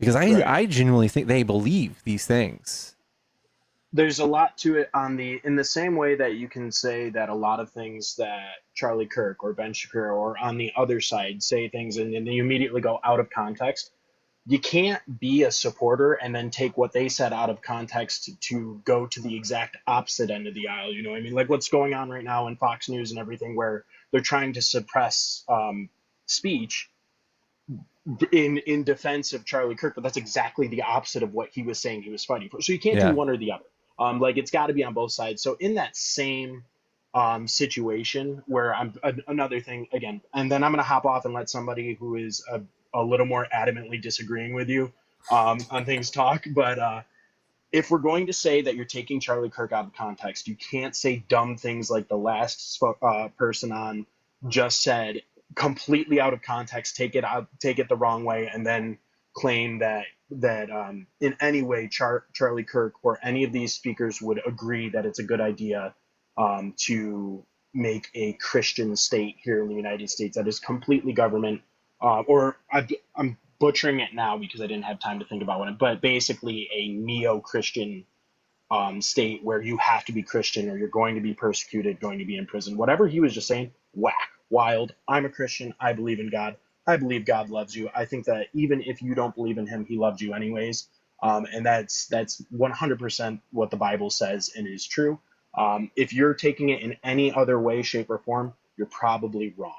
because I genuinely think they believe these things. There's a lot to it in the same way that you can say that a lot of things that Charlie Kirk or Ben Shapiro or on the other side say things and then you immediately go out of context. You can't be a supporter and then take what they said out of context to go to the exact opposite end of the aisle. You know what I mean? Like what's going on right now in Fox News and everything, where they're trying to suppress speech in defense of Charlie Kirk, but that's exactly the opposite of what he was saying he was fighting for. So you can't do one or the other. Like it's got to be on both sides. So in that same situation where another thing again, and then I'm going to hop off and let somebody who is a little more adamantly disagreeing with you on things talk. But if we're going to say that you're taking Charlie Kirk out of context, you can't say dumb things like the last person on just said, completely out of context, take it the wrong way, and then claim that in any way Charlie Kirk or any of these speakers would agree that it's a good idea to make a Christian state here in the United States that is completely government, I'm butchering it now because I didn't have time to think about it, but basically a neo-Christian state where you have to be Christian or you're going to be persecuted, going to be in prison. Whatever he was just saying, whack, wild. I'm a Christian. I believe in God. I believe God loves you. I think that even if you don't believe in him, he loved you anyways. And that's 100% what the Bible says and is true. If you're taking it in any other way, shape, or form, you're probably wrong.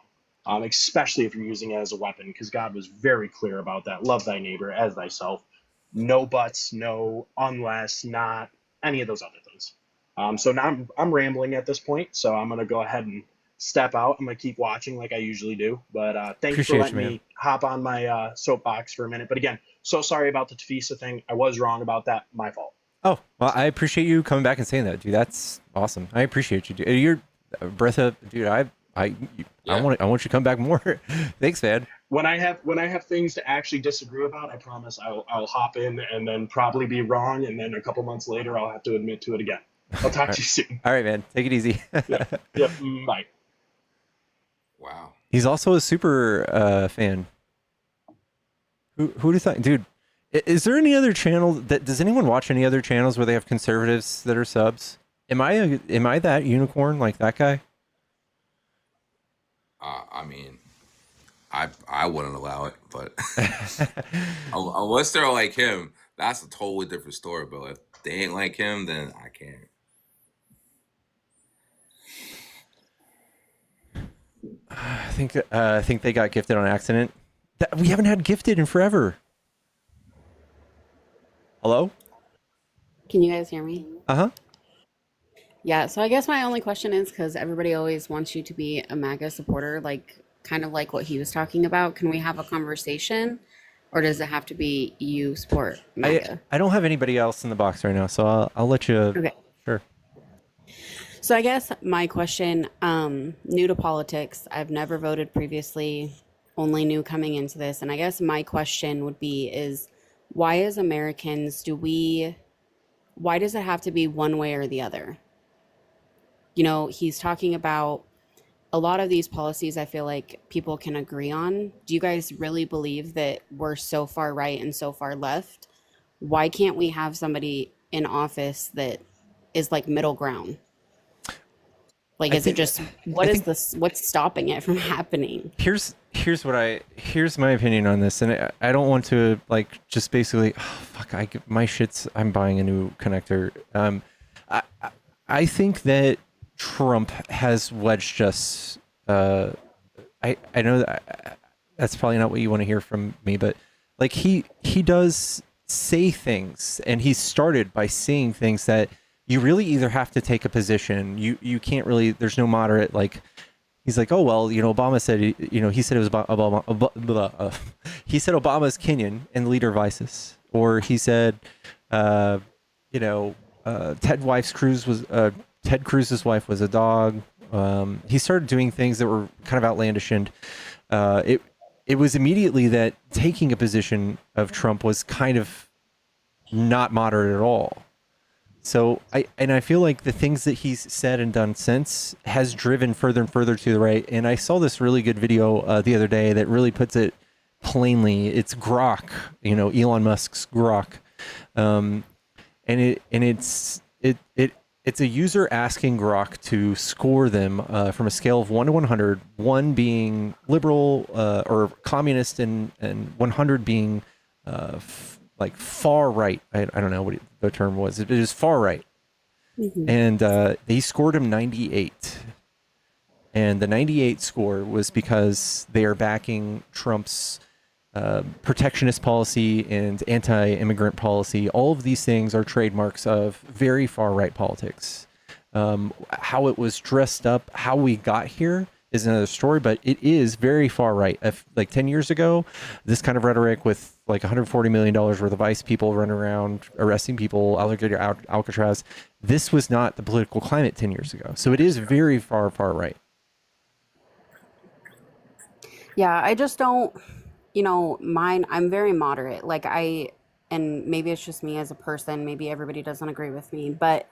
especially if you're using it as a weapon, because God was very clear about that. Love thy neighbor as thyself. No buts, no unless, not any of those other things. So now I'm rambling at this point, so I'm going to go ahead and step out. I'm going to keep watching like I usually do. But thank you for Appreciate you, letting man. me hop on my soapbox for a minute. But again, so sorry about the Tafisa thing. I was wrong about that. My fault. Oh, well, I appreciate you coming back and saying that, dude. That's awesome. I appreciate you, dude. You're Bertha, dude. I want you to come back more. Thanks, man. When I have things to actually disagree about, I promise I'll hop in and then probably be wrong, and then a couple months later I'll have to admit to it again. I'll talk to you soon. All right, man. Take it easy. Yep. Bye. Wow. He's also a super fan. Who'd have thought, dude? Is there any other channel does anyone watch any other channels where they have conservatives that are subs? Am I that unicorn like that guy? I mean, I wouldn't allow it, but unless they're like him, that's a totally different story. But if they ain't like him, then I can't. I think they got gifted on accident. We haven't had gifted in forever. Hello? Can you guys hear me? Uh-huh. Yeah, so I guess my only question is, because everybody always wants you to be a MAGA supporter, like kind of like what he was talking about. Can we have a conversation, or does it have to be you support MAGA? I don't have anybody else in the box right now, so I'll let you. Okay. Sure. So I guess my question, new to politics, I've never voted previously, only new coming into this, and I guess my question would be is, why as Americans why does it have to be one way or the other? You know, he's talking about a lot of these policies I feel like people can agree on. Do you guys really believe that we're so far right and so far left? Why can't we have somebody in office that is like middle ground? Like, what's stopping it from happening? Here's my opinion on this, and I don't want to like just basically I'm buying a new connector. I think that Trump has wedged us. I know that that's probably not what you want to hear from me, but like he does say things, and he started by saying things that you really either have to take a position. You can't really. There's no moderate. Like he's like, oh well, you know, Obama said, you know, he said it was Obama. He said Obama's Kenyan and leader of ISIS, or he said, you know, Ted Cruz's wife was a dog. He started doing things that were kind of outlandish, and it was immediately that taking a position of Trump was kind of not moderate at all. So I feel like the things that he's said and done since has driven further and further to the right. And I saw this really good video the other day that really puts it plainly. It's Grok, you know, Elon Musk's Grok, and it's a user asking Grok to score them from a scale of 1 to 100, 1 being liberal or communist, and 100 being like far right. I don't know what the term was. It is far right. Mm-hmm. And they scored him 98. And the 98 score was because they are backing Trump's protectionist policy and anti-immigrant policy. All of these things are trademarks of very far right politics. How it was dressed up, how we got here is another story, but it is very far right. Like 10 years ago, this kind of rhetoric with like $140 million worth of ICE people running around arresting people, Alcatraz, this was not the political climate 10 years ago. So it is very far right. Yeah, I just don't, you know, I'm very moderate. Like and maybe it's just me as a person, maybe everybody doesn't agree with me, but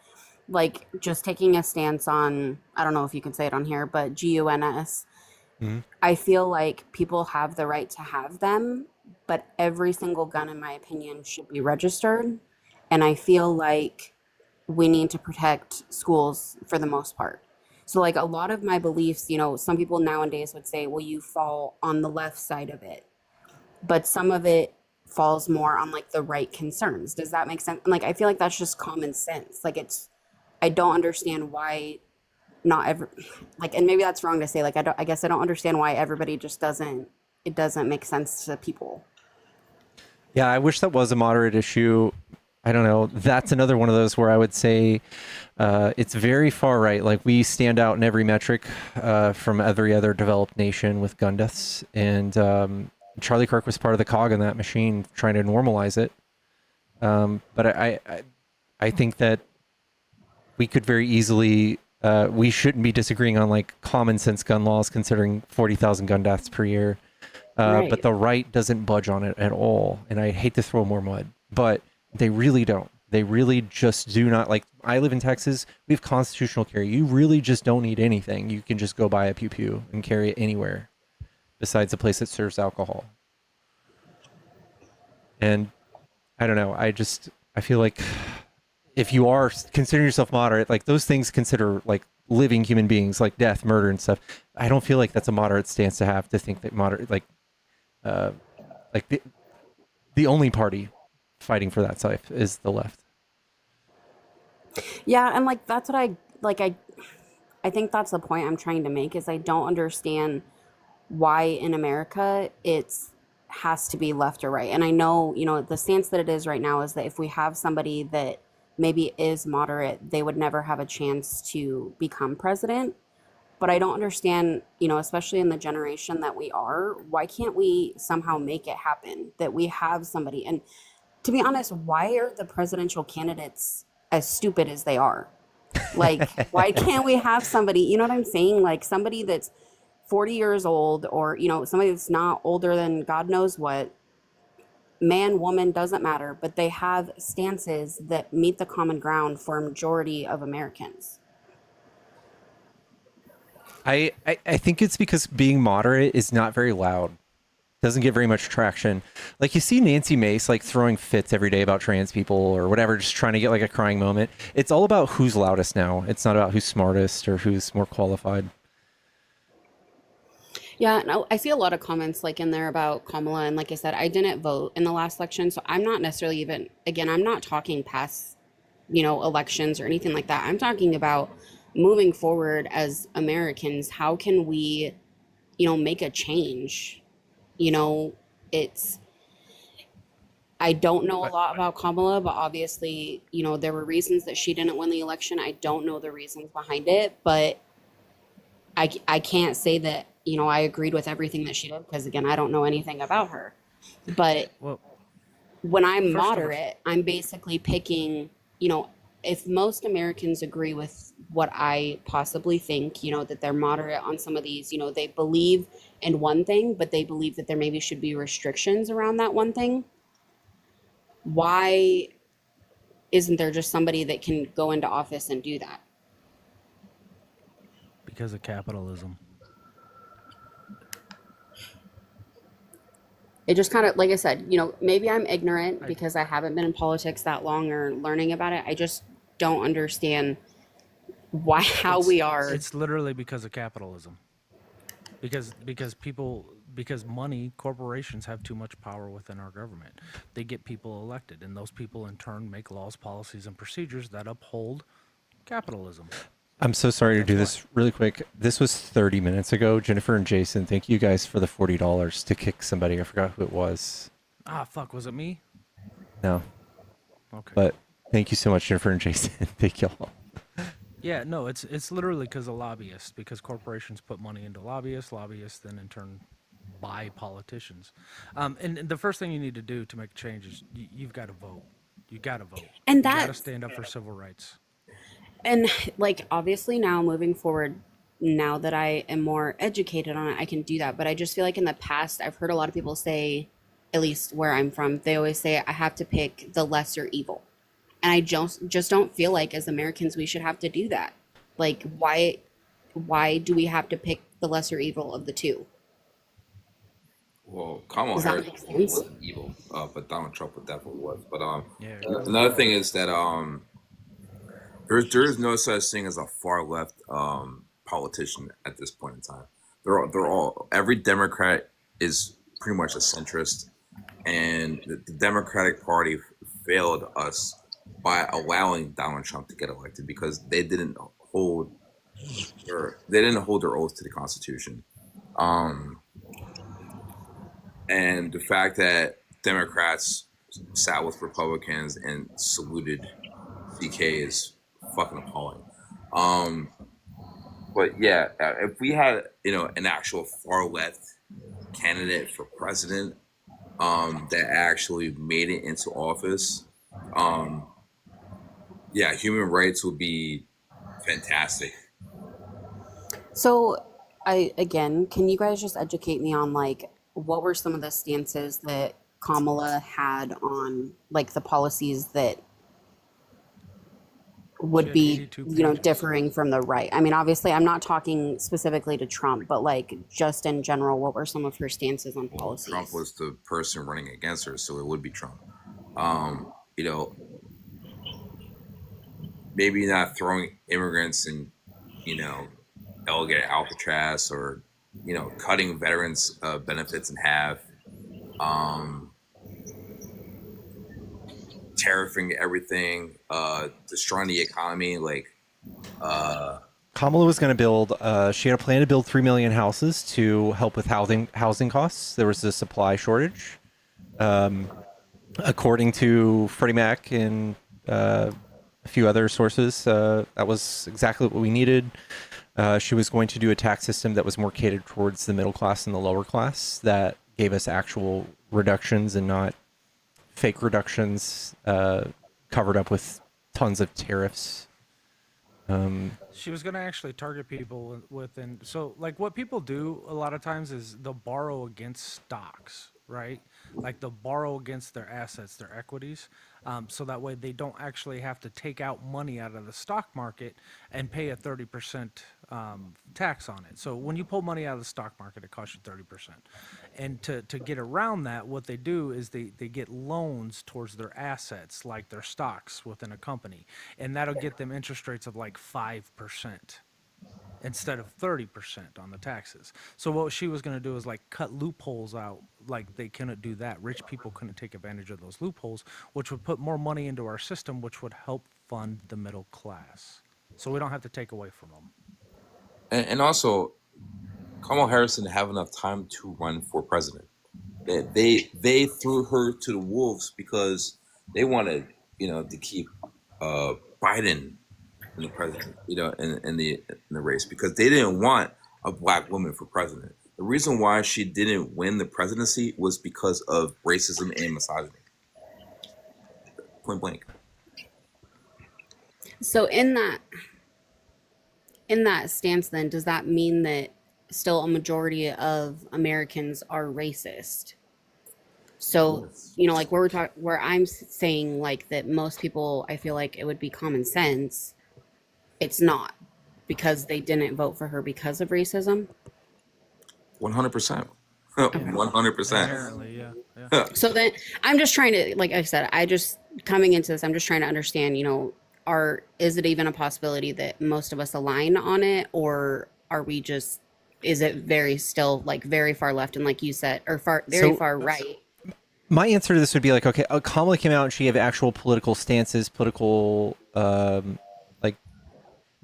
like just taking a stance on, I don't know if you can say it on here, but GUNS, mm-hmm. I feel like people have the right to have them, but every single gun, in my opinion, should be registered. And I feel like we need to protect schools for the most part. So like a lot of my beliefs, you know, some people nowadays would say, well, you fall on the left side of it, but some of it falls more on like the right concerns. Does that make sense? And like, I feel like that's just common sense. Like I don't understand why not every, like, and maybe that's wrong to say, like, I guess I don't understand why everybody just it doesn't make sense to people. Yeah, I wish that was a moderate issue. I don't know. That's another one of those where I would say it's very far right. Like, we stand out in every metric from every other developed nation with gun deaths. And Charlie Kirk was part of the cog in that machine trying to normalize it. But I think that we could very easily, we shouldn't be disagreeing on like common sense gun laws considering 40,000 gun deaths per year. Right. But the right doesn't budge on it at all. And I hate to throw more mud, but they really don't. They really just do not. Like, I live in Texas. We have constitutional carry. You really just don't need anything. You can just go buy a pew-pew and carry it anywhere besides a place that serves alcohol. And I don't know. I feel like if you are considering yourself moderate, like those things consider like living human beings, like death, murder, and stuff. I don't feel like that's a moderate stance to have, to think that moderate, like the only party fighting for that side is the left. Yeah, and like that's what I think that's the point I'm trying to make, is I don't understand why in America it's has to be left or right. And I know, the stance that it is right now is that if we have somebody that maybe is moderate, they would never have a chance to become president. But I don't understand, especially in the generation that we are, why can't we somehow make it happen that we have somebody? And to be honest, why are the presidential candidates as stupid as they are? Like, why can't we have somebody, you know what I'm saying? Like somebody that's 40 years old, or, somebody that's not older than God knows what, man, woman, doesn't matter, but they have stances that meet the common ground for a majority of Americans. I think it's because being moderate is not very loud. Doesn't get very much traction. Like, you see Nancy Mace like throwing fits every day about trans people or whatever, just trying to get like a crying moment. It's all about who's loudest now. It's not about who's smartest or who's more qualified. Yeah, no, I see a lot of comments like in there about Kamala, and like I said, I didn't vote in the last election, so I'm not necessarily even, again, I'm not talking past, elections or anything like that. I'm talking about moving forward as Americans. How can we, make a change? It's, I don't know a lot about Kamala, but obviously, there were reasons that she didn't win the election. I don't know the reasons behind it, but I can't say that, I agreed with everything that she did, because again, I don't know anything about her. But when I'm moderate, I'm basically picking, if most Americans agree with what I possibly think, that they're moderate on some of these, they believe in one thing, but they believe that there maybe should be restrictions around that one thing. Why isn't there just somebody that can go into office and do that? Because of capitalism. It just kind of, like I said, maybe I'm ignorant because I haven't been in politics that long or learning about it. I just don't understand how we are. It's literally because of capitalism. Because money, corporations have too much power within our government. They get people elected, and those people in turn make laws, policies, and procedures that uphold capitalism. I'm so sorry to do this really quick. This was 30 minutes ago. Jennifer and Jason, thank you guys for the $40 to kick somebody. I forgot who it was. Ah, fuck, was it me? No. Okay. But thank you so much, Jennifer and Jason. Thank y'all. Yeah, no, it's literally because of lobbyists, because corporations put money into lobbyists then in turn buy politicians. And the first thing you need to do to make a change is you've got to vote. You got to vote. And you got to stand up for civil rights. And like, obviously now moving forward, now that I am more educated on it, I can do that. But I just feel like in the past, I've heard a lot of people say, at least where I'm from, they always say I have to pick the lesser evil. And I just don't feel like as Americans, we should have to do that. Like, why do we have to pick the lesser evil of the two? Well, Kamala Harris wasn't evil, but Donald Trump would definitely was. But another thing is that there is no such thing as a far left politician at this point in time. They're all every Democrat is pretty much a centrist, and the Democratic Party failed us by allowing Donald Trump to get elected because they didn't hold They didn't hold their oath to the Constitution. And the fact that Democrats sat with Republicans and saluted CK is fucking appalling. But yeah, if we had, an actual far left candidate for president, that actually made it into office, yeah, human rights would be fantastic. So, can you guys just educate me on like what were some of the stances that Kamala had on like the policies that would be, differing from the right? I mean, obviously, I'm not talking specifically to Trump, but like just in general, what were some of her stances on policies? Trump was the person running against her, so it would be Trump. Maybe not throwing immigrants in, elegant Alcatraz, or, cutting veterans' benefits in half, tariffing everything, destroying the economy. Kamala was going to build, she had a plan to build 3 million houses to help with housing costs. There was a supply shortage. According to Freddie Mac and a few other sources, that was exactly what we needed. She was going to do a tax system that was more catered towards the middle class and the lower class, that gave us actual reductions and not fake reductions covered up with tons of tariffs. She was going to actually target people within. So, like, what people do a lot of times is they'll borrow against stocks, right? Like, they'll borrow against their assets, their equities. So that way they don't actually have to take out money out of the stock market and pay a 30% tax on it. So when you pull money out of the stock market, it costs you 30%. And to get around that, what they do is they get loans towards their assets, like their stocks within a company. And that'll get them interest rates of like 5%. Instead of 30% on the taxes. So what she was going to do is like cut loopholes out. Like they couldn't do that. Rich people couldn't take advantage of those loopholes, which would put more money into our system, which would help fund the middle class. So we don't have to take away from them. And also, Kamala Harris didn't have enough time to run for president. They threw her to the wolves because they wanted, to keep Biden in the president, in the race, because they didn't want a black woman for president. The reason why she didn't win the presidency was because of racism and misogyny. Point blank. So in that stance, then, does that mean that still a majority of Americans are racist? So, like where I'm saying like that most people, I feel like it would be common sense. It's not, because they didn't vote for her because of racism. 100%. 100%. Apparently, yeah. So then I'm just trying to, like I said, coming into this, I'm just trying to understand, is it even a possibility that most of us align on it, or is it very far left and, like you said, or far right? My answer to this would be like, okay, Kamala came out and she gave actual political stances, political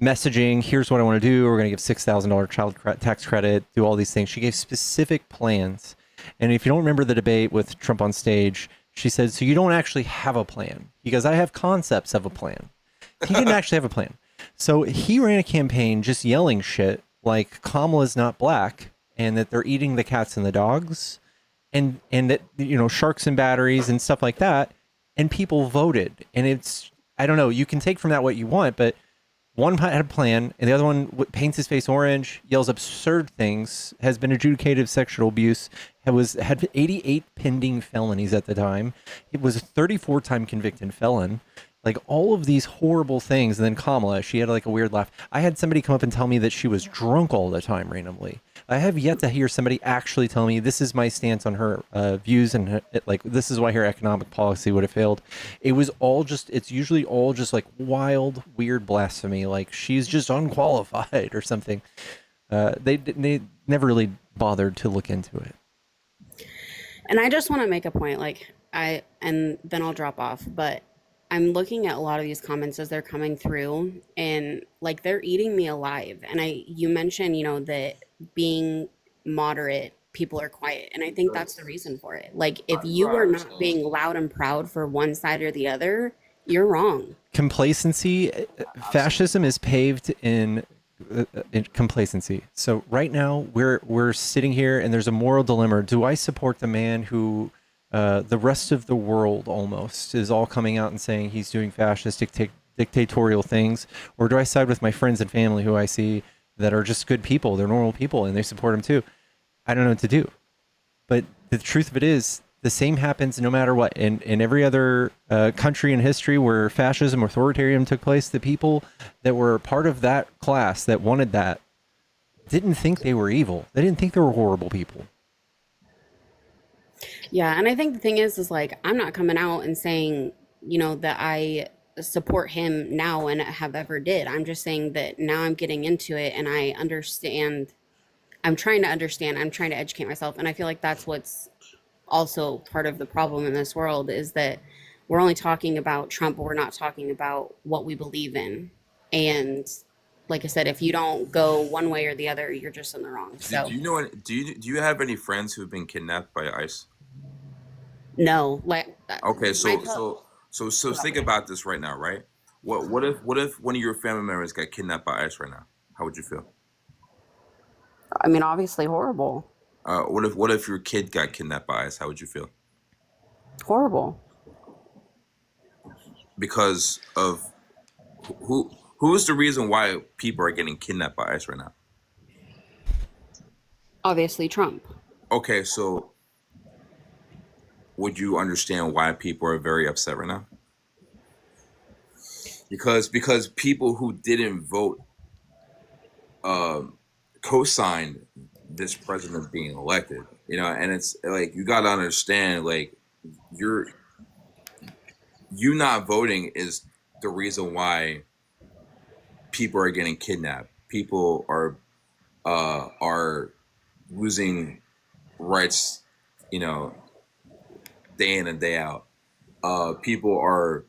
messaging. Here's what I want to do. We're going to give $6,000 child tax credit, do all these things. She gave specific plans. And if you don't remember the debate with Trump on stage, she said, so you don't actually have a plan. He goes, I have concepts of a plan. He didn't actually have a plan. So he ran a campaign just yelling shit like Kamala's not black and that they're eating the cats and the dogs and that, sharks and batteries and stuff like that. And people voted. And it's, I don't know, you can take from that what you want, but one had a plan, and the other one paints his face orange, yells absurd things, has been adjudicated of sexual abuse, had 88 pending felonies at the time. It was a 34-time convicted felon. Like, all of these horrible things. And then Kamala, she had like a weird laugh. I had somebody come up and tell me that she was drunk all the time randomly. I have yet to hear somebody actually tell me this is my stance on her views and this is why her economic policy would have failed. It's usually all just like wild, weird blasphemy. Like she's just unqualified or something. They never really bothered to look into it. And I just want to make a point, and then I'll drop off, but I'm looking at a lot of these comments as they're coming through, and like they're eating me alive. And you mentioned, that being moderate, people are quiet, and I think that's the reason for it. Like if you are not being loud and proud for one side or the other, you're wrong. Complacency, fascism is paved in complacency. So right now we're sitting here and there's a moral dilemma. Do I support the man who the rest of the world almost is all coming out and saying he's doing fascist dictatorial things, or do I side with my friends and family who I see that are just good people, they're normal people and they support him too? I don't know what to do. But the truth of it is, the same happens no matter what. In every other country in history where fascism, authoritarianism took place, the people that were part of that class that wanted that didn't think they were evil. They didn't think they were horrible people. Yeah, and I think the thing is like I'm not coming out and saying, that I support him now and have ever did. I'm just saying that now I'm getting into it and I understand. I'm trying to understand. I'm trying to educate myself, and I feel like that's what's also part of the problem in this world is that we're only talking about Trump, but we're not talking about what we believe in. And like I said, if you don't go one way or the other, you're just in the wrong. So Do you know? Do you have any friends who've been kidnapped by ICE? no, like Okay, so think about this right now, right? What if one of your family members got kidnapped by ICE right now? How would you feel? I mean, obviously horrible. What if your kid got kidnapped by ICE? How would you feel? Horrible. Because of who is the reason why people are getting kidnapped by ICE right now? Obviously Trump. Okay, so would you understand why people are very upset right now? Because people who didn't vote co-signed this president being elected, and it's like you got to understand, like you not voting is the reason why people are getting kidnapped. People are losing rights, day in and day out. People are,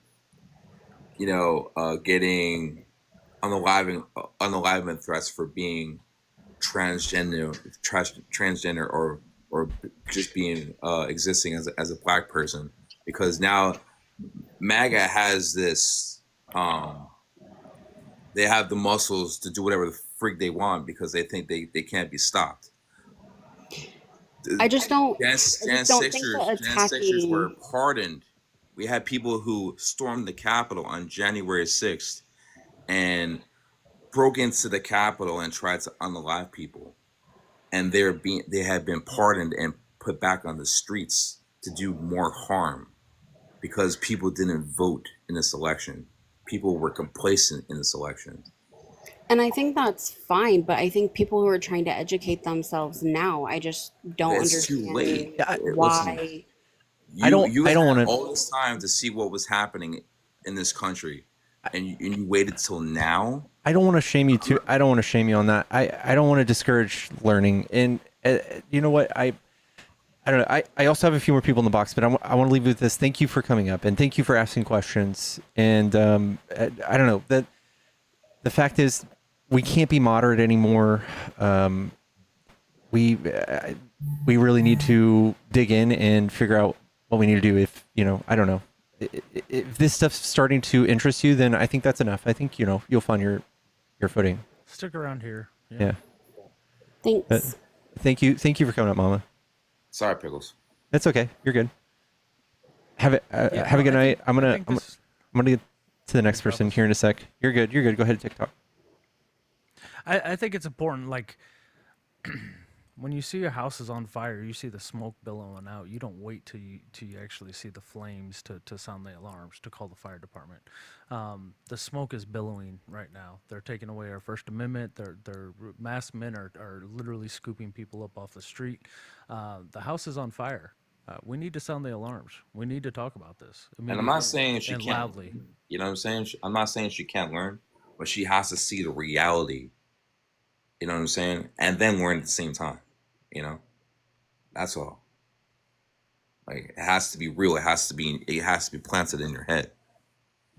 getting unalivement threats for being transgender or just being existing as a black person, because now MAGA has this they have the muscles to do whatever the freak they want because they think they can't be stopped. I just don't Jan think Sixers attacking were pardoned. We had people who stormed the Capitol on January 6th and broke into the Capitol and tried to unalive people, and they had been pardoned and put back on the streets to do more harm because people didn't vote in this election. People were complacent in this election. And I think that's fine, but I think people who are trying to educate themselves now, I just don't It's too late. understand why. Listen, I don't had want to. all this time to see what was happening in this country, and you waited till now. I don't want to shame you too. I don't want to shame you on that. I don't want to discourage learning. And you know what? I don't know. I also have a few more people in the box, but I want to leave you with this. Thank you for coming up, and thank you for asking questions. And I don't know that the fact is we can't be moderate anymore. We really need to dig in and figure out what we need to do. If I don't know. If this stuff's starting to interest you, then I think that's enough. I think you'll find your footing. Stick around here. Yeah. Thanks. Thank you for coming up, Mama. Sorry, Pickles. That's okay. You're good. Have a good night. I'm gonna get to the next person here in a sec. You're good. Go ahead, TikTok. I think it's important, like when you see your house is on fire, you see the smoke billowing out. You don't wait till you actually see the flames to sound the alarms, to call the fire department. The smoke is billowing right now. They're taking away our First Amendment. Their masked men are literally scooping people up off the street. The house is on fire. We need to sound the alarms. We need to talk about this. And I'm not saying she can't. Loudly. You know what I'm saying? I'm not saying she can't learn, but she has to see the reality. You know what I'm saying? And then learn at the same time. That's all. Like, it has to be real. It has to be planted in your head.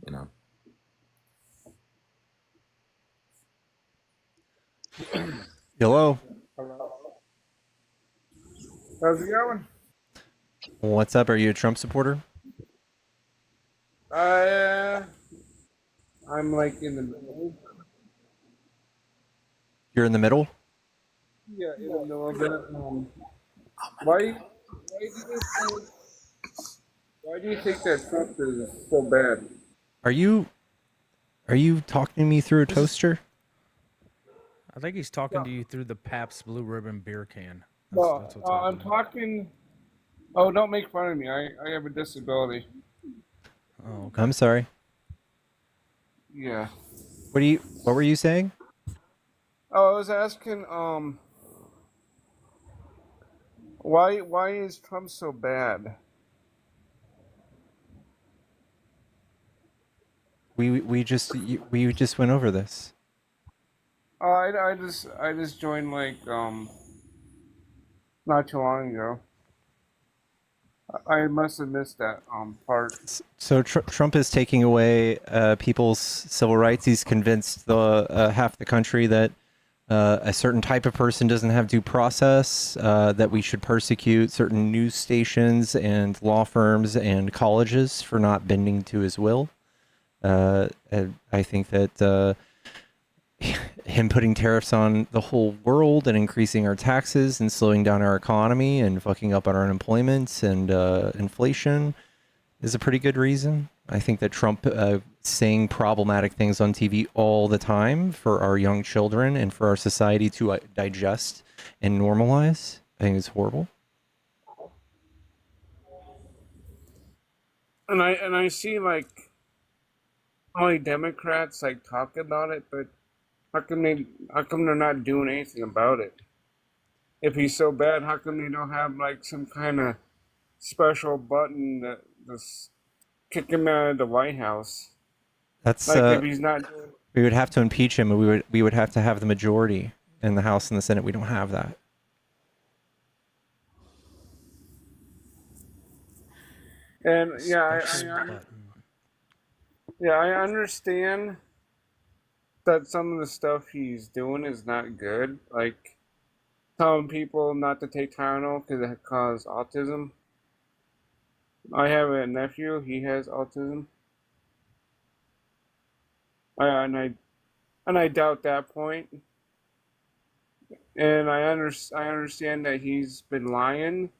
you know. Hello. How's it going? What's up? Are you a Trump supporter? I'm like in the middle. You're in the middle? Yeah, in the middle of it. Why do you think that Trump is so bad? Are you talking to me through a toaster? I think he's talking to you through the Pabst Blue Ribbon beer can. Well, That's what's I'm happening. talking. Oh, don't make fun of me. I have a disability. Oh, okay. I'm sorry. Yeah. What were you saying? Oh, I was asking. Why is Trump so bad? We just went over this. Oh, I just joined like not too long ago. I must have missed that part. So Trump is taking away people's civil rights. He's convinced the half the country that a certain type of person doesn't have due process, that we should persecute certain news stations and law firms and colleges for not bending to his will. And I think that him putting tariffs on the whole world and increasing our taxes and slowing down our economy and fucking up our unemployment and inflation is a pretty good reason. I think that Trump saying problematic things on TV all the time for our young children and for our society to digest and normalize, I think is horrible. And I see like only Democrats like talk about it, but how come they're not doing anything about it? If he's so bad, how come they don't have like some kind of special button that just kick him out of the White House? That's Like if he's not doing. we would have to impeach him, and we would have to have the majority in the House and the Senate. We don't have that. And yeah, Special I understand that some of the stuff he's doing is not good, like telling people not to take Tylenol because it causes autism. I have a nephew; he has autism, and I doubt that point. And I understand that he's been lying,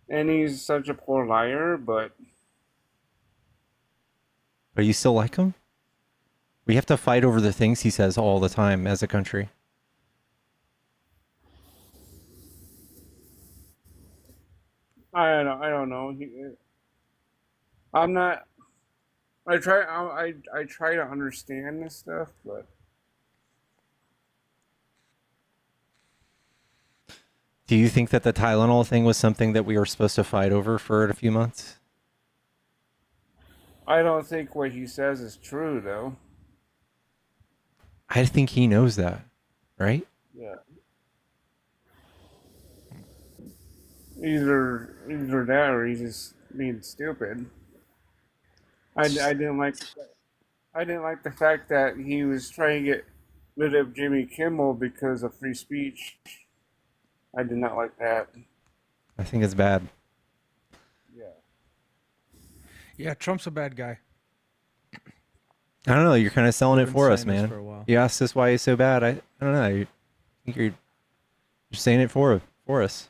and he's such a poor liar. But you still like him? We have to fight over the things he says all the time as a country. I don't know. I'm not. I try to understand this stuff, but Do you think that the Tylenol thing was something that we were supposed to fight over for a few months? I don't think what he says is true, though. I think he knows that, right? Yeah. Either that or he's just being stupid. I didn't like the fact that he was trying to get rid of Jimmy Kimmel because of free speech. I did not like that. I think it's bad. Yeah. Yeah, Trump's a bad guy. I don't know. You're kind of selling We've it been for us, saying this man. for a while. You asked us why he's so bad. I don't know. I think you're saying it for us.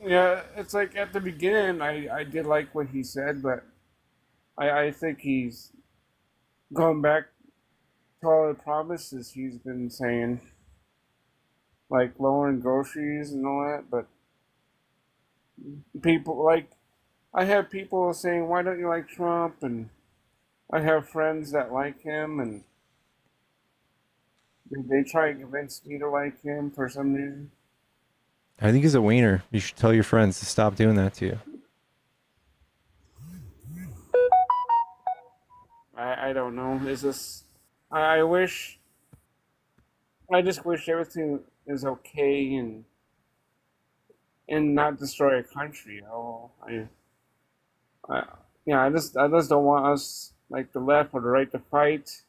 Yeah, it's like at the beginning, I did like what he said, but I think he's going back to all the promises he's been saying, like lowering groceries and all that. But people like, I have people saying, "Why don't you like Trump?" And I have friends that like him, and they try to convince me to like him for some reason. I think he's a wiener. You should tell your friends to stop doing that to you. I don't know. Is this? I just wish everything is okay and not destroy a country. I Yeah, I just don't want us, like the left or the right, to fight.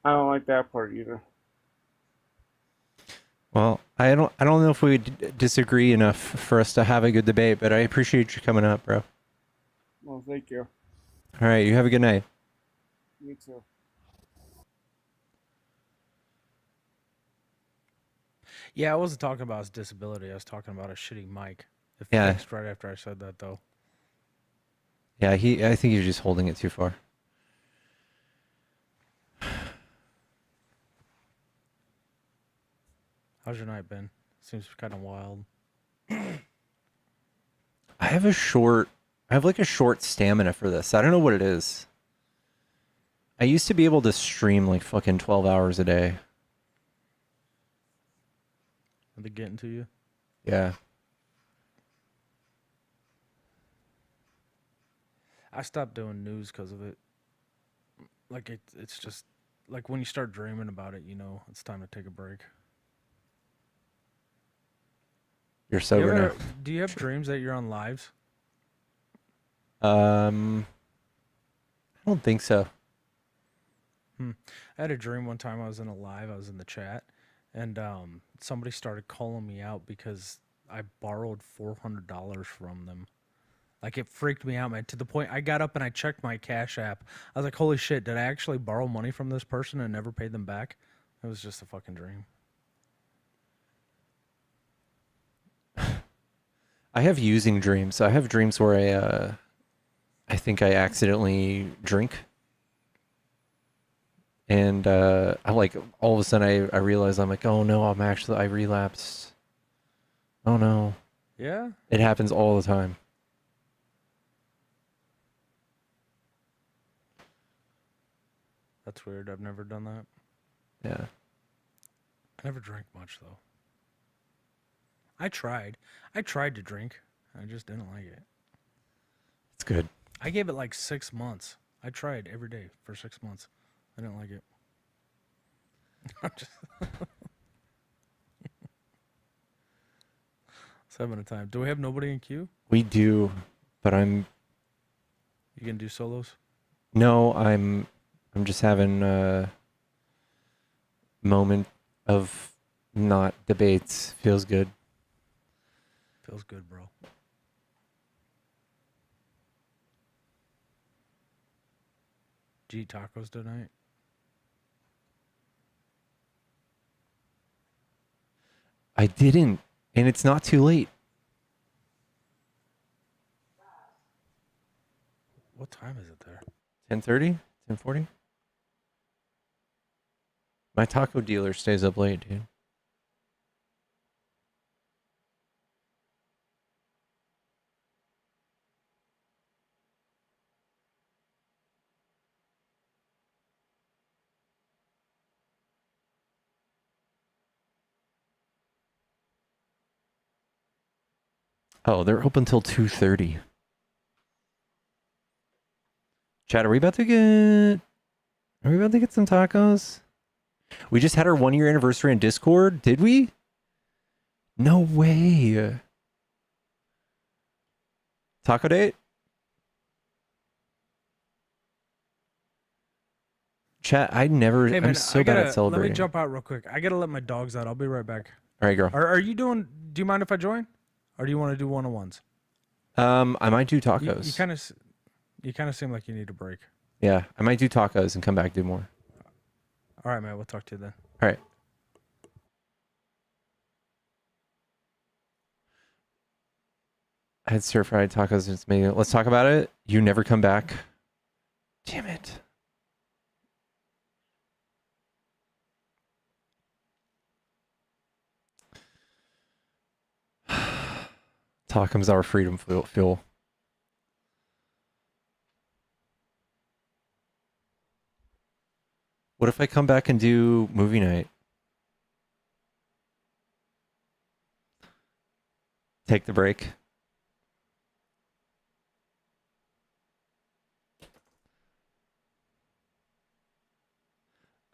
I don't like that part either. Well, I don't know if we disagree enough for us to have a good debate, but I appreciate you coming up, bro. Well, thank you. All right, you have a good night. You too. Yeah, I wasn't talking about his disability. I was talking about a shitty mic. It Yeah. fixed right after I said that, though. Yeah, I think he's just holding it too far. How's your night been? Seems kind of wild. I have like a short stamina for this. I don't know what it is. I used to be able to stream like fucking 12 hours a day. Are they getting to you? Yeah. I stopped doing news because of it. Like it's just like when you start dreaming about it, you know, it's time to take a break. You're sober now. Do you have dreams that you're on lives? I don't think so. I had a dream one time I was in a live, I was in the chat, and somebody started calling me out because I borrowed $400 from them. Like, it freaked me out, man, to the point I got up and I checked my Cash App. I was like, holy shit, did I actually borrow money from this person and never paid them back? It was just a fucking dream. I have using dreams. I have dreams where I think I accidentally drink. And I like all of a sudden I realize I'm like, oh no, I relapsed. Oh no. Yeah? It happens all the time. That's weird. I've never done that. Yeah. I never drank much, though. I tried to drink. I just didn't like it. It's good. I gave it like 6 months. I tried every day for 6 months. I didn't like it. I'm just having a time. Do we have nobody in queue? We do, but You can do solos? No, I'm just having a moment of not debates. Feels good. Feels good, bro. Did you eat tacos tonight? I didn't, and it's not too late. What time is it there? 10:30? 10:40? My taco dealer stays up late, dude. Oh, they're open till 2:30. Chat, are we about to get some tacos? We just had our 1-year anniversary in Discord, did we? No way. Taco date? Chat, I'm so bad at celebrating. Let me jump out real quick. I gotta let my dogs out. I'll be right back. All right, girl. Are you doing? Do you mind if I join, or do you want to do one-on-ones? I might do tacos. You kind of seem like you need a break. Yeah, I might do tacos and come back do more. All right, man. We'll talk to you then. All right. I had stir-fried tacos. It's me. Let's talk about it. You never come back. Damn it. Talkums our freedom fuel. What if I come back and do movie night? Take the break.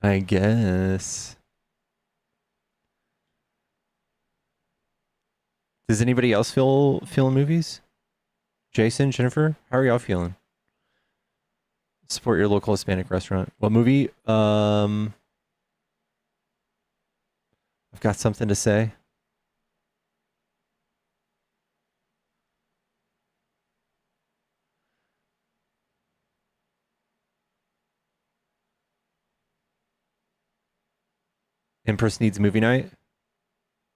I guess. Does anybody else feel in movies? Jason, Jennifer, how are y'all feeling? Support your local Hispanic restaurant. What movie? I've got something to say. Empress needs movie night.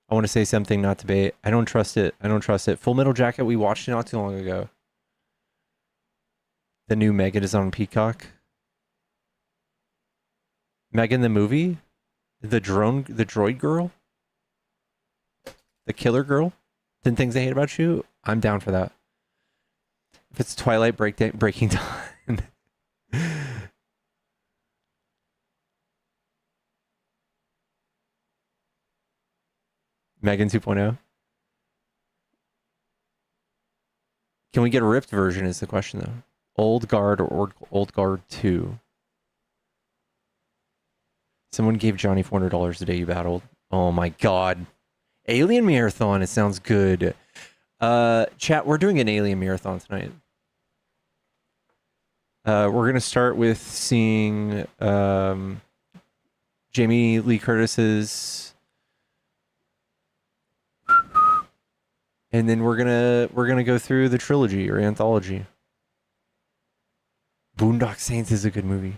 I want to say something, not debate. I don't trust it. I don't trust it. Full Metal Jacket, we watched it not too long ago. The new Megan is on Peacock. Megan the movie? The droid girl? The killer girl? 10 Things I Hate About You? I'm down for that. If it's Twilight Breaking Time. Megan 2.0. Can we get a ripped version is the question though. Old Guard or Old Guard 2? Someone gave Johnny $400 the day you battled. Oh my god. Alien Marathon, it sounds good. Chat, we're doing an Alien Marathon tonight. We're going to start with seeing Jamie Lee Curtis's, and then we're gonna go through the trilogy or anthology. Boondock Saints is a good movie.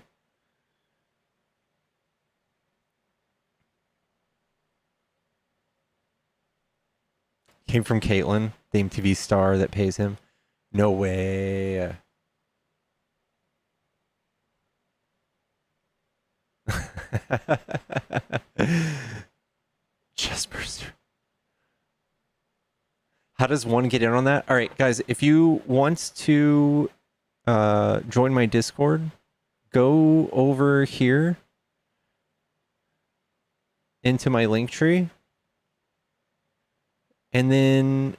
Came from Caitlyn, the MTV star that pays him. No way. Chestburster. How does one get in on that? All right, guys, if you want to join my Discord, go over here into my link tree and then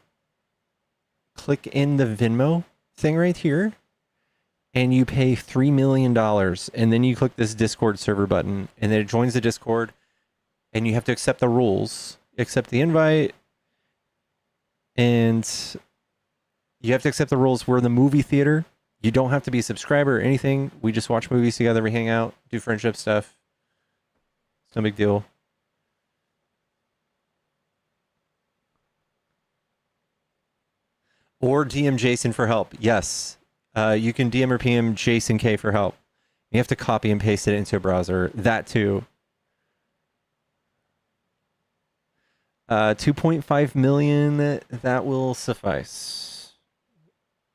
click in the Venmo thing right here and you pay $3 million and then you click this Discord server button and then it joins the Discord and you have to accept the rules, accept the invite, and you have to accept the rules. We're in the movie theater. You don't have to be a subscriber or anything. We just watch movies together. We hang out, do friendship stuff. It's no big deal. Or DM Jason for help. Yes. You can DM or PM Jason K for help. You have to copy and paste it into a browser. That too. 2.5 million. That will suffice.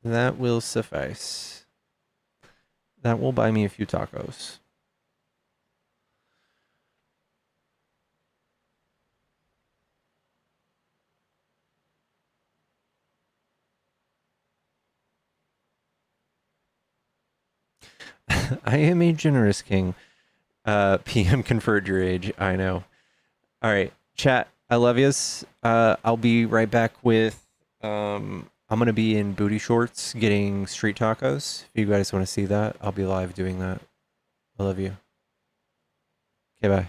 That will suffice. That will buy me a few tacos. I am a generous king. PM conferred your age. I know. All right, chat. I love yous. I'll be right back with. I'm gonna be in booty shorts getting street tacos. If you guys want to see that, I'll be live doing that. I love you. Okay, bye.